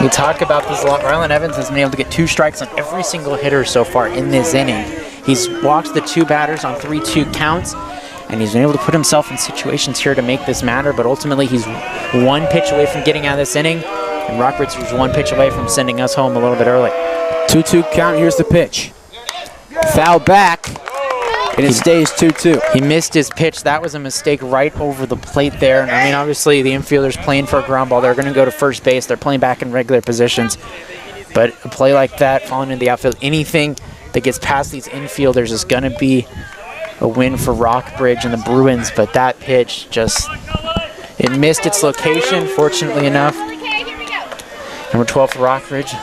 We talk about this a lot. Rylan Evans has been able to get 2 strikes on every single hitter so far in this inning. He's walked the 2 batters on 3-2 counts, and he's been able to put himself in situations here to make this matter, but ultimately he's 1 pitch away from getting out of this inning, and Rockbridge was 1 pitch away from sending us home a little bit early. 2-2 count, here's the pitch. Foul back, and it stays 2-2. He missed his pitch. That was a mistake right over the plate there. And I mean, obviously, the infielder's playing for a ground ball. They're going to go to first base. They're playing back in regular positions. But a play like that, falling into the outfield, anything that gets past these infielders is going to be a win for Rockbridge and the Bruins. But that pitch just, it missed its location, fortunately enough. Number 12 for Rockbridge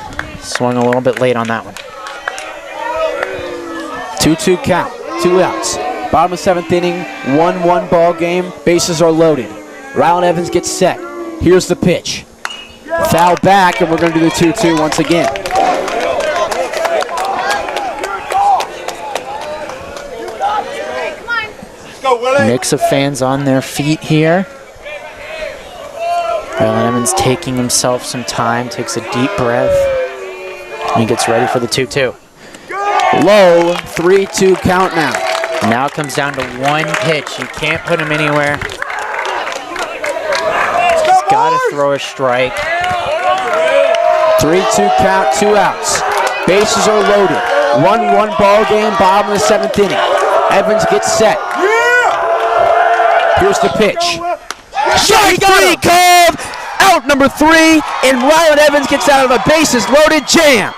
swung a little bit late on that one. 2-2 count. 2 outs. Bottom of 7th inning, 1-1 ball game. Bases are loaded. Rylan Evans gets set. Here's the pitch. Foul back, and we're going to do the 2-2 once again. Nixa fans on their feet here. Rylan Evans taking himself some time, takes a deep breath, and he gets ready for the 2-2. Low, 3-2 count now. Now it comes down to 1 pitch. You can't put him anywhere. He's got to throw a strike. 3-2 count, 2 outs. Bases are loaded. 1-1 ball game, bottom of the 7th inning. Evans gets set. Here's the pitch. Strike 3 called! Out number 3, and Rylan Evans gets out of a bases loaded jam.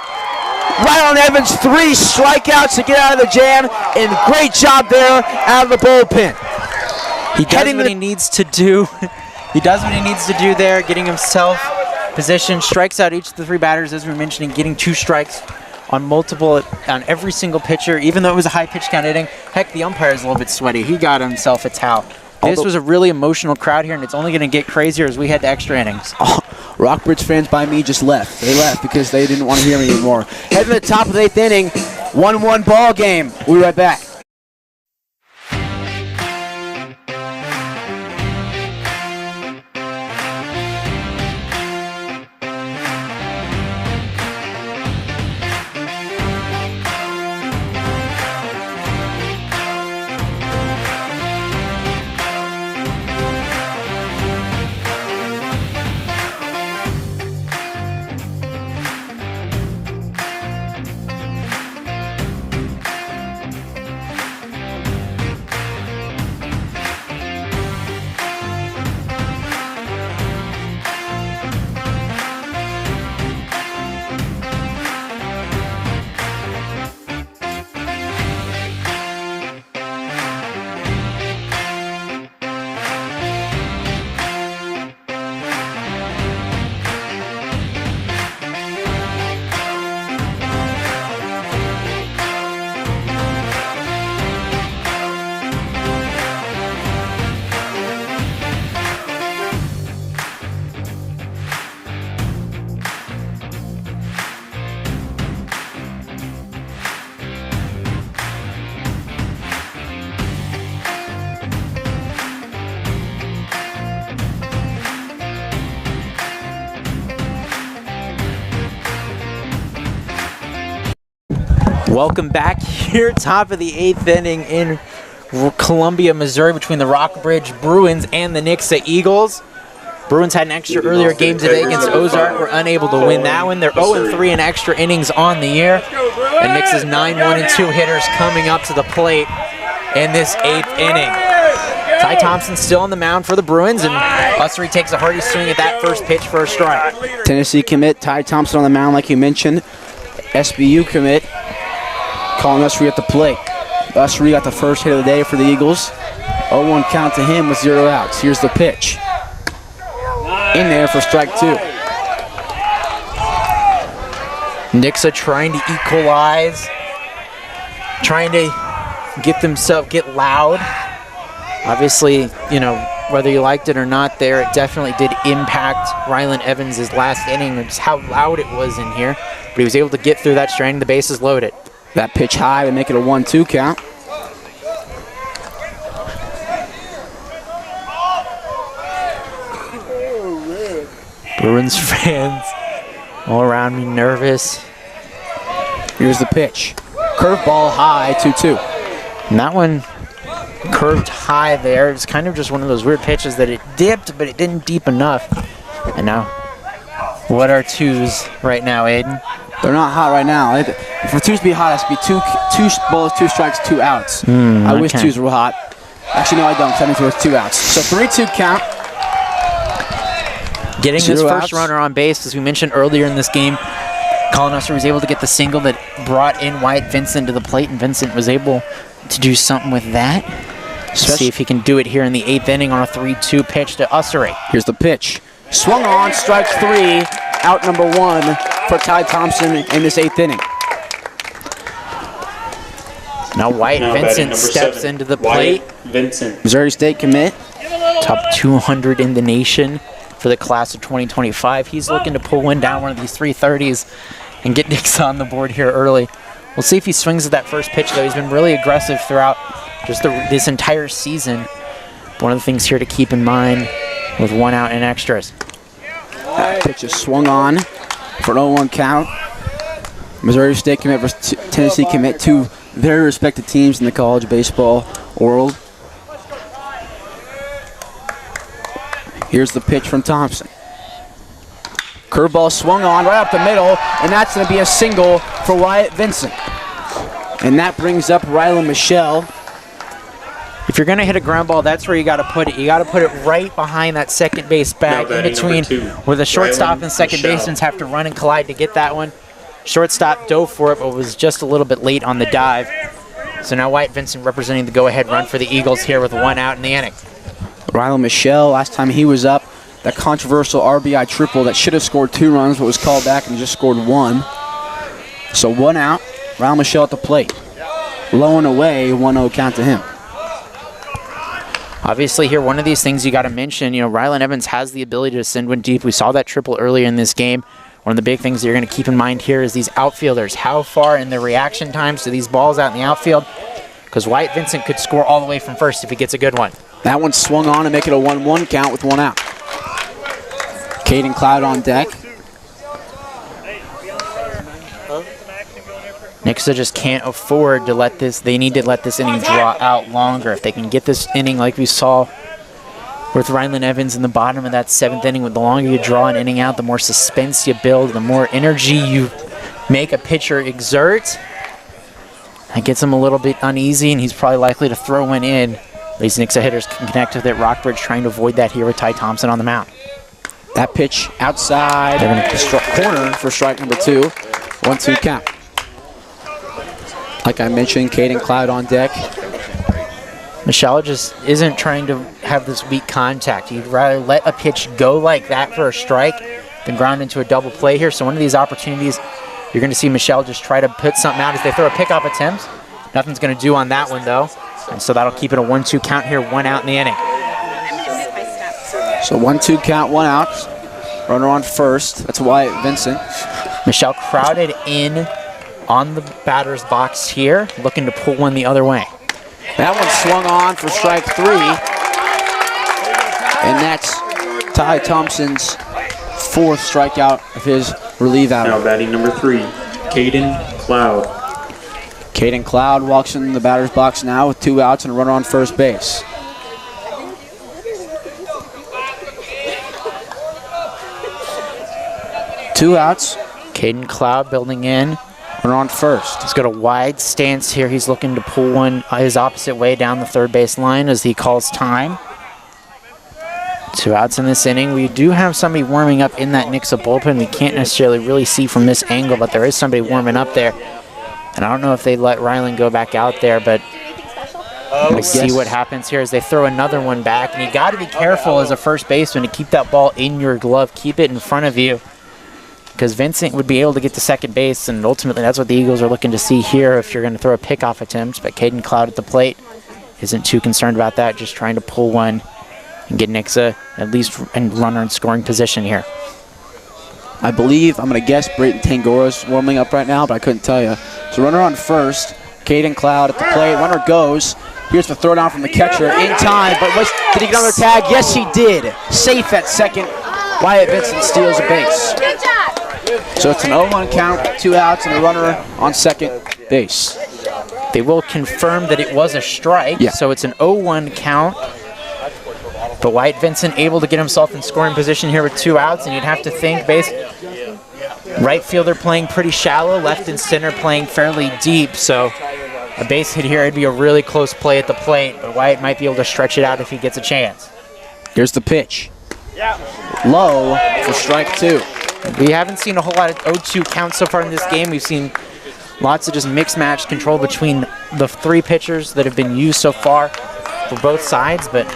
Rylan Evans 3 strikeouts to get out of the jam, and great job there out of the bullpen. He does what he needs to do. He does what he needs to do there, getting himself positioned, strikes out each of the 3 batters, as we were mentioning, getting 2 strikes on every single pitcher, even though it was a high pitch count inning. Heck, the umpire is a little bit sweaty. He got himself a towel. This was a really emotional crowd here, and it's only going to get crazier as we head to extra innings. Rockbridge fans by me just left. They left because they didn't want to hear me anymore. Heading to the top of the 8th inning, 1-1 ball game. We'll be right back. Welcome back here, top of the 8th inning in Columbia, Missouri, between the Rockbridge Bruins and the Nixa Eagles. Bruins had an extra earlier game today against Ozark. Were unable to win that one. They're 0-3 in extra innings on the year. And Nixa's 9-1-2 hitters coming up to the plate in this 8th inning. Ty Thompson still on the mound for the Bruins, and Ussery takes a hearty swing at that first pitch for a strike. Tennessee commit Ty Thompson on the mound, like you mentioned. SBU commit Colin Ussery at the plate. Ussery got the first hit of the day for the Eagles. 0-1 count to him with 0 outs. Here's the pitch. In there for strike 2. Nixa trying to equalize, trying to get loud. Obviously, you know, whether you liked it or not there, it definitely did impact Rylan Evans' last inning, just how loud it was in here. But he was able to get through that, straining the bases loaded. That pitch high to make it a 1-2 count. Bruins fans all around me nervous. Here's the pitch. Curveball high, 2-2. And that one curved high there. It's kind of just one of those weird pitches that it dipped, but it didn't deep enough. And now, what are twos right now, Aiden? They're not hot right now. For twos to be hot, it has to be two balls, 2 strikes, 2 outs. I wish twos were hot. Actually, no, I don't. 7 was 2 outs. So 3-2 count. Getting this first runner on base, as we mentioned earlier in this game, Colin Ussery was able to get the single that brought in Wyatt Vincent to the plate, and Vincent was able to do something with that. See if he can do it here in the 8th inning on a 3-2 pitch to Ussery. Here's the pitch. Swung on, strike 3, out number 1 for Ty Thompson in this 8th inning. Now Wyatt Vincent steps into the plate. Missouri State commit. Top 200 in the nation for the class of 2025. He's looking to pull one down one of these 330s and get Nixa on the board here early. We'll see if he swings at that first pitch, though. He's been really aggressive throughout just this entire season. One of the things here to keep in mind with 1 out and extras. That pitch is swung on for an 0-1 count. Missouri State commit versus Tennessee commit, 2 very respected teams in the college baseball world. Here's the pitch from Thompson. Curveball swung on right up the middle, and that's going to be a single for Wyatt Vincent. And that brings up Rylan Michelle. If you're going to hit a ground ball, that's where you got to put it. You got to put it right behind that second base bag, in between where the shortstop and second basemen have to run and collide to get that one. Shortstop dove for it, but was just a little bit late on the dive. So now Wyatt Vincent representing the go-ahead run for the Eagles here with 1 out in the inning. Rylan Michelle, last time he was up, that controversial RBI triple that should have scored 2 runs but was called back and just scored 1. So 1 out, Rylan Michelle at the plate. Low and away, 1-0 count to him. Obviously here, one of these things you got to mention, you know, Rylan Evans has the ability to send one deep. We saw that triple earlier in this game. One of the big things that you're going to keep in mind here is these outfielders. How far in the reaction times to these balls out in the outfield? Because Wyatt Vincent could score all the way from first if he gets a good one. That one swung on to make it a 1-1 count with 1 out. Caden Cloud on deck. Nixa just can't afford to let this, they need to let this inning draw out longer. If they can get this inning like we saw with Rylan Evans in the bottom of that 7th inning, the longer you draw an inning out, the more suspense you build, the more energy you make a pitcher exert. That gets him a little bit uneasy, and he's probably likely to throw one in. These Nixa hitters can connect with it. Rockbridge trying to avoid that here with Ty Thompson on the mound. That pitch outside. They're going to corner for strike number 2. 1-2 count. Like I mentioned, Caden Cloud on deck. Michelle just isn't trying to have this weak contact. He'd rather let a pitch go like that for a strike than ground into a double play here. So one of these opportunities, you're going to see Michelle just try to put something out as they throw a pickoff attempt. Nothing's going to do on that one, though. And so that'll keep it a 1-2 count here, 1 out in the inning. So 1-2 count, 1 out. Runner on first. That's Wyatt Vincent. Michelle crowded in on the batter's box here, looking to pull one the other way. That one swung on for strike 3. And that's Ty Thompson's 4th strikeout of his relief out. Now batting number 3, Caden Cloud. Caden Cloud walks in the batter's box now with 2 outs and a runner on first base. Two outs. Caden Cloud building in. Runner on first. He's got a wide stance here. He's looking to pull one his opposite way down the third base line as he calls time. 2 outs in this inning. We do have somebody warming up in that Nixa bullpen. We can't necessarily really see from this angle, but there is somebody warming up there. And I don't know if they let Ryland go back out there, but we'll see what happens here as they throw another one back. And you got to be careful as a first baseman to keep that ball in your glove. Keep it in front of you, because Vincent would be able to get to second base, and ultimately that's what the Eagles are looking to see here if you're going to throw a pickoff attempt. But Caden Cloud at the plate isn't too concerned about that, just trying to pull one and get Nixa at least a runner in scoring position here. I believe, I'm going to guess Brayton Tangora's warming up right now, but I couldn't tell you. So runner on first, Caden Cloud at the plate. Runner goes. Here's the throw down from the catcher in time, but did he get another tag? Yes, he did. Safe at second. Wyatt Vincent steals a base. So it's an 0-1 count, 2 outs, and a runner on second base. They will confirm that it was a strike, so it's an 0-1 count. But Wyatt Vincent able to get himself in scoring position here with 2 outs, and you'd have to think right fielder playing pretty shallow, left and center playing fairly deep, so a base hit here, it'd be a really close play at the plate, but Wyatt might be able to stretch it out if he gets a chance. Here's the pitch. Low for strike 2. We haven't seen a whole lot of 0-2 counts so far in this game. We've seen lots of just mixed match control between the 3 pitchers that have been used so far for both sides, but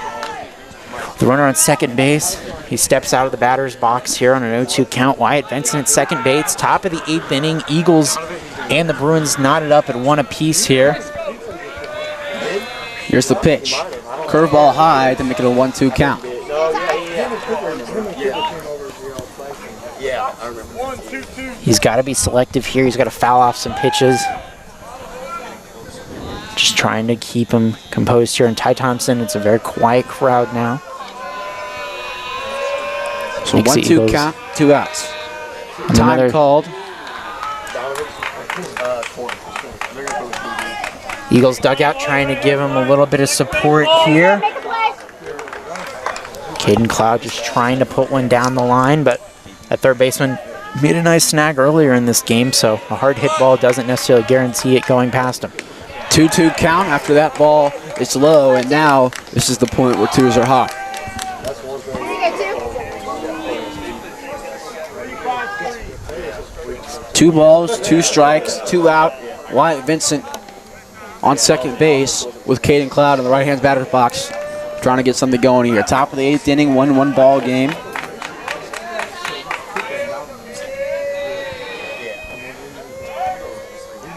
the runner on second base, he steps out of the batter's box here on an 0-2 count. Wyatt Vincent at second base, top of the 8th inning. Eagles and the Bruins knotted up at 1 apiece here. Here's the pitch. Curveball high to make it a 1-2 count. He's got to be selective here. He's got to foul off some pitches. Just trying to keep him composed here. And Ty Thompson, it's a very quiet crowd now. So 1-2 count, 2 outs. Time called. Eagles dugout trying to give him a little bit of support here. Caden Cloud just trying to put one down the line, but that third baseman made a nice snag earlier in this game, so a hard hit ball doesn't necessarily guarantee it going past him. 2-2 count. After that ball, it's low, and now this is the point where 2s are hot. Two balls, 2 strikes, 2 out. Wyatt Vincent on second base with Caden Cloud in the right-hand batter's box, trying to get something going here. Top of the 8th inning, 1-1 ball game.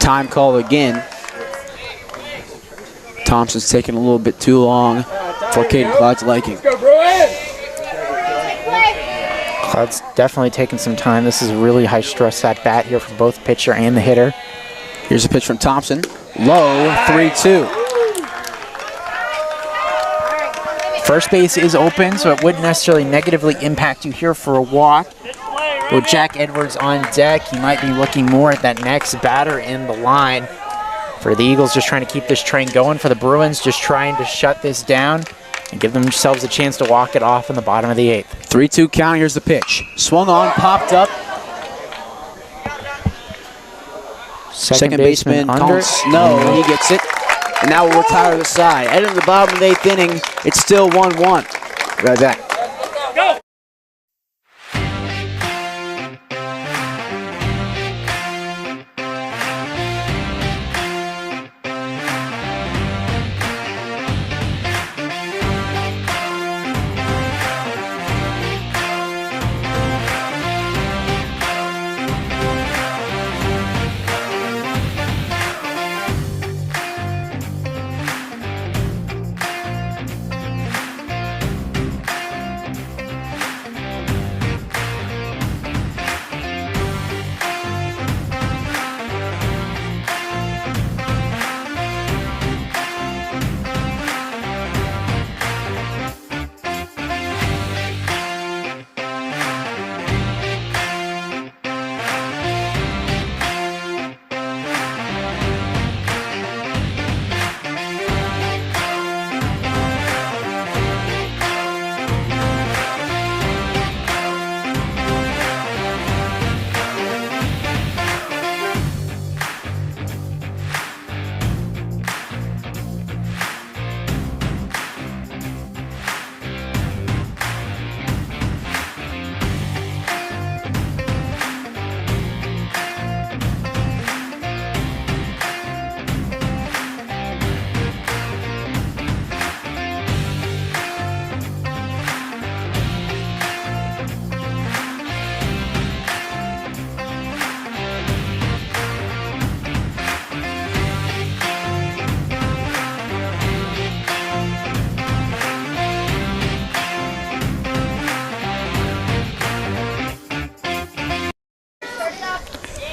Time call again. Thompson's taking a little bit too long for Caden Cloud's liking. Cloud's definitely taking some time. This is a really high-stress at-bat here for both pitcher and the hitter. Here's a pitch from Thompson. Low, 3-2. First base is open, so it wouldn't necessarily negatively impact you here for a walk. With Jack Edwards on deck, he might be looking more at that next batter in the line. For the Eagles, just trying to keep this train going. For the Bruins, just trying to shut this down and give themselves a chance to walk it off in the bottom of the 8th. 3-2 count. Here's the pitch. Swung on, popped up. Second baseman counts. No, he gets it. And now we'll retire the side. Heading to the bottom of the 8th inning, it's still 1-1. Right back.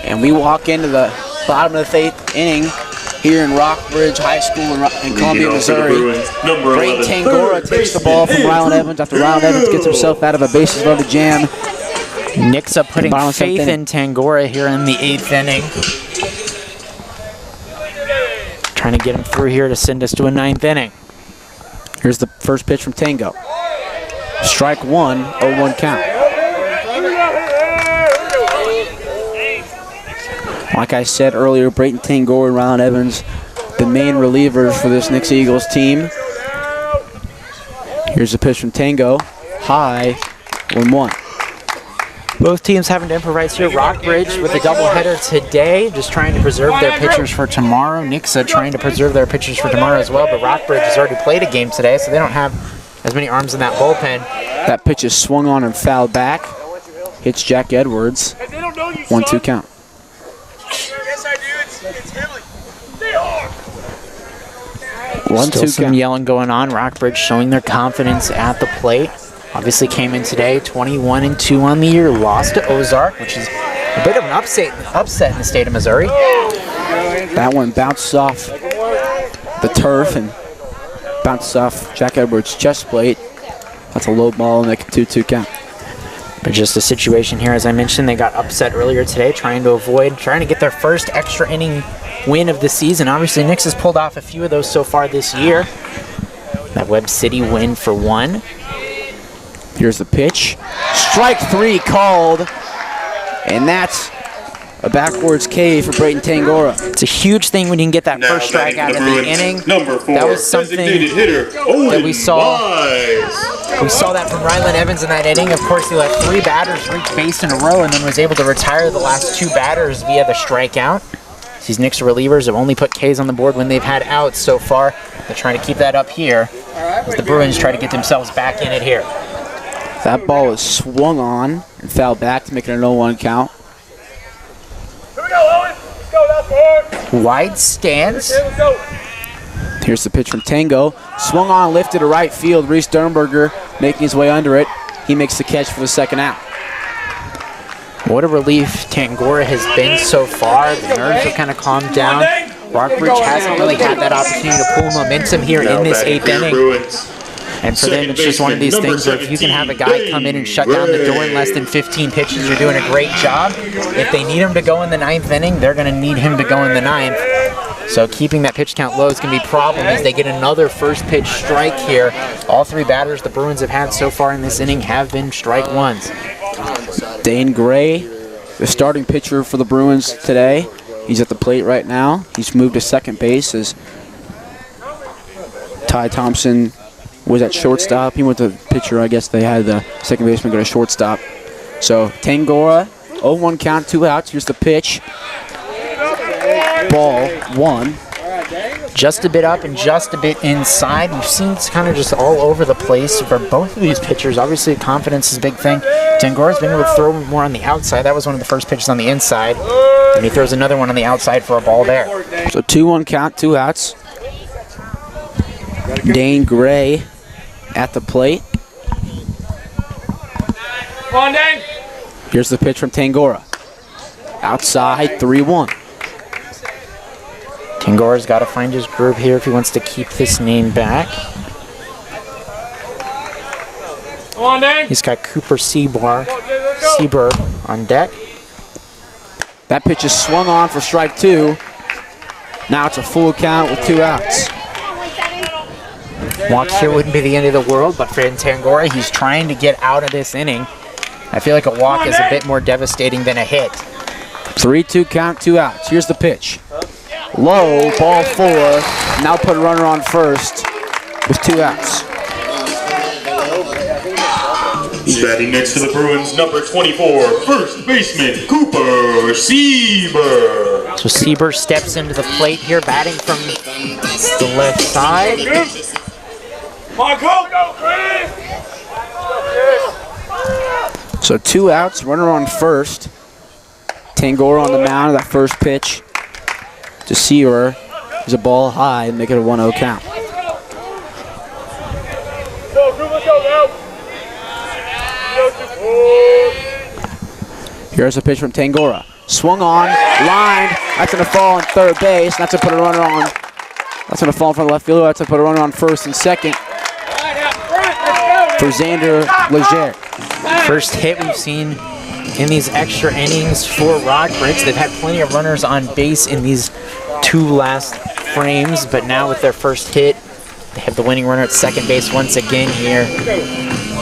And we walk into the bottom of the 8th inning here in Rockbridge High School in Columbia, Missouri. Brayden Tangora takes the ball from Rylan Evans after Rylan Evans gets himself out of a bases-loaded jam. Nixa putting faith in Tangora here in the 8th inning. Trying to get him through here to send us to a 9th inning. Here's the first pitch from Tango. Strike one, 0-1 count. Like I said earlier, Brayden Tangora and Rylan Evans, the main relievers for this Nixa Eagles team. Here's the pitch from Tango. High, 1-1. Both teams having to improvise here. Rockbridge with a doubleheader today, just trying to preserve their pitchers for tomorrow. Nixa trying to preserve their pitchers for tomorrow as well, but Rockbridge has already played a game today, so they don't have as many arms in that bullpen. That pitch is swung on and fouled back. Hits Jack Edwards. 1-2 count. Yes, I do. It's Hillary. They are. 1-2 Still some count. yelling going on. Rockbridge showing their confidence at the plate. Obviously came in today 21-2 on the year. Lost to Ozark, which is a bit of an upset in the state of Missouri. That one bounced off the turf and bounced off Jack Edwards' chest plate. That's a low ball and make a 2-2 count. But just a situation here, as I mentioned, they got upset earlier today, trying to get their first extra inning win of the season. Obviously, Nixa has pulled off a few of those so far this year. That Webb City win for one. Here's the pitch. Strike three called, and that's a backwards K for Brayden Tangora. It's a huge thing when you can get that first strike out of the inning. Number 4, that was something hitter, that we saw. Wise. We saw that from Rylan Evans in that inning. Of course, he let 3 batters reach base in a row and then was able to retire the last 2 batters via the strikeout. These Nixa relievers have only put Ks on the board when they've had outs so far. They're trying to keep that up here as the Bruins try to get themselves back in it here. That ball is swung on and fouled back to make it a 0-1 count. Here we go, Owen. Let's go. That's hard. Wide stance. Let's go. Here's the pitch from Tango. Swung on, lifted to right field. Reese Sternberger making his way under it. He makes the catch for the second out. What a relief Tangora has been so far. The nerves have kind of calmed down. Rockbridge hasn't really had that opportunity to pull momentum here in this 8th inning. And for them, it's just one of these things where if you can have a guy come in and shut down the door in less than 15 pitches, you're doing a great job. If they need him to go in the 9th inning, they're going to need him to go in the 9th. So keeping that pitch count low is going to be a problem as they get another first pitch strike here. All 3 batters the Bruins have had so far in this inning have been strike ones. Dane Gray, the starting pitcher for the Bruins today. He's at the plate right now. He's moved to second base as Ty Thompson was at shortstop. He went to pitcher. I guess they had the second baseman go to shortstop. So Tangora, 0-1 count, 2 outs. Here's the pitch. Ball 1. Just a bit up and just a bit inside. We've seen it's kind of just all over the place for both of these pitchers. Obviously, confidence is a big thing. Tangora's been able to throw more on the outside. That was one of the first pitches on the inside. And he throws another one on the outside for a ball there. So 2-1 count, 2 outs. Dane Gray at the plate. Come on, Dane. Here's the pitch from Tangora. Outside, 3-1. Tangora's got to find his groove here if he wants to keep this name back. Come on, Dane. He's got Cooper Seaber on deck. That pitch is swung on for strike 2. Now it's a full count with 2 outs. Walk here wouldn't be the end of the world, but for Tangora, he's trying to get out of this inning. I feel like a walk is a bit more devastating than a hit. 3-2 count, 2 outs. Here's the pitch. Low, ball 4. Now put a runner on first with 2 outs. Batting next to the Bruins, number 24, first baseman, Cooper Seaber. So Seaber steps into the plate here, batting from the left side. Come on, go. So 2 outs, runner on first. Tangora on the mound of that first pitch to Seaver. There's a ball high, make it a 1-0 count. Let's go now. Here's a pitch from Tangora. Swung on, lined. That's going to fall on third base. That's going to put a runner on. That's going to fall in front of left fielder. That's going to put a runner on first and second for Xander Leger. First hit we've seen in these extra innings for Rockbridge. They've had plenty of runners on base in these 2 last frames, but now with their first hit, they have the winning runner at second base once again here.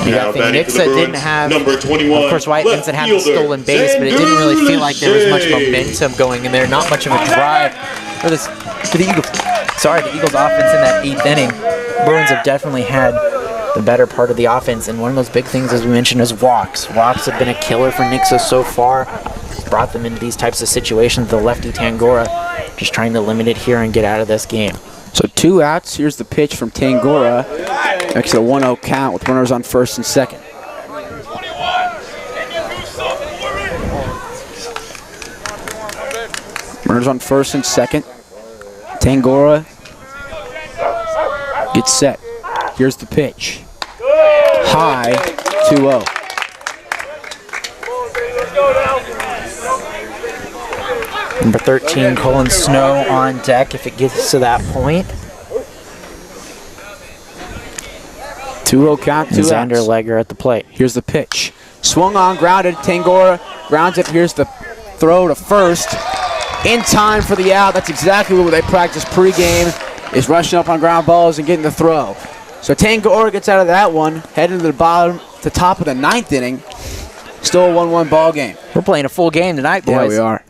You got Nixa didn't have, number 21, of course, Wyatt Vincent had the stolen base, but it didn't really feel like there was much momentum going in there, not much of a drive for the Eagles. Sorry, the Eagles offense in that 8th inning. Bruins have definitely had the better part of the offense, and one of those big things, as we mentioned, is walks. Walks have been a killer for Nixa so far. It's brought them into these types of situations. The lefty Tangora just trying to limit it here and get out of this game. So 2 outs. Here's the pitch from Tangora. Makes it a 1-0 count with runners on first and second. Runners on first and second. Tangora gets set. Here's the pitch. High, 2-0. Number 13, Colin Snow on deck if it gets to that point. 2-0 count, 2 outs. Xander Leger at the plate. Here's the pitch. Swung on, grounded. Tangora grounds it. Here's the throw to first. In time for the out. That's exactly what they practice pregame, is rushing up on ground balls and getting the throw. So Tangora gets out of that one, heading to the top of the 9th inning. Still a 1-1 ball game. We're playing a full game tonight, boys. Yeah, we are.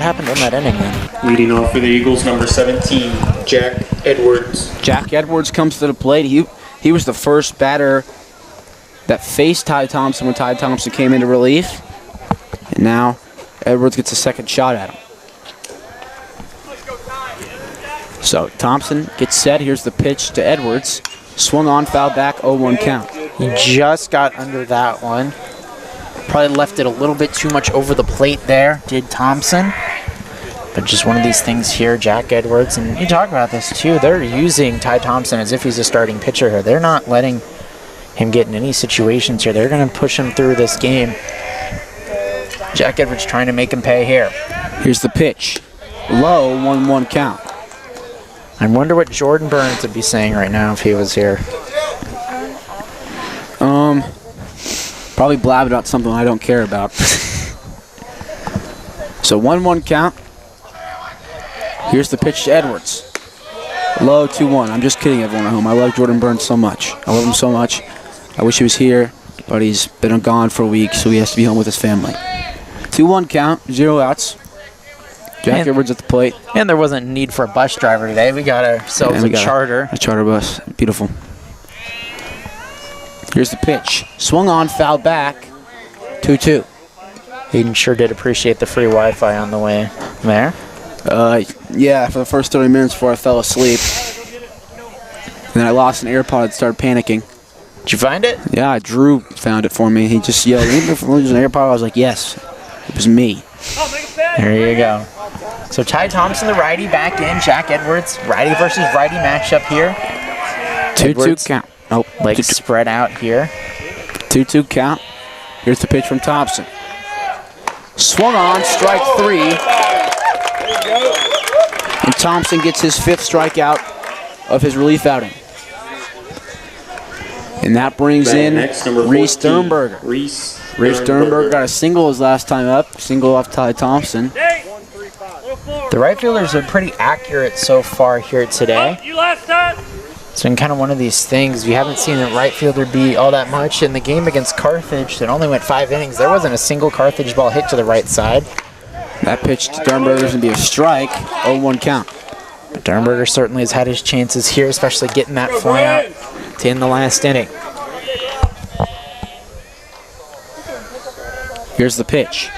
What happened in that inning then? Leading off for the Eagles, number 17, Jack Edwards. Jack Edwards comes to the plate. He was the first batter that faced Ty Thompson when Ty Thompson came into relief. And now Edwards gets a second shot at him. So Thompson gets set. Here's the pitch to Edwards. Swung on, fouled back, 0-1 count. He just got under that one. Probably left it a little bit too much over the plate there, did Thompson. But just one of these things here, Jack Edwards, and you talk about this too, they're using Ty Thompson as if he's a starting pitcher here. They're not letting him get in any situations here. They're going to push him through this game. Jack Edwards trying to make him pay here. Here's the pitch. Low, 1-1 count. I wonder what Jordan Burns would be saying right now if he was here. Probably blab about something I don't care about. So 1-1 count. Here's the pitch to Edwards. Low, 2-1. I'm just kidding, everyone at home. I love Jordan Burns so much. I love him so much. I wish he was here, but he's been gone for a week, so he has to be home with his family. 2-1 count, 0 outs. Jack Edwards at the plate. And there wasn't a need for a bus driver today. We got ourselves a charter. A charter bus. Beautiful. Here's the pitch. Swung on, fouled back. 2-2. Hayden sure did appreciate the free Wi-Fi on the way there. Yeah, for the first 30 minutes before I fell asleep. And then I lost an AirPod and started panicking. Did you find it? Yeah, Drew found it for me. He just yelled, "Even if we're losing air power," I was like, yes, it was me. There you go. So Ty Thompson, the righty, back in. Jack Edwards, righty versus righty matchup here. 2-2 count. Nope. Legs spread out here. 2-2 count. Here's the pitch from Thompson. Swung on, strike 3. And Thompson gets his 5th strikeout of his relief outing. And that brings in Reese Sternberger. Reese Sternberger got a single his last time up. Single off Ty Thompson. The right fielders are pretty accurate so far here today. It's been kind of one of these things. We haven't seen a right fielder be all that much. In the game against Carthage that only went 5 innings, there wasn't a single Carthage ball hit to the right side. That pitch to Sternberger is going to be a strike. 0-1 count. But Sternberger certainly has had his chances here, especially getting that fly out to end the last inning. Here's the pitch.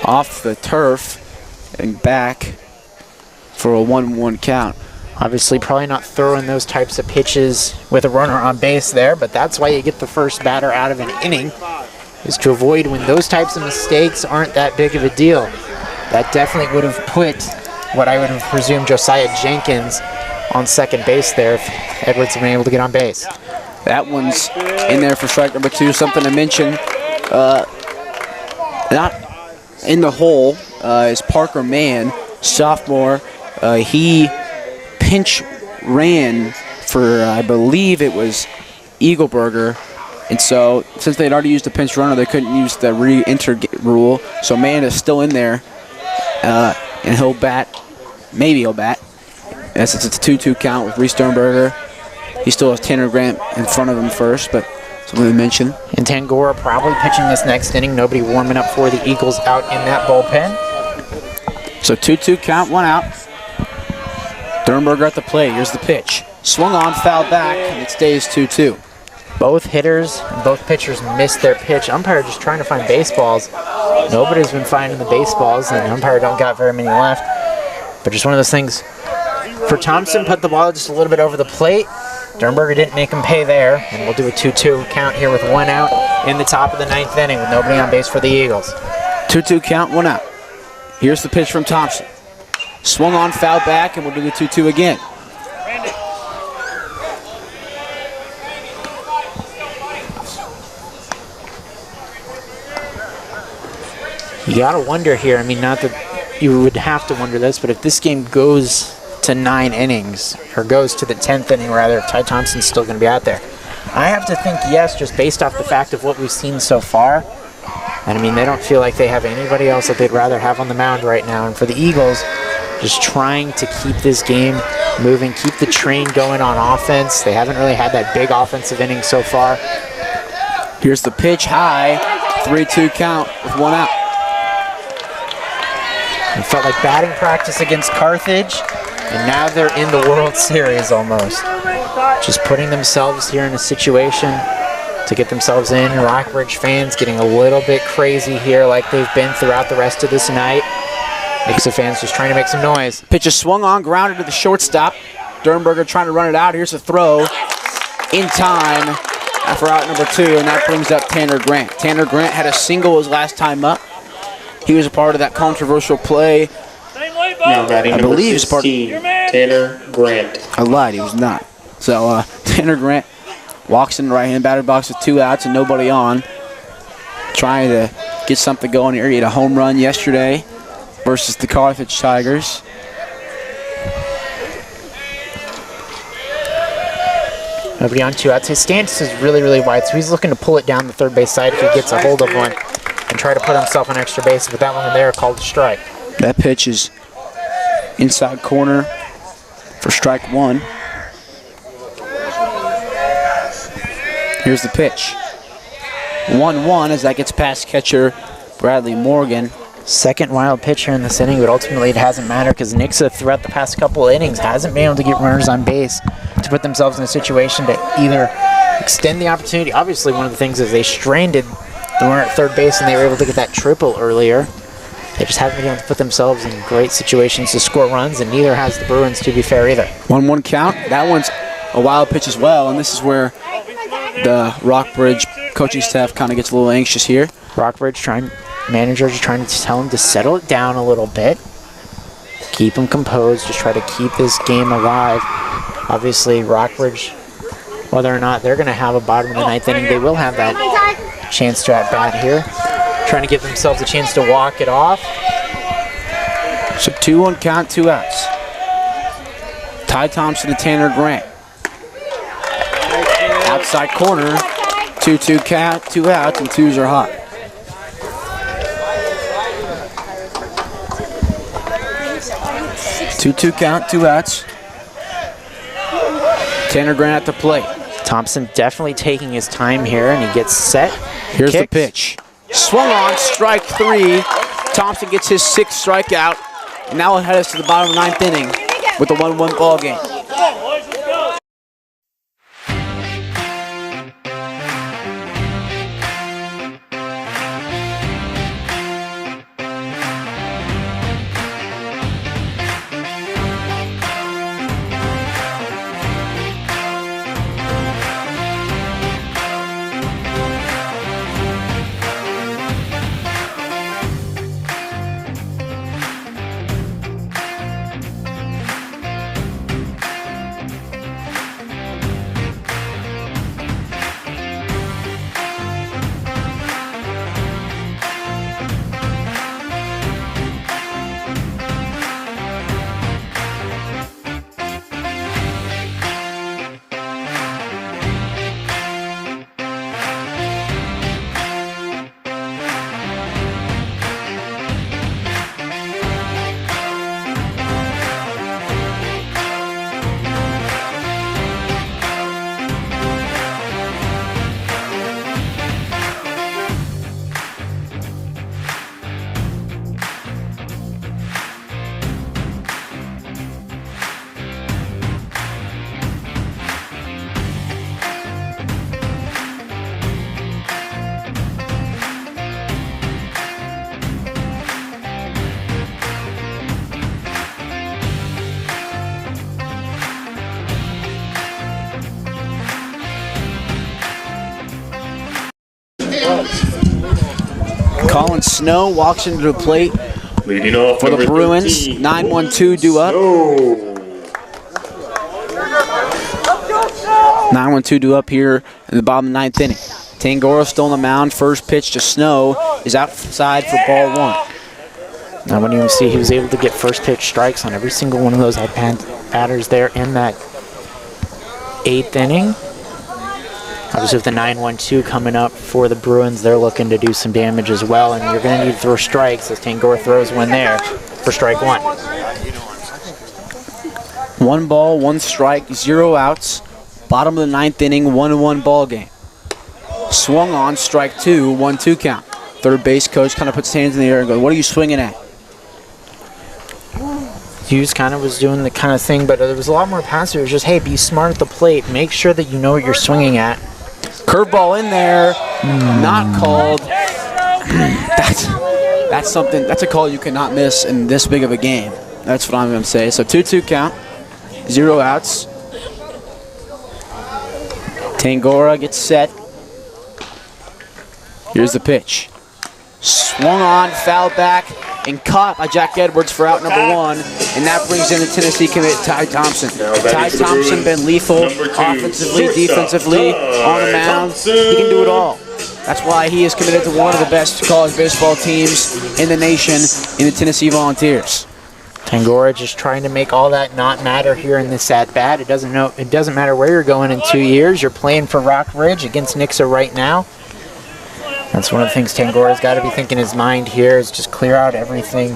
Off the turf and back for a 1-1 count. Obviously, probably not throwing those types of pitches with a runner on base there, but that's why you get the first batter out of an inning, is to avoid when those types of mistakes aren't that big of a deal. That definitely would have put what I would have presumed Josiah Jenkins on second base there if Edwards had been able to get on base. That one's in there for strike number 2. Something to mention, not in the hole is Parker Mann, sophomore. He pinch ran for, I believe it was Eagleburger. And so, since they'd already used a pinch runner, they couldn't use the re-enter rule. So Mann is still in there, and he'll bat. Maybe he'll bat. As it's a 2-2 count with Reese Sternberger. He still has Tanner Grant in front of him first, but something to mention. And Tangora probably pitching this next inning. Nobody warming up for the Eagles out in that bullpen. So 2-2 count, 1 out. Sternberger at the plate. Here's the pitch. Swung on, foul back, and it stays 2-2. Both hitters and both pitchers missed their pitch. Umpire just trying to find baseballs. Nobody's been finding the baseballs, and umpire don't got very many left. But just one of those things. For Thompson, put the ball just a little bit over the plate. Sternberger didn't make him pay there, and we'll do a 2-2 count here with 1 out in the top of the 9th inning with nobody on base for the Eagles. 2-2 count, 1 out. Here's the pitch from Thompson. Swung on, foul back, and we'll do the 2-2 again. You gotta wonder here, I mean, not that you would have to wonder this, but if this game goes to 9 innings, or goes to the 10th inning rather, if Ty Thompson's still gonna be out there, I have to think yes, just based off the fact of what we've seen so far. And I mean, they don't feel like they have anybody else that they'd rather have on the mound right now. And for the Eagles, just trying to keep this game moving, keep the train going on offense. They haven't really had that big offensive inning so far. Here's the pitch, high, 3-2 count with 1 out. It felt like batting practice against Carthage, and now they're in the World Series almost. Just putting themselves here in a situation to get themselves in. Rockbridge fans getting a little bit crazy here like they've been throughout the rest of this night. Nixa fans just trying to make some noise. Pitch is swung on, grounded to the shortstop. Sternberger trying to run it out. Here's a throw in time for out number 2, and that brings up Tanner Grant. Tanner Grant had a single his last time up. He was a part of that controversial play. Now batting number 16, Tanner Grant. I lied, he was not. So Tanner Grant walks in the right-hand batter box with 2 outs and nobody on. Trying to get something going here. He had a home run yesterday versus the Carthage Tigers. Nobody on 2 outs. His stance is really, really wide, so he's looking to pull it down the third base side if he gets a hold of one and try to put himself on extra base. But that one in there called a strike. That pitch is inside corner for strike 1. Here's the pitch. 1-1 as that gets past catcher Bradley Morgan. Second wild pitch here in this inning, but ultimately it hasn't mattered because Nixa throughout the past couple of innings hasn't been able to get runners on base to put themselves in a situation to either extend the opportunity. Obviously, one of the things is they stranded the runner at third base and they were able to get that triple earlier. They just haven't been able to put themselves in great situations to score runs, and neither has the Bruins, to be fair, either. 1-1 count. That one's a wild pitch as well, and this is where the Rockbridge coaching staff kind of gets a little anxious here. Rockbridge managers are trying to tell him to settle it down a little bit. Keep him composed, just try to keep this game alive. Obviously, Rockbridge, whether or not they're going to have a bottom of the ninth inning, they will have that chance to at-bat here. Trying to give themselves a chance to walk it off. So 2-1 count, 2 outs. Ty Thompson and Tanner Grant. Outside corner, 2-2 count, 2 outs, and 2s are hot. Two count, 2 outs. Tanner Grant at the plate. Thompson definitely taking his time here, and he gets set. Here's Kicks. the pitch. Swung on, strike 3. Thompson gets his 6th strikeout. And now he'll head us to the bottom of the 9th inning with a 1-1 ball game. Colin Snow walks into the plate Leading off for the number Bruins. 13, 9-1-2 due up. 9-1-2 due up here in the bottom of the 9th inning. Tangora still on the mound. First pitch to Snow is outside for ball 1. Now when you see he was able to get first pitch strikes on every single one of those batters there in that 8th inning. Obviously with the 9-1-2 coming up for the Bruins, they're looking to do some damage as well, and you're going to need to throw strikes as Tangora throws one there for strike 1. 1 ball, 1 strike, 0 outs. Bottom of the 9th inning, 1-1 ball game. Swung on, strike 2, 1-2 count. Third base coach kind of puts his hands in the air and goes, "What are you swinging at?" Hughes kind of was doing the kind of thing, but there was a lot more passive. It was just, hey, be smart at the plate. Make sure that you know what you're swinging at. Curveball in there, not called. That's something. That's a call you cannot miss in this big of a game. That's what I'm going to say. So 2-2 count, 0 outs. Tangora gets set. Here's the pitch. Swung on, foul back, and caught by Jack Edwards for out number 1. And that brings in the Tennessee commit, Ty Thompson. Ty Thompson been lethal offensively, defensively, on the mound. He can do it all. That's why he is committed to one of the best college baseball teams in the nation in the Tennessee Volunteers. Tangora just trying to make all that not matter here in this at-bat. It doesn't matter where you're going in 2 years. You're playing for Rockbridge against Nixa right now. That's one of the things Tangora's got to be thinking in his mind here is just clear out everything.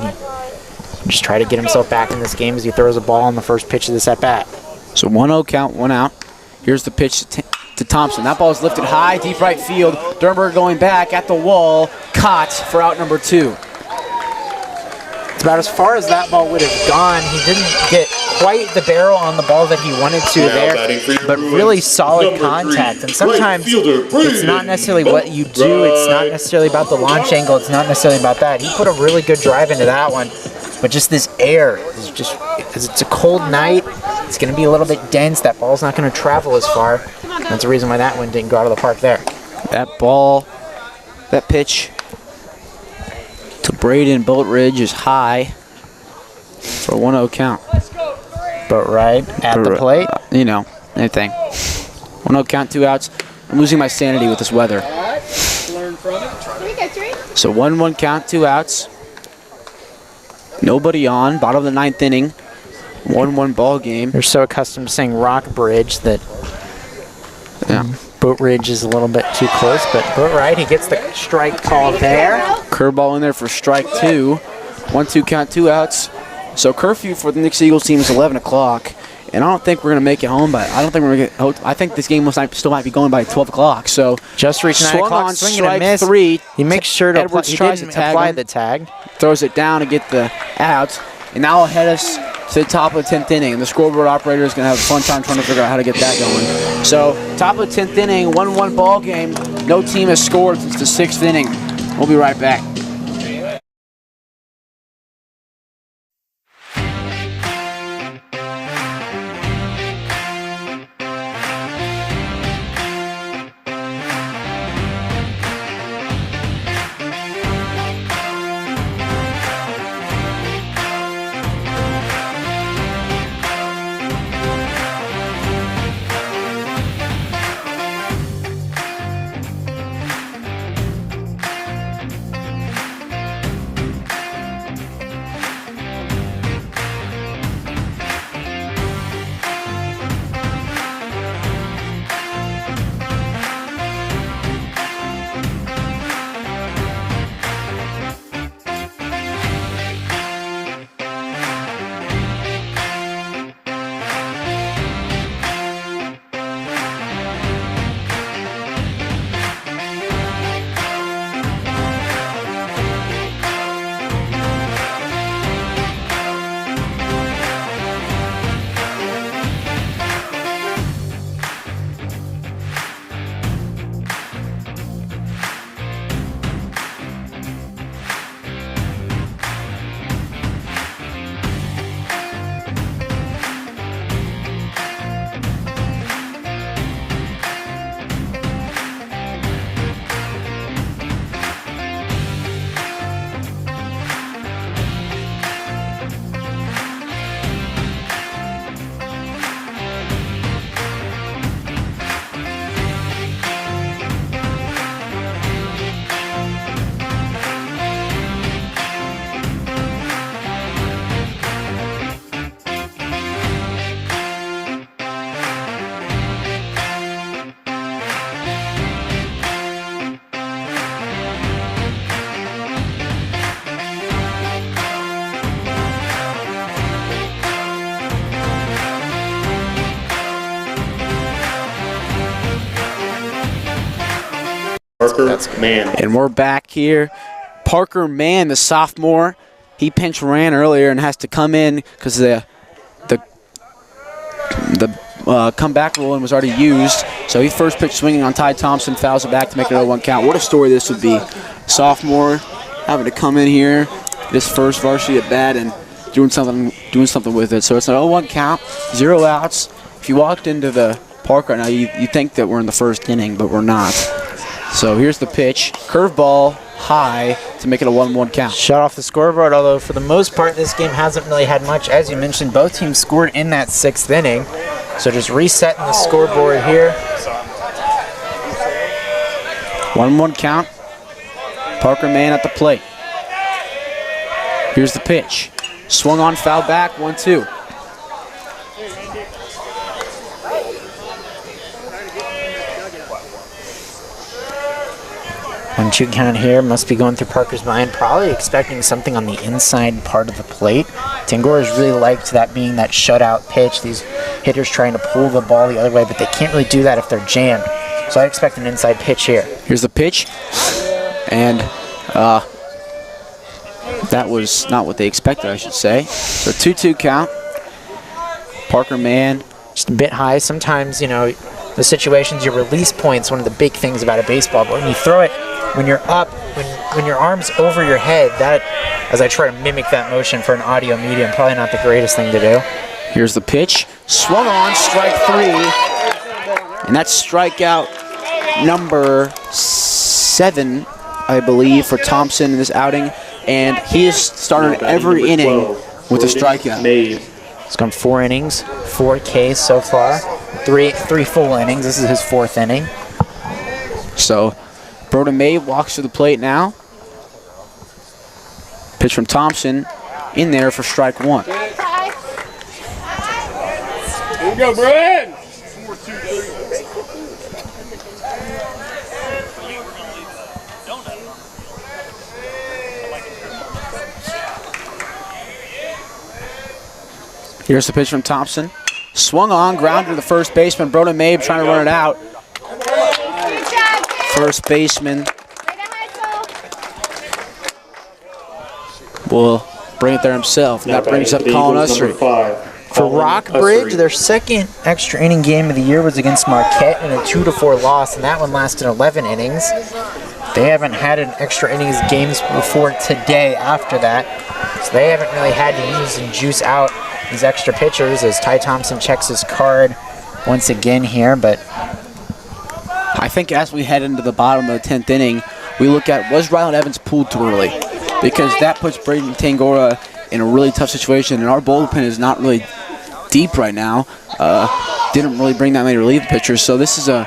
Just try to get himself back in this game as he throws a ball on the first pitch of this at-bat. So 1-0 count, 1 out. Here's the pitch to Thompson. That ball is lifted high, deep right field. Dernberg going back at the wall. Caught for out number 2. It's about as far as that ball would have gone. He didn't get quite the barrel on the ball that he wanted to there, but really solid contact. And sometimes it's not necessarily what you do. It's not necessarily about the launch angle. It's not necessarily about that. He put a really good drive into that one, but just this air is just, because it's a cold night, it's going to be a little bit dense. That ball's not going to travel as far. That's the reason why that one didn't go out of the park there. That pitch to Braden Boatridge is high for a 1-0 count. Boatridge at the plate. You know, anything. 1-0 count, 2 outs. I'm losing my sanity with this weather. So 1-1 count, 2 outs. Nobody on. Bottom of the 9th inning. 1-1 ball game. You're so accustomed to saying Rockbridge that Boatridge is a little bit too close, but Boatridge, he gets the strike call there. Curveball in there for strike 2. 1-2 count, 2 outs. So curfew for the Nixa Eagles team is 11 o'clock. And I don't think we're going to make it home, but I think this game still might be going by 12 o'clock. So just reaching 9 o'clock, on swinging strike and miss. 3. He makes sure to Edwards he tries didn't to tag apply him, the tag. throws it down to get the out. And now will head us to the top of the 10th inning. And the scoreboard operator is going to have a fun time trying to figure out how to get that going. So top of the 10th inning, 1-1 ball game. No team has scored since the 6th inning. We'll be right back. Parker Mann. And we're back here. Parker Mann, the sophomore, he pinch ran earlier and has to come in because the comeback rule was already used. So he first pitch swinging on Ty Thompson, fouls it back to make it a 0-1 count. What a story this would be. Sophomore having to come in here, this first varsity at bat, and doing something with it. So it's an 0-1 count, 0 outs. If you walked into the park right now, you think that we're in the first inning, but we're not. So here's the pitch. Curveball high to make it a 1-1 count. Shut off the scoreboard, although for the most part this game hasn't really had much. As you mentioned, both teams scored in that 6th inning. So just resetting the scoreboard here. 1-1 count. Parker Mann at the plate. Here's the pitch. Swung on, foul back, 1-2. 1-2 count here, must be going through Parker's mind, probably expecting something on the inside part of the plate. Tangora's really liked that being that shutout pitch, these hitters trying to pull the ball the other way, but they can't really do that if they're jammed. So I expect an inside pitch here. Here's the pitch, and that was not what they expected, I should say. So 2-2 count. Parker Mann. Just a bit high. Sometimes, you know, the situations, your release point's one of the big things about a baseball. But when you throw it, when you're up, when your arm's over your head, that, as I try to mimic that motion for an audio medium, probably not the greatest thing to do. Here's the pitch. Swung on, strike 3. And that's strikeout number 7, I believe, for Thompson in this outing. And he has started every inning with a strikeout. He's gone 4 innings, 4 Ks so far, three full innings. This is his 4th inning. So Broden May walks to the plate now. Pitch from Thompson in there for strike 1. Here we go, Brad. Here's the pitch from Thompson. Swung on, ground to the first baseman. Broden May trying to run it out. First baseman will bring it there himself. And that brings up Colin Usry. For Rockbridge, their 2nd extra inning game of the year was against Marquette in a 2-4 loss, and that one lasted 11 innings. They haven't had an extra innings games before today after that, so they haven't really had to use and juice out these extra pitchers as Ty Thompson checks his card once again here. But I think as we head into the bottom of the 10th inning, we look at, was Rylan Evans pulled too early? Because that puts Braden Tangora in a really tough situation, and our bullpen is not really deep right now. Didn't really bring that many relief pitchers, so this is going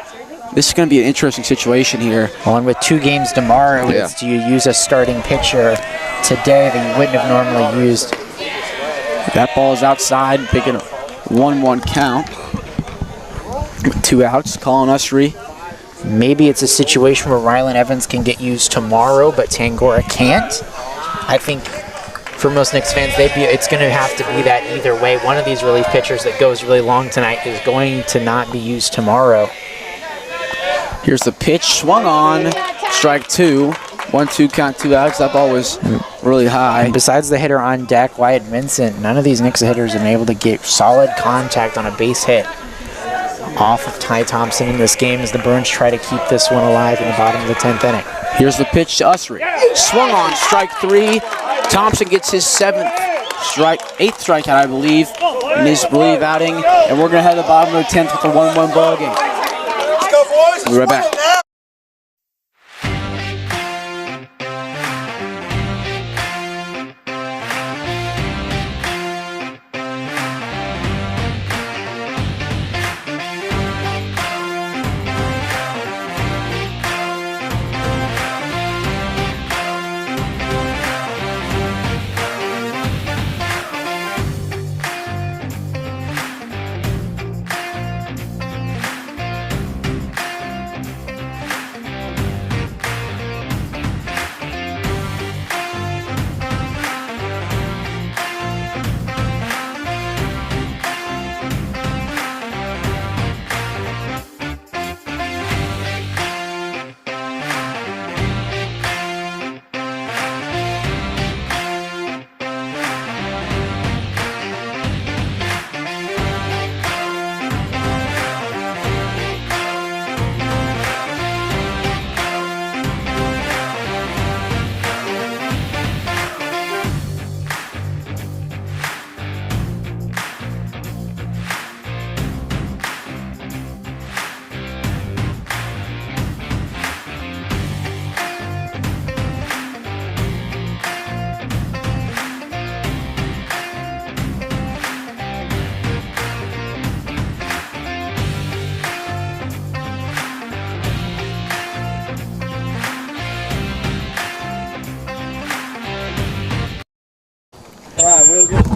to be an interesting situation here. Well, and with 2 games tomorrow, it's do you use a starting pitcher today that you wouldn't have normally used? That ball is outside, picking a 1-1 count. With 2 outs, Colin Usry. Maybe it's a situation where Rylan Evans can get used tomorrow, but Tangora can't. I think for most Knicks fans, it's going to have to be that either way. One of these relief pitchers that goes really long tonight is going to not be used tomorrow. Here's the pitch, swung on, strike 2. 1-2 count, 2 outs. That ball was really high. And besides the hitter on deck, Wyatt Vincent, none of these Knicks hitters have been able to get solid contact on a base hit off of Ty Thompson in this game as the Bruins try to keep this one alive in the bottom of the 10th inning. Here's the pitch to Usry. Swung on, strike 3. Thompson gets his 8th strikeout, I believe, in his relief outing. And we're going to head to the bottom of the 10th with a 1-1 ball game. Let's go, boys. We'll be right back.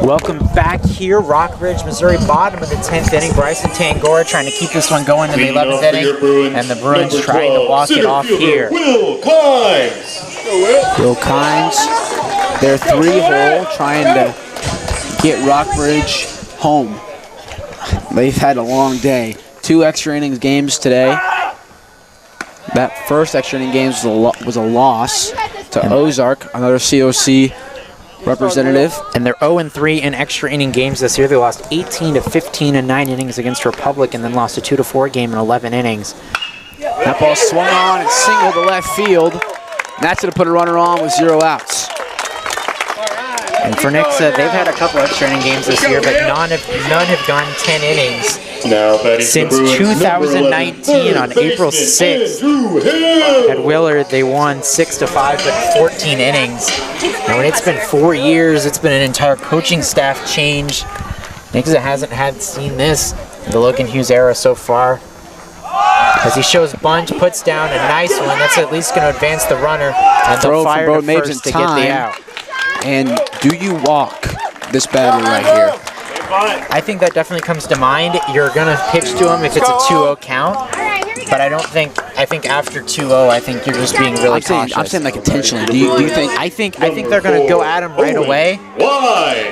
Welcome back here, Rockbridge, Missouri, bottom of the 10th inning. Bryson Tangora trying to keep this one going in the 11th inning, and the Bruins trying to walk it off here. Will Kynes. Will Kynes, their 3-hole, trying to get Rockbridge home. They've had a long day. 2 extra innings games today. That first extra inning game was a loss to Ozark, another COC representative. And they're 0-3 in extra inning games this year. They lost 18-15 in 9 innings against Republic, and then lost a 2-4 game in 11 innings. That ball swung on and singled to left field. And that's going to put a runner on with 0 outs. And for Nixa, they've had a couple extra inning games this year, but none have gone 10 innings. Now batting Since for the Bruins, number 2019 on third April baseman, 6th. Andrew Hill. At Willard, they won 6-5, but 14 innings. Now, when it's been 4 years, it's been an entire coaching staff change. Nixa hasn't seen this in the Logan Hughes era so far. As he shows bunt, puts down a nice one. That's at least going to advance the runner. And Throw they'll from fire Bro to Mabes in first to get the time. out. And do you walk this batter right here? I think that definitely comes to mind. You're going to pitch to him if it's a 2-0 count. But I think after 2-0, I think you're just being really cautious. I'm saying like intentionally. Do you think? I think they're going to go at him right away. I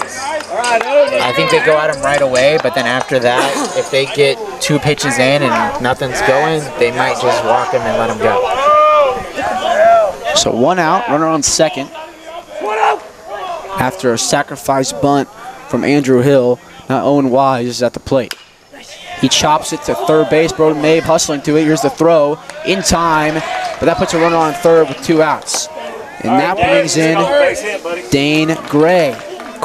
think they go at him right away, but then after that, if they get 2 pitches in and nothing's going, they might just walk him and let him go. So 1 out, runner on second. After a sacrifice bunt from Andrew Hill, now Owen Wise is at the plate. He chops it to third base. Broden Mabe hustling to it. Here's the throw in time, but that puts a runner on third with 2 outs. And that brings in Dane Gray.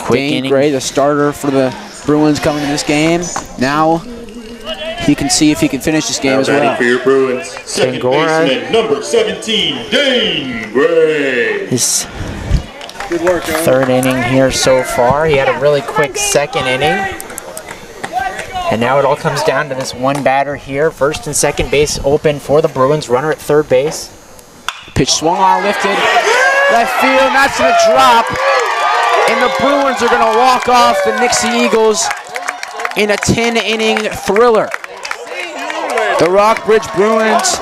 Dane Gray, the starter for the Bruins coming in this game. Now he can see if he can finish this game as well. For your Bruins, second baseman, number 17, Dane Gray. His third inning here so far. He had a really quick second inning. And now it all comes down to this one batter here. First and second base open for the Bruins. Runner at third base. Pitch swung on, lifted. Left field, and that's going to drop. And the Bruins are going to walk off the Nixa Eagles in a 10-inning thriller. The Rockbridge Bruins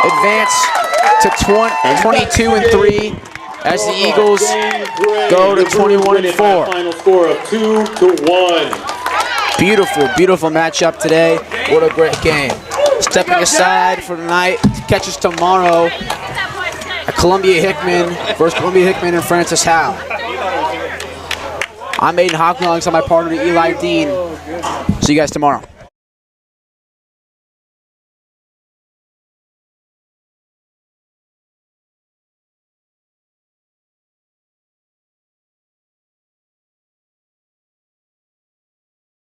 advance to 22-3 as the Eagles go to 21-4. Final score of 2-1. Beautiful, beautiful matchup today. What a great game. Stepping aside for tonight, catch us tomorrow at Columbia Hickman versus Columbia Hickman and Francis Howe. I'm Aiden Hocknall alongside my partner Eli Dean. See you guys tomorrow.